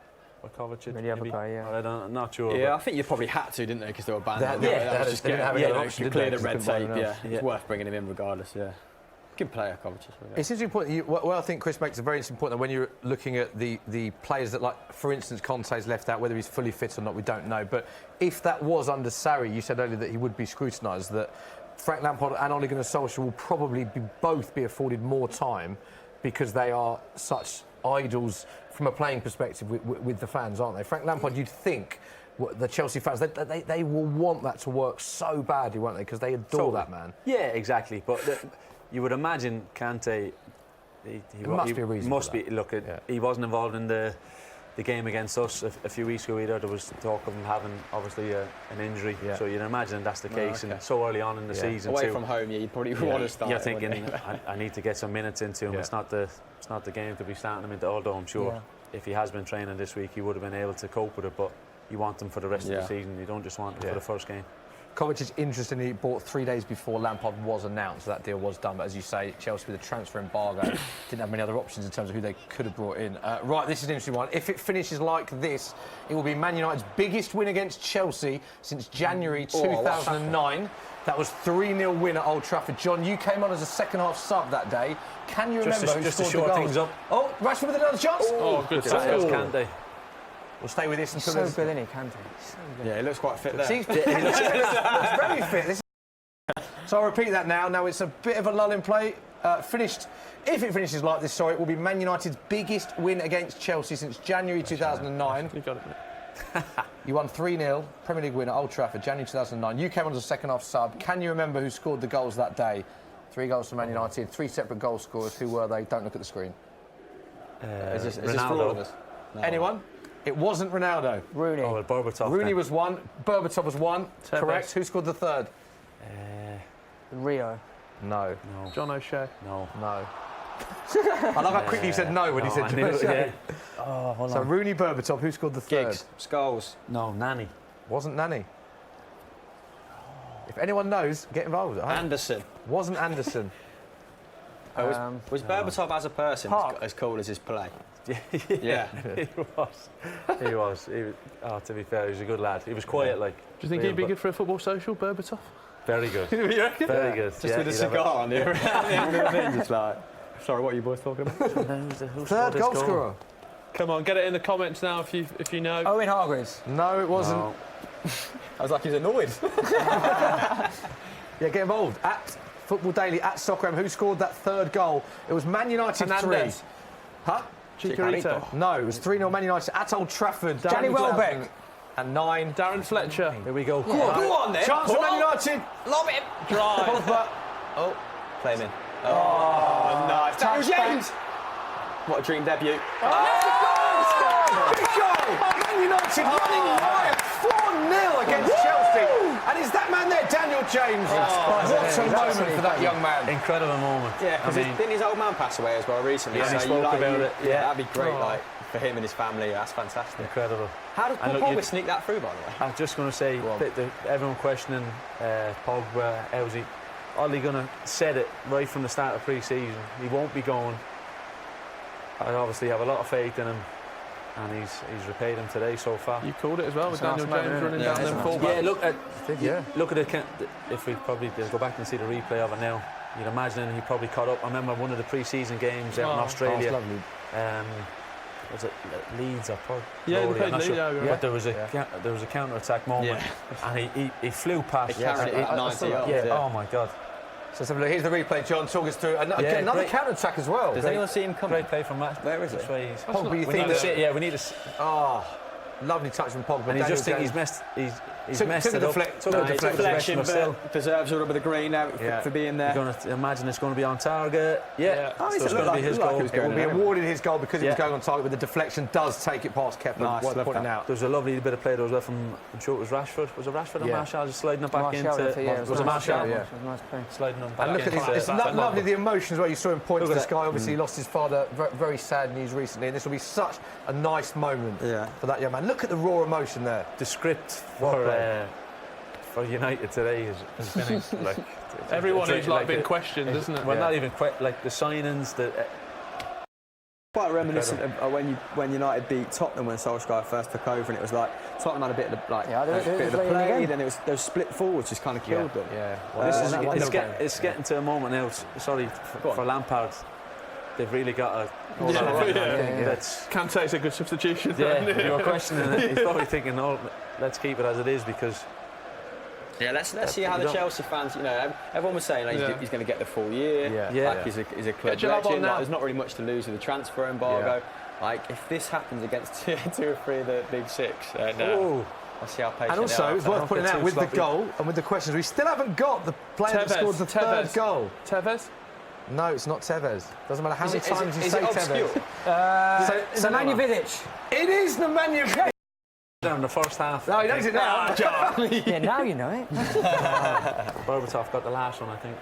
Kovacic? Maybe. I'm not sure. Yeah, I think you probably had to, didn't they? Because they were banned. That was just to clear the red tape. Yeah, it's worth bringing him in regardless. Yeah, good player, Kovacic. It's an interesting point. Well, I think Chris makes a very interesting point that when you're looking at the players that, like, for instance, Conte's left out, whether he's fully fit or not, we don't know. But if that was under Sarri, you said earlier that he would be scrutinised. That Frank Lampard and Ole Gunnar Solskjaer will probably both be afforded more time, because they are such idols from a playing perspective with the fans, aren't they? Frank Lampard, you'd think the Chelsea fans, they will want that to work so badly, won't they? Because they adore that man. Yeah, exactly. But you would imagine Kante. He must be a reason. Must be. Look, he wasn't involved in the game against us a few weeks ago either. There was talk of him having obviously an injury. So you'd imagine that's the case, and so early on in the season. Away from home, you'd probably want to start. You're thinking, I need to get some minutes into him. It's not the game to be starting him into. Although I'm sure if he has been training this week, he would have been able to cope with it. But you want him for the rest of the season. You don't just want him for the first game. Kovacic, interestingly, bought 3 days before Lampard was announced. That deal was done, but as you say, Chelsea with a transfer embargo didn't have many other options in terms of who they could have brought in. Right, this is an interesting one. If it finishes like this, it will be Man United's biggest win against Chelsea since January 2009. That was 3-0 win at Old Trafford. John, you came on as a second-half sub that day. Can you remember who scored the goals? Things up. Oh, Rashford with another chance. Oh, good stuff. Kante. We'll stay with this until He's so good, isn't he, Kante? So good. Yeah, he looks quite fit there. He looks very fit. So I'll repeat that now. Now it's a bit of a lull in play. If it finishes like this, it will be Man United's biggest win against Chelsea since January 2009. You got it, mate. You won 3-0, Premier League win at Old Trafford, January 2009. You came on as a second-half sub. Can you remember who scored the goals that day? 3 goals for Man United, 3 separate goal scorers. Who were they? Don't look at the screen. Is this for all of us? No. Anyone? It wasn't Ronaldo. Rooney. Oh, well, Berbatov. Rooney was 1. Berbatov was 1. Correct. Who scored the third? Rio. No. John O'Shea. No. I like how quickly you said no when he said John O'Shea. Oh, hold on. So Rooney, Berbatov. Who scored the third? Giggs. Scholes. No, Nani. Wasn't Nani. If anyone knows, get involved. Anderson. Wasn't Anderson. Was Berbatov as a person as cool as his play? Yeah. He was. To be fair, he was a good lad. He was quiet, like. Do you think he'd be good for a football social, Berbatov? Very good. You reckon? Very good. Just with a cigar on the end of the thing, just like. Sorry, what are you boys talking about? Third goal scorer. Come on, get it in the comments now if you know. Owen Hargreaves. No, it wasn't. No. I was like, he's annoyed. Yeah, get involved. At Football Daily, at Socceram. Who scored that third goal? It was Man United 3. Huh? Chicharito. No, it was 3-0 Man United at Old Trafford. Danny Welbeck. And 9. Darren Fletcher. Here we go. Go on then. Chance for Man United. Lob it. Drive. Pogba. Oh, Play him in. Oh, nice. Daniel James. What a dream debut. Big goal! Man United running riot. 4-0 1-0 against Chelsea. And is that man there, Daniel James? What a moment for that young man. Incredible moment. Yeah, because didn't his old man pass away as well recently? Yeah, so he spoke about it. Yeah, that'd be great, for him and his family. That's fantastic. Incredible. How did Pogba sneak that through, by the way? I was just going to say, everyone questioning Pogba, how's he? Ole Gunnar said it right from the start of pre-season. He won't be going. I obviously have a lot of faith in him, and he's repaid him today so far. You called it as well with Daniel James running down them fullbacks. Look at it. If we probably go back and see the replay of it now, you'd imagine he probably caught up. I remember one of the pre-season games out in Australia. Was it Leeds or Port? Yeah, they played Leeds. But there was a counter-attack moment, and he flew past. Oh my God. So let's have a look. Here's the replay. John, talk us through another counter-attack as well. Does anyone see him come? Great play from Match. Where is it? Pogba, we need to. Lovely touch from Pogba. And you just think he's messed it up. Took a deflection, but deserves a rubber of the green now for being there. You're going to imagine it's going to be on target. So it's going to be his goal. It will be awarded his goal because it was going on target, but the deflection does take it past Kepler. Worth pointing out. There was a lovely bit of play there as well from, I'm sure it was Rashford. Was it Rashford or Martial just sliding it back into? Was it Martial? Yeah, nice play. Sliding it back. And look at this. It's lovely, the emotion as well. You saw him point to the sky. Obviously, he lost his father. Very sad news recently, and this will be such a nice moment for that young man. Look at the raw emotion there. The script for United today has been like everyone who's been questioned, isn't it? Well, not even like the signings. Quite reminiscent of when United beat Tottenham when Solskjaer first took over, and it was like Tottenham had a bit of the play, then it was those split forwards just kind of killed them. It's getting to a moment now. Sorry for Lampard. They've really got a. Kante's a good substitution. You were questioning it. He's probably thinking, let's keep it as it is because. Yeah, let's see how the Chelsea fans. Everyone was saying he's going to get the full year. He's a club legend. There's not really much to lose with the transfer embargo. If this happens against 2 or 3 of the big 6, then I'll see how patient. And also, it's worth pointing out with the goal and with the questions, we still haven't got the player that scored the third goal. Tevez? No, it's not Tevez. Doesn't matter how many times you say Tevez. Nemanja Vidic. It is Nemanja Vidic. In the first half. No, he knows it now. Yeah, now you know it. Berbatov got the last one, I think.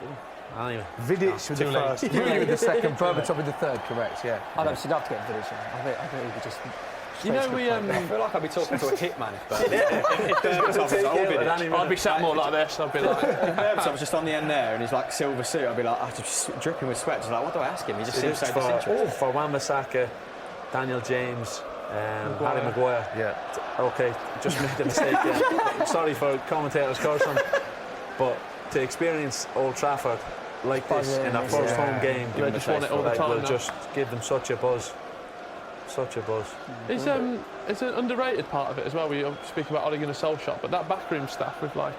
Anyway. Vidic with the first. Rooney with the second. Berbatov with the third. Correct. Yeah. I'd actually love to get Vidic. I think he could just. I feel like I'd be talking to a hitman if I'd be sat more like this. I'd be like, if Berbatov was just on the end there and he's like silver suit, I'd be like, I'm just dripping with sweat. Just like, what do I ask him? He just seems so disinterested. For Wan-Bissaka, Daniel James, Harry Maguire. Yeah. Okay, just made a mistake. Sorry for commentators' caution, but to experience Old Trafford like this in their first home game, they just want it all the time. Will just give them such a buzz. Such a buzz. It's an underrated part of it as well. We speak about Ole Gunnar Solskjaer, but that backroom staff with like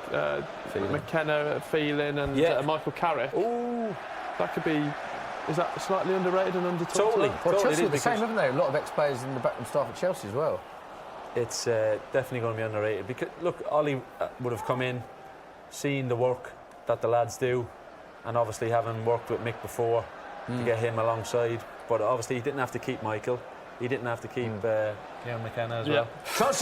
McKenna, Phelan, and Michael Carrick. Oh, that could be. Is that slightly underrated and under Totally. Well, Chelsea are the same, haven't they? A lot of ex-players in the backroom staff at Chelsea as well. It's definitely going to be underrated because look, Ollie would have come in, seen the work that the lads do, and obviously having worked with Mick before to get him alongside. But obviously he didn't have to keep Michael. He didn't have to keep McKenna as well. Chance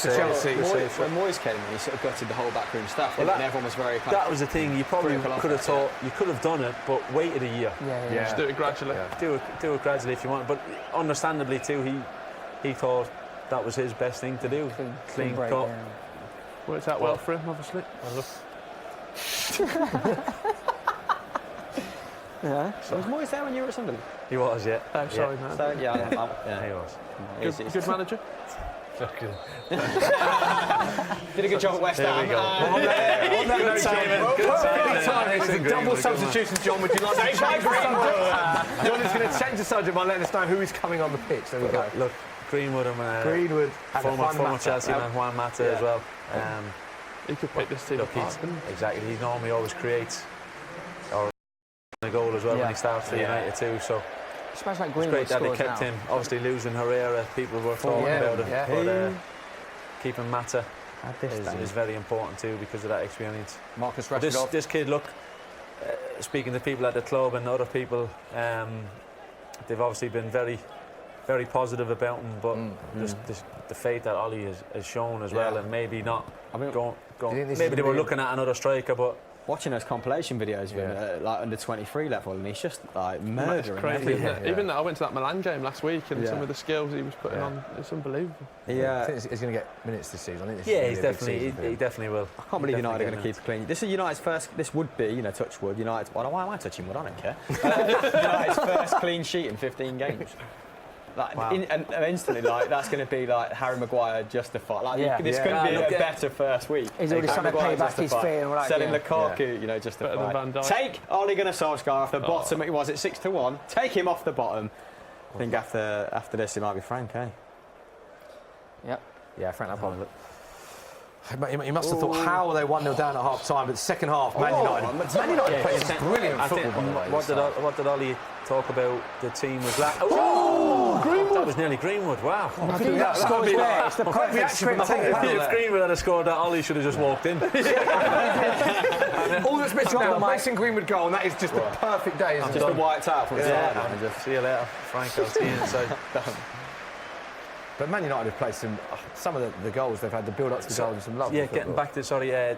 for Chelsea. When Moyes came in, he sort of gutted the whole backroom staff, and everyone was very kind that was the thing. You probably could have thought you could have done it, but waited a year. Just do it gradually. Do it gradually if you want. But understandably too, he thought that was his best thing to do. Clean cut. Worked out well for him, obviously. Yeah. Was Moyes there when you were at Sunderland? He was, yeah. I'm sorry, man. So, He was. Good manager. Did a good job at West Ham. It's a double substitution, John. Would you like to change the subject? John is going to change the subject by letting us know who is coming on the pitch. There we go. Look, Greenwood and former Chelsea man Juan Mata as well. He could pick this team apart. Exactly. He normally always creates a goal as well when he starts for United too. So It's like great that they kept him. Obviously losing Herrera, people were talking about it. But keeping Mata is very important too because of that experience. Marcus Rashford. This kid, look, speaking to people at the club and other people, they've obviously been very, very positive about him. But the faith that Ollie has shown as well, and maybe not going. Maybe They were looking at another striker, but. Watching those compilation videos of him at like under 23 level, and he's just like murdering. It's crazy, isn't it? Even that, I went to that Milan game last week, and some of the skills he was putting on, it's unbelievable. I think he's going to get minutes this season. I think He's definitely he definitely will. I can't believe United are going to keep it clean. This is United's first. This would be, touch wood. United's. Why am I touching wood? I don't care. United's first clean sheet in 15 games. And instantly, that's going to be like Harry Maguire justified. This couldn't be a better first week. He's already trying to pay back his fee and all that. Selling Lukaku, justified. Take Ole Gunnar Solskjaer off the bottom. Was it 6-1? Take him off the bottom. I think after this, it might be Frank, eh? Yep. Yeah, Frank Lampard. He must have thought how they 1-0 down at half time, but the second half, Man United played some brilliant football, by the way. What did Ollie talk about? The team was Greenwood! That was nearly Greenwood, wow. I think that score was there. It's the perfect script. If Greenwood had scored that, Ollie should have just walked in. All that's missing now, Mason Greenwood goal, and that is just the perfect day, isn't it? Just a white out from the side. See you later, Frank. I'll see you inside. But Man United have played some of the goals they've had, the build-up to the goals, and some lovely football. Getting back to,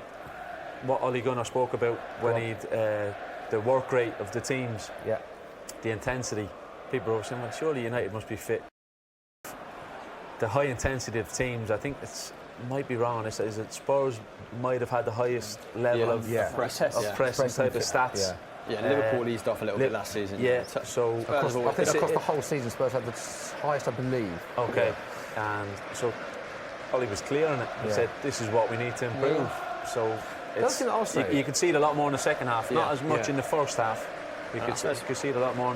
what Ole Gunnar spoke about when he'd the work rate of the teams, the intensity. People were saying, well, surely United must be fit. The high intensity of teams, I think might be wrong. Is it Spurs might have had the highest level of press and type of stats. Liverpool eased off a little bit last season. So across the whole season, Spurs had the highest, I believe. Okay, and so Ollie was clear on it. He said, "This is what we need to improve." So you could see it a lot more in the second half, not as much in the first half. You could see it a lot more.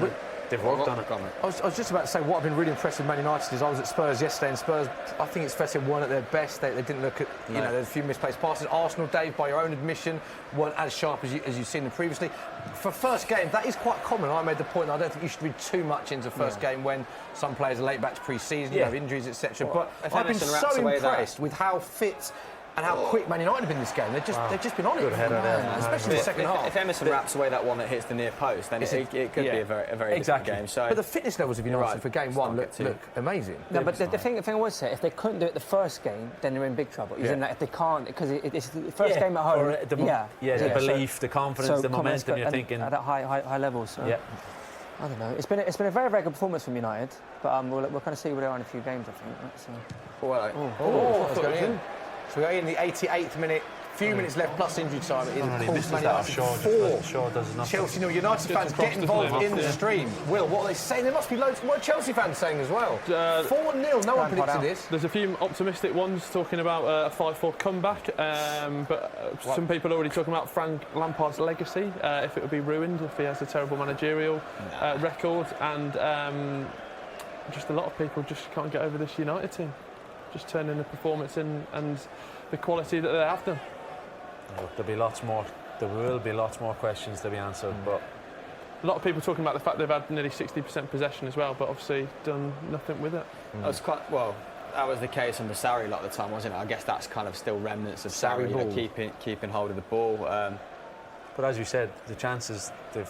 They've worked on it. I was just about to say, what I've been really impressed with Man United is I was at Spurs yesterday, and Spurs, I think it's fair to say, weren't at their best. They didn't look at, there's a few misplaced passes. Arsenal, Dave, by your own admission, weren't as sharp as you've seen them previously. For first game, that is quite common. I made the point that I don't think you should read too much into first game when some players are late back to pre-season, you have injuries, etc. But I've been so impressed with how fit and how quick Man United have been this game. They've just been on it. Especially the second half. If Emerson wraps away that one that hits the near post, then it could be a very different game. So, but the fitness levels of United for game one look amazing. No, but the thing I would say, if they couldn't do it the first game, then they're in big trouble. If they can't, because it's the first game at home. The belief, the confidence, the momentum. You're thinking at that high level. So. Yeah. I don't know. It's been a very, very good performance from United, but we'll kind of see where they are in a few games, I think. So we're in the 88th minute, few minutes left plus injury time. It is Chelsea nil. United fans get involved in the stream. Will, what are they saying? There must be loads. What are Chelsea fans saying as well? 4-0. No one predicted this. There's a few optimistic ones talking about a 5-4 comeback, but some people are already talking about Frank Lampard's legacy, if it would be ruined if he has a terrible managerial record, and just a lot of people just can't get over this United team. Just turning the performance in and the quality that they have done. There will be lots more questions to be answered, but a lot of people talking about the fact they've had nearly 60% possession as well, but obviously done nothing with it. That was the case under Sarri a lot of the time, wasn't it? I guess that's kind of still remnants of Sarri keeping hold of the ball. But as you said, the chances, the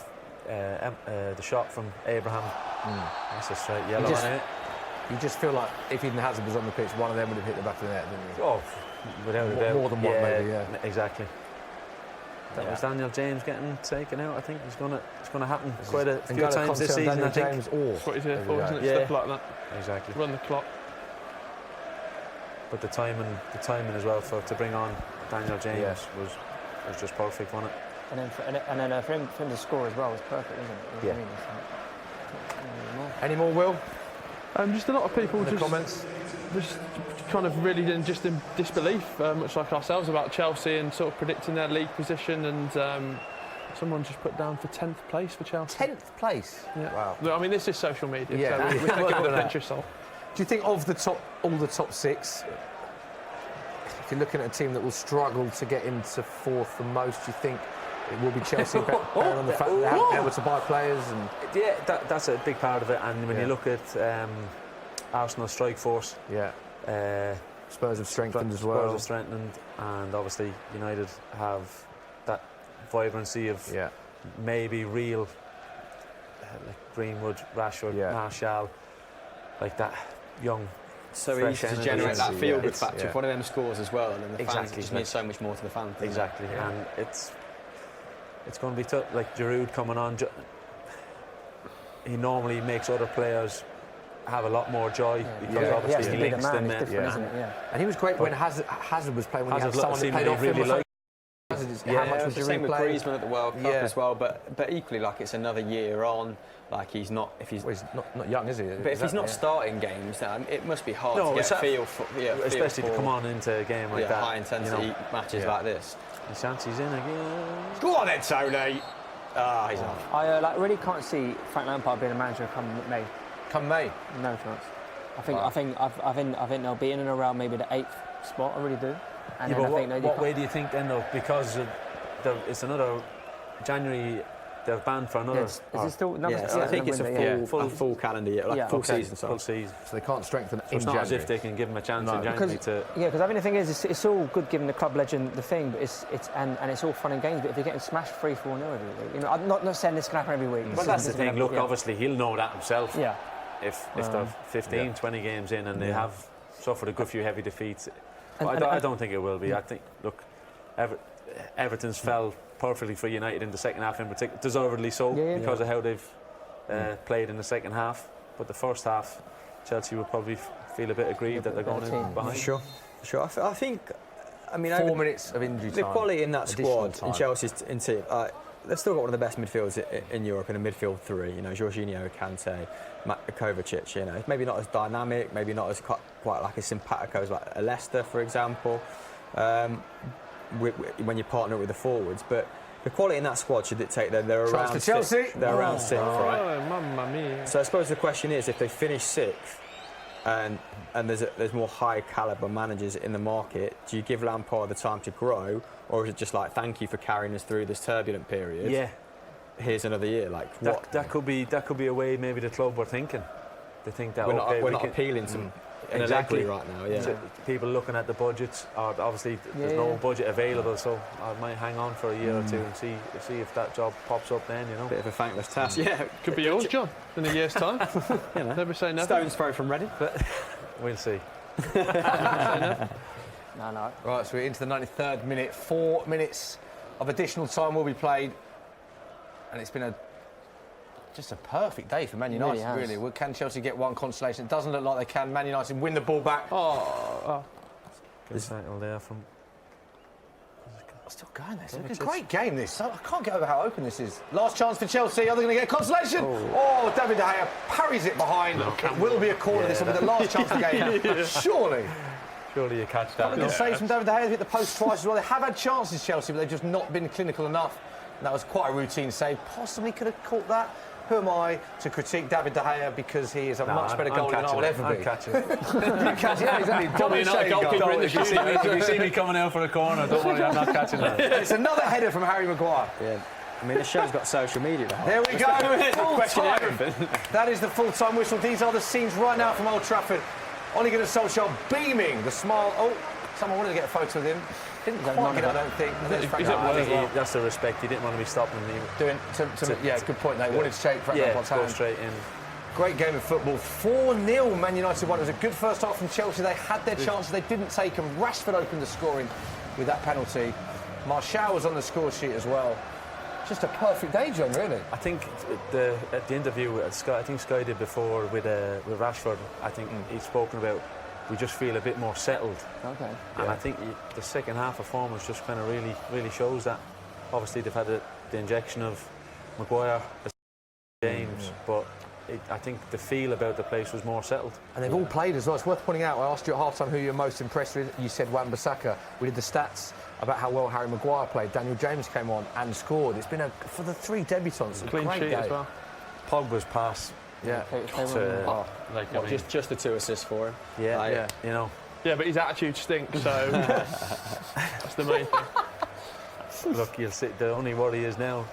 shot from Abraham, that's a straight yellow on it. You just feel like if Eden Hazard was on the pitch, one of them would have hit the back of the net, didn't you? Oh, without a doubt. More than one, maybe, exactly. That was Daniel James getting taken out. I think it's going to happen quite a few times this season. Daniel James, that's what he's here for, isn't it? Stuff like that. Exactly. Run the clock. But the timing as well to bring on Daniel James was just perfect, wasn't it? And then for him to score as well was perfect, wasn't it? Any more, Will? Just a lot of people just comments. Just kind of really in disbelief, much like ourselves, about Chelsea and sort of predicting their league position, and someone just put down for 10th place for Chelsea. 10th place? Yeah. Wow. I mean, this is social media, so we take it with a pinch of salt. Do you think of all the top six, if you're looking at a team that will struggle to get into fourth the most, do you think it will be Chelsea, bearing on the fact that they haven't been able to buy players? That's a big part of it. And when you look at Arsenal's strike force, Spurs have strengthened as well. Spurs have strengthened, and obviously United have that vibrancy of maybe real, like Greenwood, Rashford, Martial, like that young so fresh easy to energy. generate that Yeah, feel-good it's- factor. If one of them scores as well, then the fans Exactly. just means so much more to the fans. doesn't it? Exactly, and it's going to be tough. Like Giroud coming on, he normally makes other players have a lot more joy because obviously he links them. Isn't it? Yeah. And he was great when Hazard was playing. When Hazard he had someone that played off him. really like. How much it's was the same Giroud with playing? Griezmann at the World Cup as well, but equally, like, it's another year on. Like, he's not, if he's, Well, he's not young, is he? but if he's not starting games, then it must be hard to it's get a feel for, especially to come on into a game like that. high intensity matches like this. The chance he's in again. Go on then, Tony. Ah, he's off. I really can't see Frank Lampard being a manager come May. Come May. No chance. I think they'll be in and around maybe the 8th spot. I really do. And then I think what way do you think then, though? Because it's another January. They're banned for another. Is it still? I think it's a full calendar year, like full season. Full season. So they can't strengthen So in it's not January. as if they can give him a chance in January to. Yeah, because I mean the thing is, it's all good giving the club legend the thing, but it's all fun and games. But if you're getting smashed 3-4-0 every week, you know, I'm not saying this can happen every week. But that's the thing. Look, obviously he'll know that himself. Yeah. If they're 15, 20 games in and they have suffered a good few heavy defeats, I don't think it will be. I think Everton's fell perfectly for United in the second half in particular, deservedly so because of how they've played in the second half. But the first half, Chelsea will probably feel a bit aggrieved that they're going in behind. Sure. I think. I mean, 4 minutes of injury time. The quality in that squad time. in Chelsea's team. They've still got one of the best midfields in Europe in a midfield three. You know, Jorginho, Kante, Kovacic. You know, maybe not as dynamic, maybe not as quite like as simpatico as like a Leicester, for example. When you partner with the forwards, but the quality in that squad should dictate that they're around Chelsea. Sixth, they're around sixth, right? Oh, mamma mia. So I suppose the question is, if they finish sixth, and there's more high caliber managers in the market, do you give Lampard the time to grow, or is it just like, thank you for carrying us through this turbulent period? Yeah, here's another year. Like that could be a way maybe the club were thinking. They think that we're not appealing to exactly right now. Yeah, so people looking at the budgets, or obviously there's no budget available, so I might hang on for a year or two and see if that job pops up then. You know, bit of a thankless task. Yeah, Could be yours, John, in a year's time. you know, Never say never. stone's throw from Reading. but we'll see. No. Right, so we're into the 93rd minute. 4 minutes of additional time will be played, and it's been just a perfect day for Man United, really. Well, can Chelsea get one consolation? It doesn't look like they can. Man United win the ball back. Good tackle there from. Still going there. It's a great game, this. I can't get over how open this is. Last chance for Chelsea. Are they going to get a consolation? Oh, David De Gea parries it behind. It will be a corner. This will be the last chance of the game. Surely You catch that. Good saves from David De Gea. They've hit the post twice as well. They have had chances, Chelsea, but they've just not been clinical enough. And that was quite a routine save. Possibly could have caught that. Who am I to critique David De Gea because he is a much better goalie than I will ever be? I'm catching it. You catch it, yeah, exactly. Probably not a goalkeeper in the If you see me coming out for a corner, don't worry, I'm not catching that. It's another header from Harry Maguire. Yeah. I mean, the show's got social media. There we go. Full time. That is the full-time whistle. These are the scenes right now from Old Trafford. Ole Gunnar Solskjaer beaming, the smile. Oh, someone wanted to get a photo with him. Didn't quite get it, I don't think. That's the respect. He didn't want to be stopping. Yeah, good point. They wanted to shake Frank Lampard's hand. Go straight in. Great game of football. 4-0 Man United won. It was a good first half from Chelsea. They had their chances. They didn't take them. Rashford opened the scoring with that penalty. Martial was on the score sheet as well. Just a perfect day, John, really. I think at the interview at Sky, I think Sky did before with Rashford, I think he'd spoken about we just feel a bit more settled. Okay. And I think the second half performance just kind of really shows that. Obviously, they've had the injection of Maguire, James, but I think the feel about the place was more settled. And they've all played as well. It's worth pointing out, I asked you at half-time who you're most impressed with. You said Wan-Bissaka. We did the stats about how well Harry Maguire played. Daniel James came on and scored. It's been, for the three debutants, a clean great sheet day. as well. Pogba's pass. Yeah. Just the 2 assists for him. Yeah. You know. Yeah, but his attitude stinks, so that's the main thing. Look, you'll see. The only worry is now.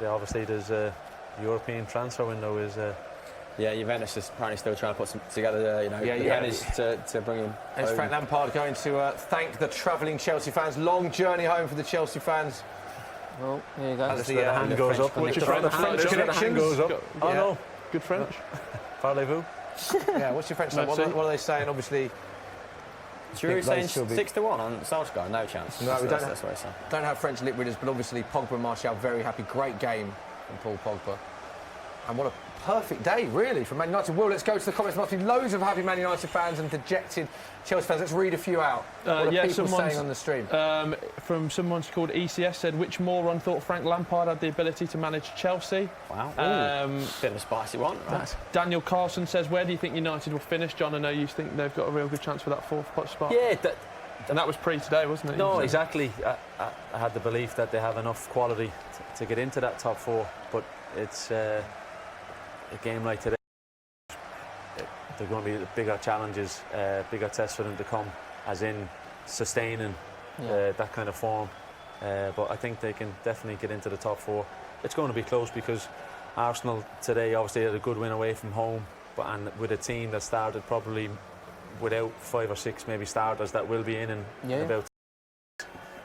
Obviously, there's a European transfer window. Yeah, Juventus is apparently still trying to put some together. To bring him. There's Frank Lampard going to thank the travelling Chelsea fans. Long journey home for the Chelsea fans. Well, here you go. As the hand goes up. What's your The French connections goes up. Oh no. Good French. Parlez-vous? Yeah, what's your French side? What are they saying? Obviously, Jury saying should be- 6-1 on Solskjaer, no chance. No, we don't That's what I say. don't have French lip readers, but obviously Pogba and Martial very happy. Great game from Paul Pogba. And what a perfect day, really, for Man United. Well, let's go to the comments. Must be loads of happy Man United fans and dejected Chelsea fans. Let's read a few out. What are people saying on the stream? From someone called ECS said, which moron thought Frank Lampard had the ability to manage Chelsea? Wow. Bit of a spicy one. Right. Daniel Carson says, where do you think United will finish, John? I know you think they've got a real good chance for that fourth spot. Yeah, and that was today, wasn't it? no, exactly. I had the belief that they have enough quality to get into that top four, but it's a game like today. They're going to be bigger challenges, bigger tests for them to come, as in sustaining that kind of form. But I think they can definitely get into the top four. It's going to be close because Arsenal today obviously had a good win away from home, and with a team that started probably without 5 or 6 maybe starters that will be in about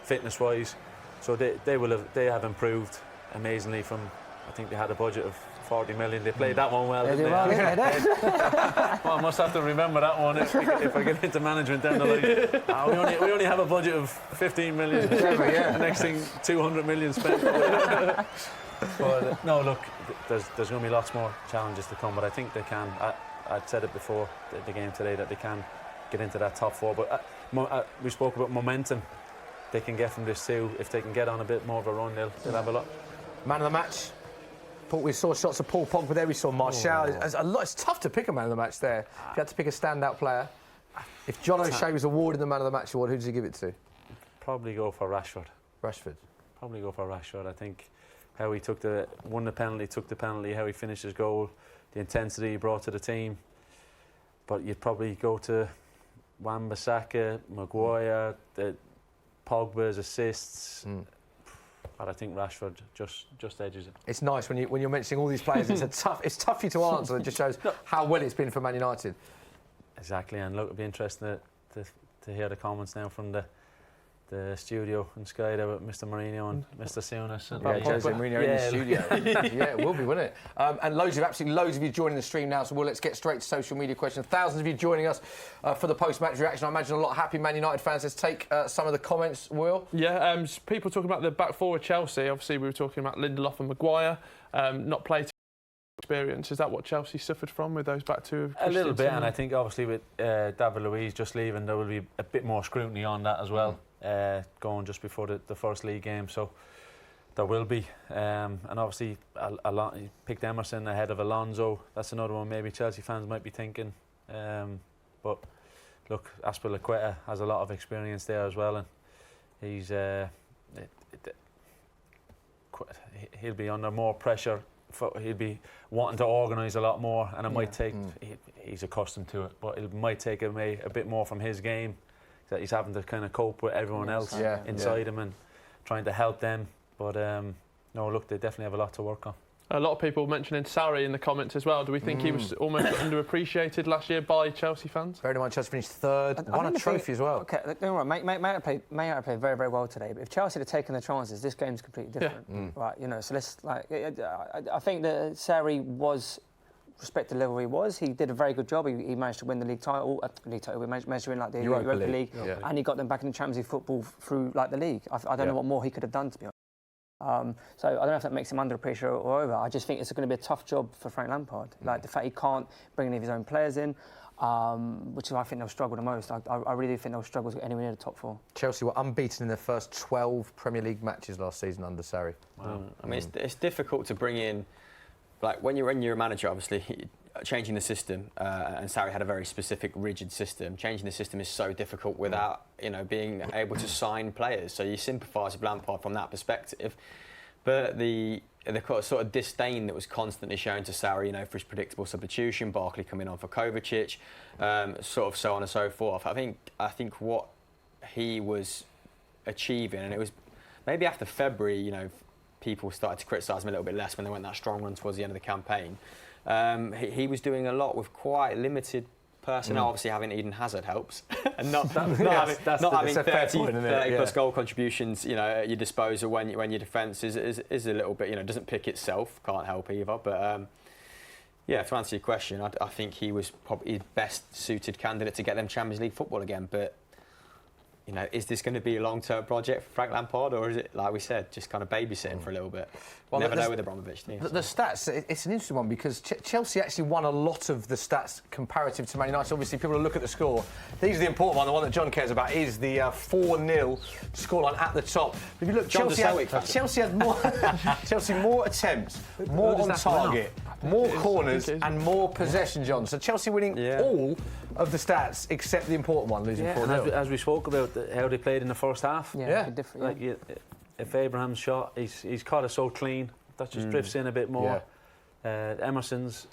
fitness-wise. So they have improved amazingly from, I think they had a budget of 40 million. They played that one well, didn't they? Well, I must have to remember that one if I get into management down the line. We only have a budget of 15 million. The next thing, 200 million spent. But no, look, there's going to be lots more challenges to come, but I think they can. I'd said it before the game today that they can get into that top four. But we spoke about momentum they can get from this too. If they can get on a bit more of a run, they'll have a lot. Man of the match. We saw shots of Paul Pogba there. We saw Martial. It's tough to pick a man of the match there. If you had to pick a standout player, if John O'Shea was awarded the man of the match award, who does he give it to? Probably go for Rashford. Probably go for Rashford. I think how he won the penalty, took the penalty, how he finished his goal, the intensity he brought to the team. But you'd probably go to Wan-Bissaka, Maguire, Pogba's assists. But I think Rashford just edges it. It's nice when you're mentioning all these players. It's tough for you to answer. It just shows how well it's been for Man United. Exactly, and look, it'll be interesting to hear the comments now from the studio in Sky there with Mr. Mourinho and Mr. Souness. Jose Mourinho in the studio. Yeah, it will be, won't it? And absolutely loads of you joining the stream now, so let's get straight to social media questions. Thousands of you joining us for the post-match reaction. I imagine a lot of happy Man United fans. Let's take some of the comments, Will. Yeah, people talking about the back four of Chelsea. Obviously, we were talking about Lindelof and Maguire, not played experience. Is that what Chelsea suffered from with those back two? A little bit, and I think obviously with David Luiz just leaving, there will be a bit more scrutiny on that as well. Going just before the first league game, so there will be, and obviously he picked Emerson ahead of Alonso. That's another one maybe Chelsea fans might be thinking, but look, Azpilicueta has a lot of experience there as well, and he's he'll be under more pressure. He'll be wanting to organise a lot more, and it might take. He's accustomed to it, but it might take away a bit more from his game. That he's having to kind of cope with everyone else inside him and trying to help them. But no, look, they definitely have a lot to work on. A lot of people mentioning Sarri in the comments as well. Do we think he was almost underappreciated last year by Chelsea fans? Bear in mind, Chelsea finished third, won a trophy as well. Okay, don't worry, May United played very, very well today. But if Chelsea had taken the chances, this game's completely different, right? You know, so let's I think that Sarri was. Respect the level he was. He did a very good job. He managed to win the league title. We managed to win like the Europa League, and he got them back in the Champions League football through like the league. I don't know what more he could have done, to be honest. So I don't know if that makes him under pressure or over. I just think it's going to be a tough job for Frank Lampard. Like the fact he can't bring any of his own players in, which is why I think they'll struggle the most. I really think they'll struggle to get anywhere near the top four. Chelsea were unbeaten in their first 12 Premier League matches last season under Sarri. Wow. I mean, it's difficult to bring in. Like when you're a manager, obviously changing the system, and Sarri had a very specific, rigid system. Changing the system is so difficult without being able to sign players. So you sympathise with Lampard from that perspective. But the sort of disdain that was constantly shown to Sarri, for his predictable substitution, Barkley coming on for Kovacic, sort of so on and so forth. I think what he was achieving, and it was maybe after February, people started to criticise him a little bit less when they went that strong run towards the end of the campaign. He was doing a lot with quite limited personnel. Obviously, having Eden Hazard helps, and not having 30 plus goal contributions, at your disposal when your defence is a little bit, doesn't pick itself. Can't help either, but Yeah, to answer your question, I think he was probably the best suited candidate to get them Champions League football again. But, you know, is this going to be a long-term project for Frank Lampard, or is it, like we said, just kind of babysitting for a little bit? Well, Never know with Abramovich, do you? The stats, it's an interesting one because Chelsea actually won a lot of the stats comparative to Man United. Obviously, people will look at the score. These are the important one. The one that John cares about is the 4-0 scoreline at the top. If you look, Chelsea had more attempts, more on target, more corners and more possession, John. So Chelsea winning all of the stats except the important one, losing 4-0. As we spoke about how they played in the first half. Different. If Abraham's shot, he's caught it so clean that just drifts in a bit more. Emerson's.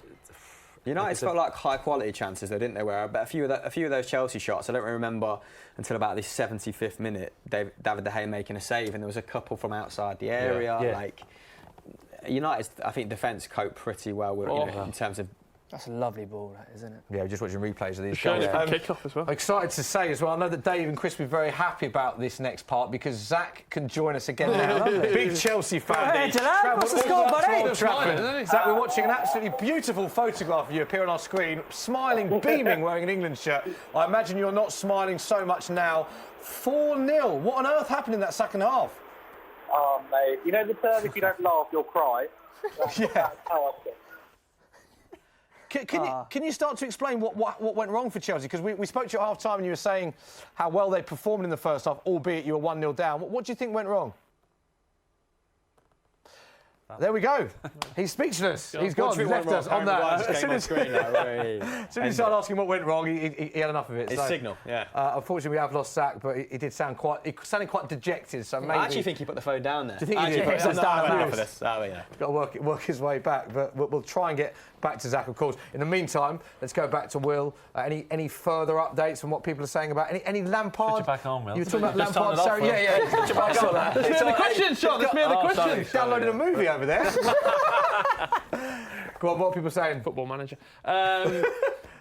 United's got like high quality chances, though, didn't they? Where but a few of those Chelsea shots, I don't remember until about the 75th minute, David De Gea making a save, and there was a couple from outside the area. Like United's, I think defence coped pretty well with, in terms of. That's a lovely ball, that, isn't it? Yeah, we're just watching replays of these Showing goals. kick-off as well. I'm excited to say as well, I know that Dave and Chris will be very happy about this next part because Zach can join us again now. Big Chelsea fan. Hey, Dylan, what's the score, buddy? Old Trafford. Zach, we're watching an absolutely beautiful photograph of you appear on our screen, smiling, beaming, wearing an England shirt. I imagine you're not smiling so much now. 4-0. What on earth happened in that second half? Oh, mate. You know the term, if you don't laugh, you'll cry? That's how I feel. Can you start to explain what went wrong for Chelsea? Because we spoke to you at half-time and you were saying how well they performed in the first half, albeit you were 1-0 down. What do you think went wrong? There we go. He's speechless. He's gone. He's left us on that. As soon as he started asking what went wrong, he had enough of it. His signal, unfortunately, we have lost Zach, but he did sound sounded quite dejected. So maybe I actually think he put the phone down there. Do you think he did? I'm not having enough of this. He's got to work his way back, but we'll try and get back to Zach, of course. In the meantime, let's go back to Will. Any further updates on what people are saying about any Lampard? Put you back on, Will. You were talking about Lampard. Put you back on. Let's hear the questions, Sean. Let's hear the questions. Downloading a movie over there. Go on, what are people saying? Football Manager.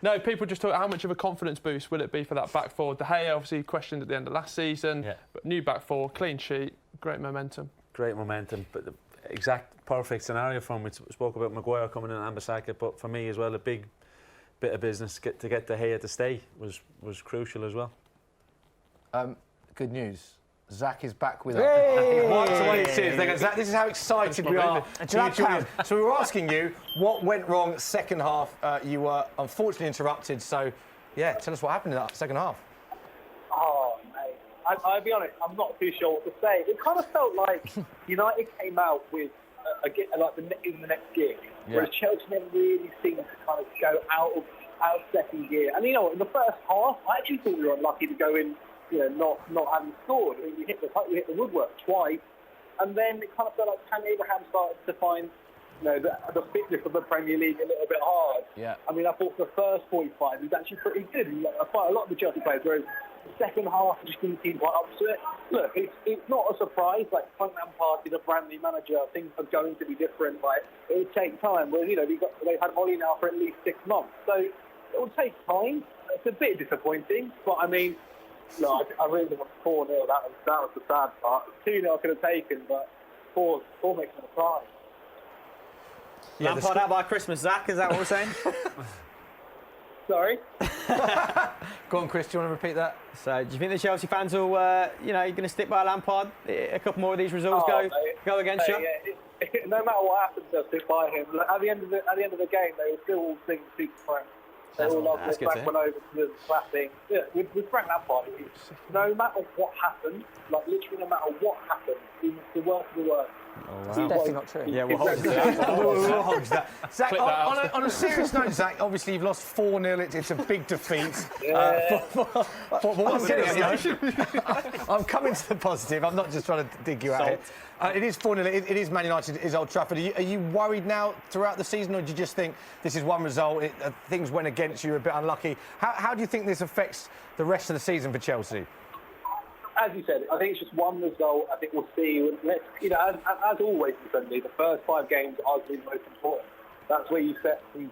No, people just talk how much of a confidence boost will it be for that back four? De Gea obviously questioned at the end of last season, but new back four, clean sheet, great momentum. Great momentum, but the exact perfect scenario for him. We spoke about Maguire coming in and Ambassador, but for me as well, a big bit of business to get De Gea to stay was crucial as well. Good news. Zach is back with us. Zach, this is how excited we are. So we were asking you what went wrong second half. You were unfortunately interrupted. So, tell us what happened in that second half. Oh, mate. I'll be honest, I'm not too sure what to say. It kind of felt like United came out with in the next gear, whereas Chelsea never really seemed to kind of go out of second gear. And you know what, in the first half, I actually thought we were unlucky to go in, not having scored. I mean, we hit the woodwork twice, and then it kind of felt like Tammy Abraham started to find, the fitness of the Premier League a little bit hard. Yeah. I mean, I thought the first 45 was actually pretty good. Quite a lot of the Chelsea players, whereas the second half just didn't seem quite up to it. Look, it's not a surprise. Like, Frank Lampard is a brand new manager. Things are going to be different. Like, it would take time. Whereas, they've had Ole now for at least 6 months. So it will take time. It's a bit disappointing. But, I mean, no, I really want 4-0. That was the sad part. 2-0 I could have taken, but 4 makes me cry. Yeah, Lampard out by Christmas, Zach, is that what we're saying? Sorry? Go on, Chris, do you want to repeat that? So, do you think the Chelsea fans will, going to stick by Lampard? A couple more of these results go against you? Yeah, no matter what happens, they'll stick by him. At the end of the game, they will still all sing Super Frank. They all love this. Frank went over to the clapping. Yeah, with Frank Lampard, no matter what happens, like literally no matter what happens, he's the worst of the worst. Oh, wow. It's definitely not true. Yeah, we'll hold that. We'll hold that. Zach, on a serious note, Zach, obviously you've lost 4-0. It's a big defeat. I'm coming to the positive. I'm not just trying to dig you out here. It is 4-0. It is Man United. It is Old Trafford. Are you worried now throughout the season, or do you just think this is one result? Things went against you, a bit unlucky. How do you think this affects the rest of the season for Chelsea? As you said, I think it's just one result. I think we'll see. As always in Burnley, the first 5 games are the most important. That's where you set some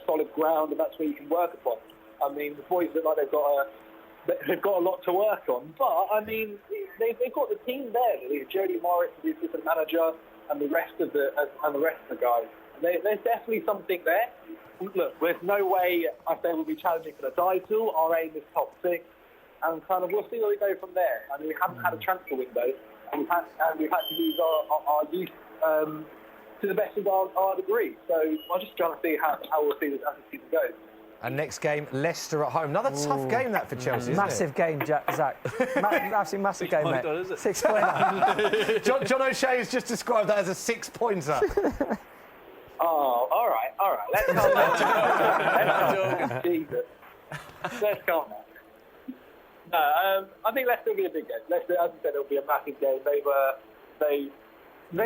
solid ground, and that's where you can work upon. I mean, the boys look like they've got a lot to work on. But I mean, they've got the team there. Jody Morris, the assistant manager, and the rest of the guys. There's definitely something there. look, there's no way I say we'll be challenging for the title. Our aim is top 6, and kind of we'll see where we go from there. I mean, we haven't had a transfer window, and we've had to use our youth to the best of our degree. So I'm just trying to see how we'll see this as the season goes. And next game, Leicester at home. Another tough game that for Chelsea, isn't Massive game, Zach. Absolutely massive game, mate. 6-pointer. John O'Shea has just described that as a 6-pointer. Oh, all right. Let's calm down. Jesus. Let's calm down. No, I think Leicester will be a big game. Leicester, as I said, it'll be a massive game. They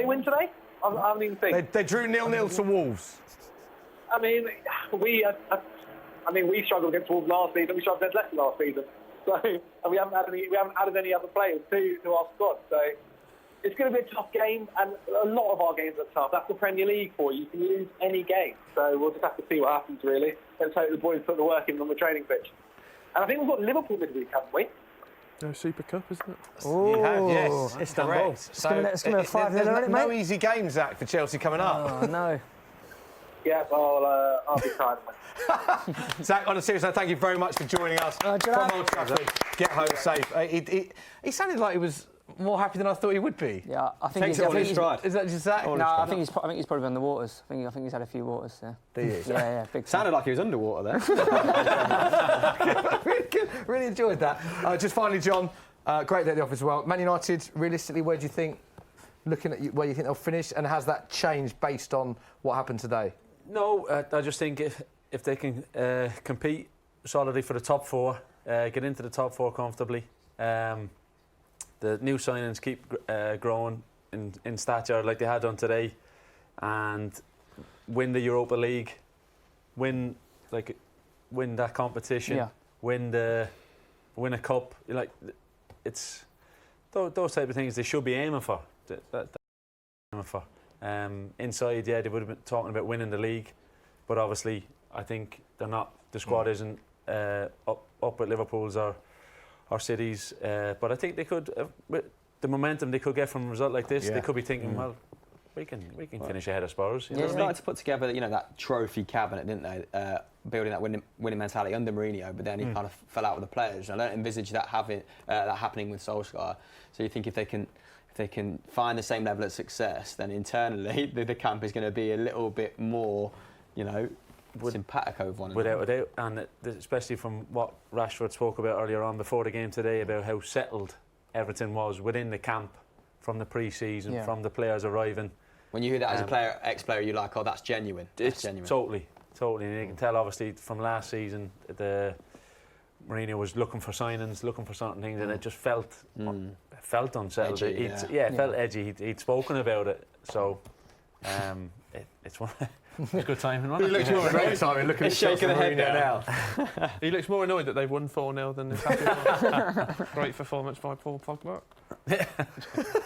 win today? I haven't even think. They drew 0-0 to Wolves. I mean, we struggled against Wolves last season. We struggled against Leicester last season. So, and we haven't added any other players to our squad. So, it's going to be a tough game, and a lot of our games are tough. That's the Premier League for you. You can lose any game. So we'll just have to see what happens, really. Let's hope the boys put the work in on the training pitch. And I think we've got Liverpool midweek, haven't we? No Super Cup, isn't it? You have, yes. Istanbul. So It's going to be a 5-0, isn't it, no mate? easy game, Zach, for Chelsea coming up. Oh, no. Yeah, I'll be tired. Zach, on a serious note, thank you very much for joining us from Old Trafford. Get home safe. He sounded like he was more happy than I thought he would be. Yeah, I think Takes he's it all in stride. Is that just Zach? No, I think he's probably on the waters. I think he's had a few waters. Yeah. Yeah, big. Sounded like he was underwater there. Really good. Really enjoyed that. Just finally, John, great day at the office as well. Man United, realistically, where do you think, looking at where you think they'll finish, and has that changed based on what happened today? No, I just think if they can compete solidly for the top 4, get into the top 4 comfortably, the new signings keep growing in stature like they had done today, and win the Europa League, win that competition, win a cup. Like, it's those type of things they should be aiming for. Inside, they would have been talking about winning the league, but obviously I think they're not. The squad isn't up with Liverpool's or City's, but I think they could, with the momentum they could get from a result like this, they could be thinking, well, we can finish ahead of Spurs. They started to put together, that trophy cabinet, didn't they? Building that winning mentality under Mourinho, but then he kind of fell out with the players. I don't envisage that happening with Solskjaer. So you think if they can find the same level of success, then internally the camp is going to be a little bit more, simpatico with one another. Without a doubt, and especially from what Rashford spoke about earlier on before the game today, about how settled everything was within the camp from the pre-season, from the players arriving. When you hear that as a ex-player, you're like, oh, that's genuine. It's genuine. Totally. And you can tell, obviously, from last season, Mourinho was looking for signings, looking for certain things, and it just felt unsettled. Edgy, it felt edgy. He'd spoken about it, so it's one. It's a good timing, wasn't it? He looks more annoyed, Simon, looking at shaking the head now. He looks more annoyed that they've won 4-0 than he's happy. Great performance by Paul Pogba.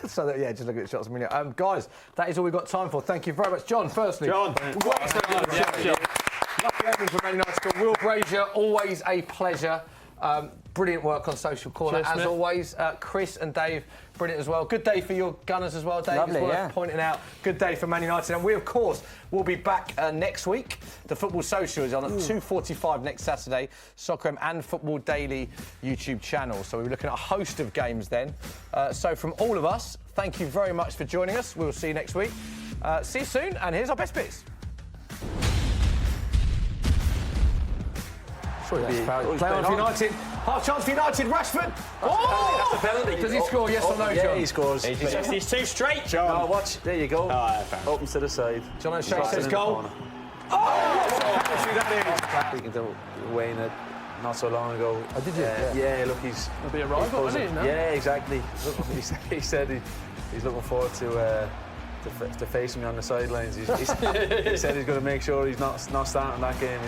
So just looking at shots a minute. Guys, that is all we've got time for. Thank you very much, John. Firstly, John, lucky opening for Man United. Will Brazier, always a pleasure. Brilliant work on Social Corner, as always. Chris and Dave, brilliant as well. Good day for your Gunners as well, Dave. Lovely, is worth pointing out. Good day for Man United. And we, of course, will be back next week. The Football Social is on at 2:45 next Saturday. Soccer and Football Daily YouTube channel. So we'll be looking at a host of games then. So from all of us, thank you very much for joining us. We'll see you next week. See you soon, and here's our best bits. Play on for United. Half chance for United. Rashford. That's a penalty. Does he score? Yes or no, John? Yeah, he scores. He's too straight, John. Oh, watch. There you go. Opens to the side. John O'Shea says goal. Speaking to Wayne not so long ago. Oh, did you? Yeah, look, he's... He'll be a rival, isn't he? Yeah, exactly. He said he's looking forward to facing me on the sidelines. He said he's going to make sure he's not starting that game.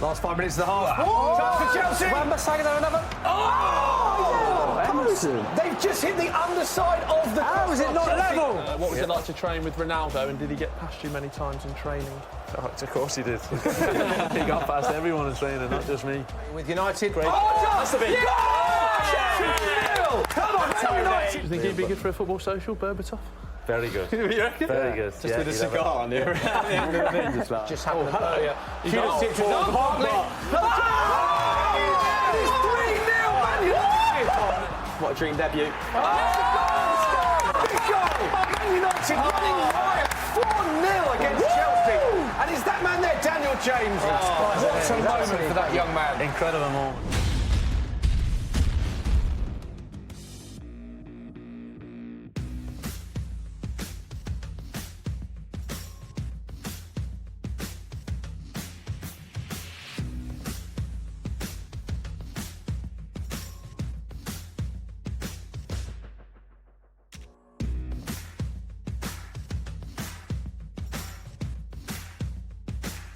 Last 5 minutes of the half. Chance for Chelsea. Another. They've just hit the underside of the. How is it not level? What was it like to train with Ronaldo, and did he get past you many times in training? Of course he did. He got past everyone in training, not just me. With United. Great. That's the big. Come on, Do you think he'd be good for a Football Social, Berbatov? Very good. You reckon? Very good. Just with a cigar on the end of the thing, just like. Just happened. You Should got have sipped four. on Bartley. It's 3-0, Man United. What a dream debut. Big goal. Man United running riot 4-0 against Chelsea. And is that man there, Daniel James? What a moment for that young man. Incredible moment.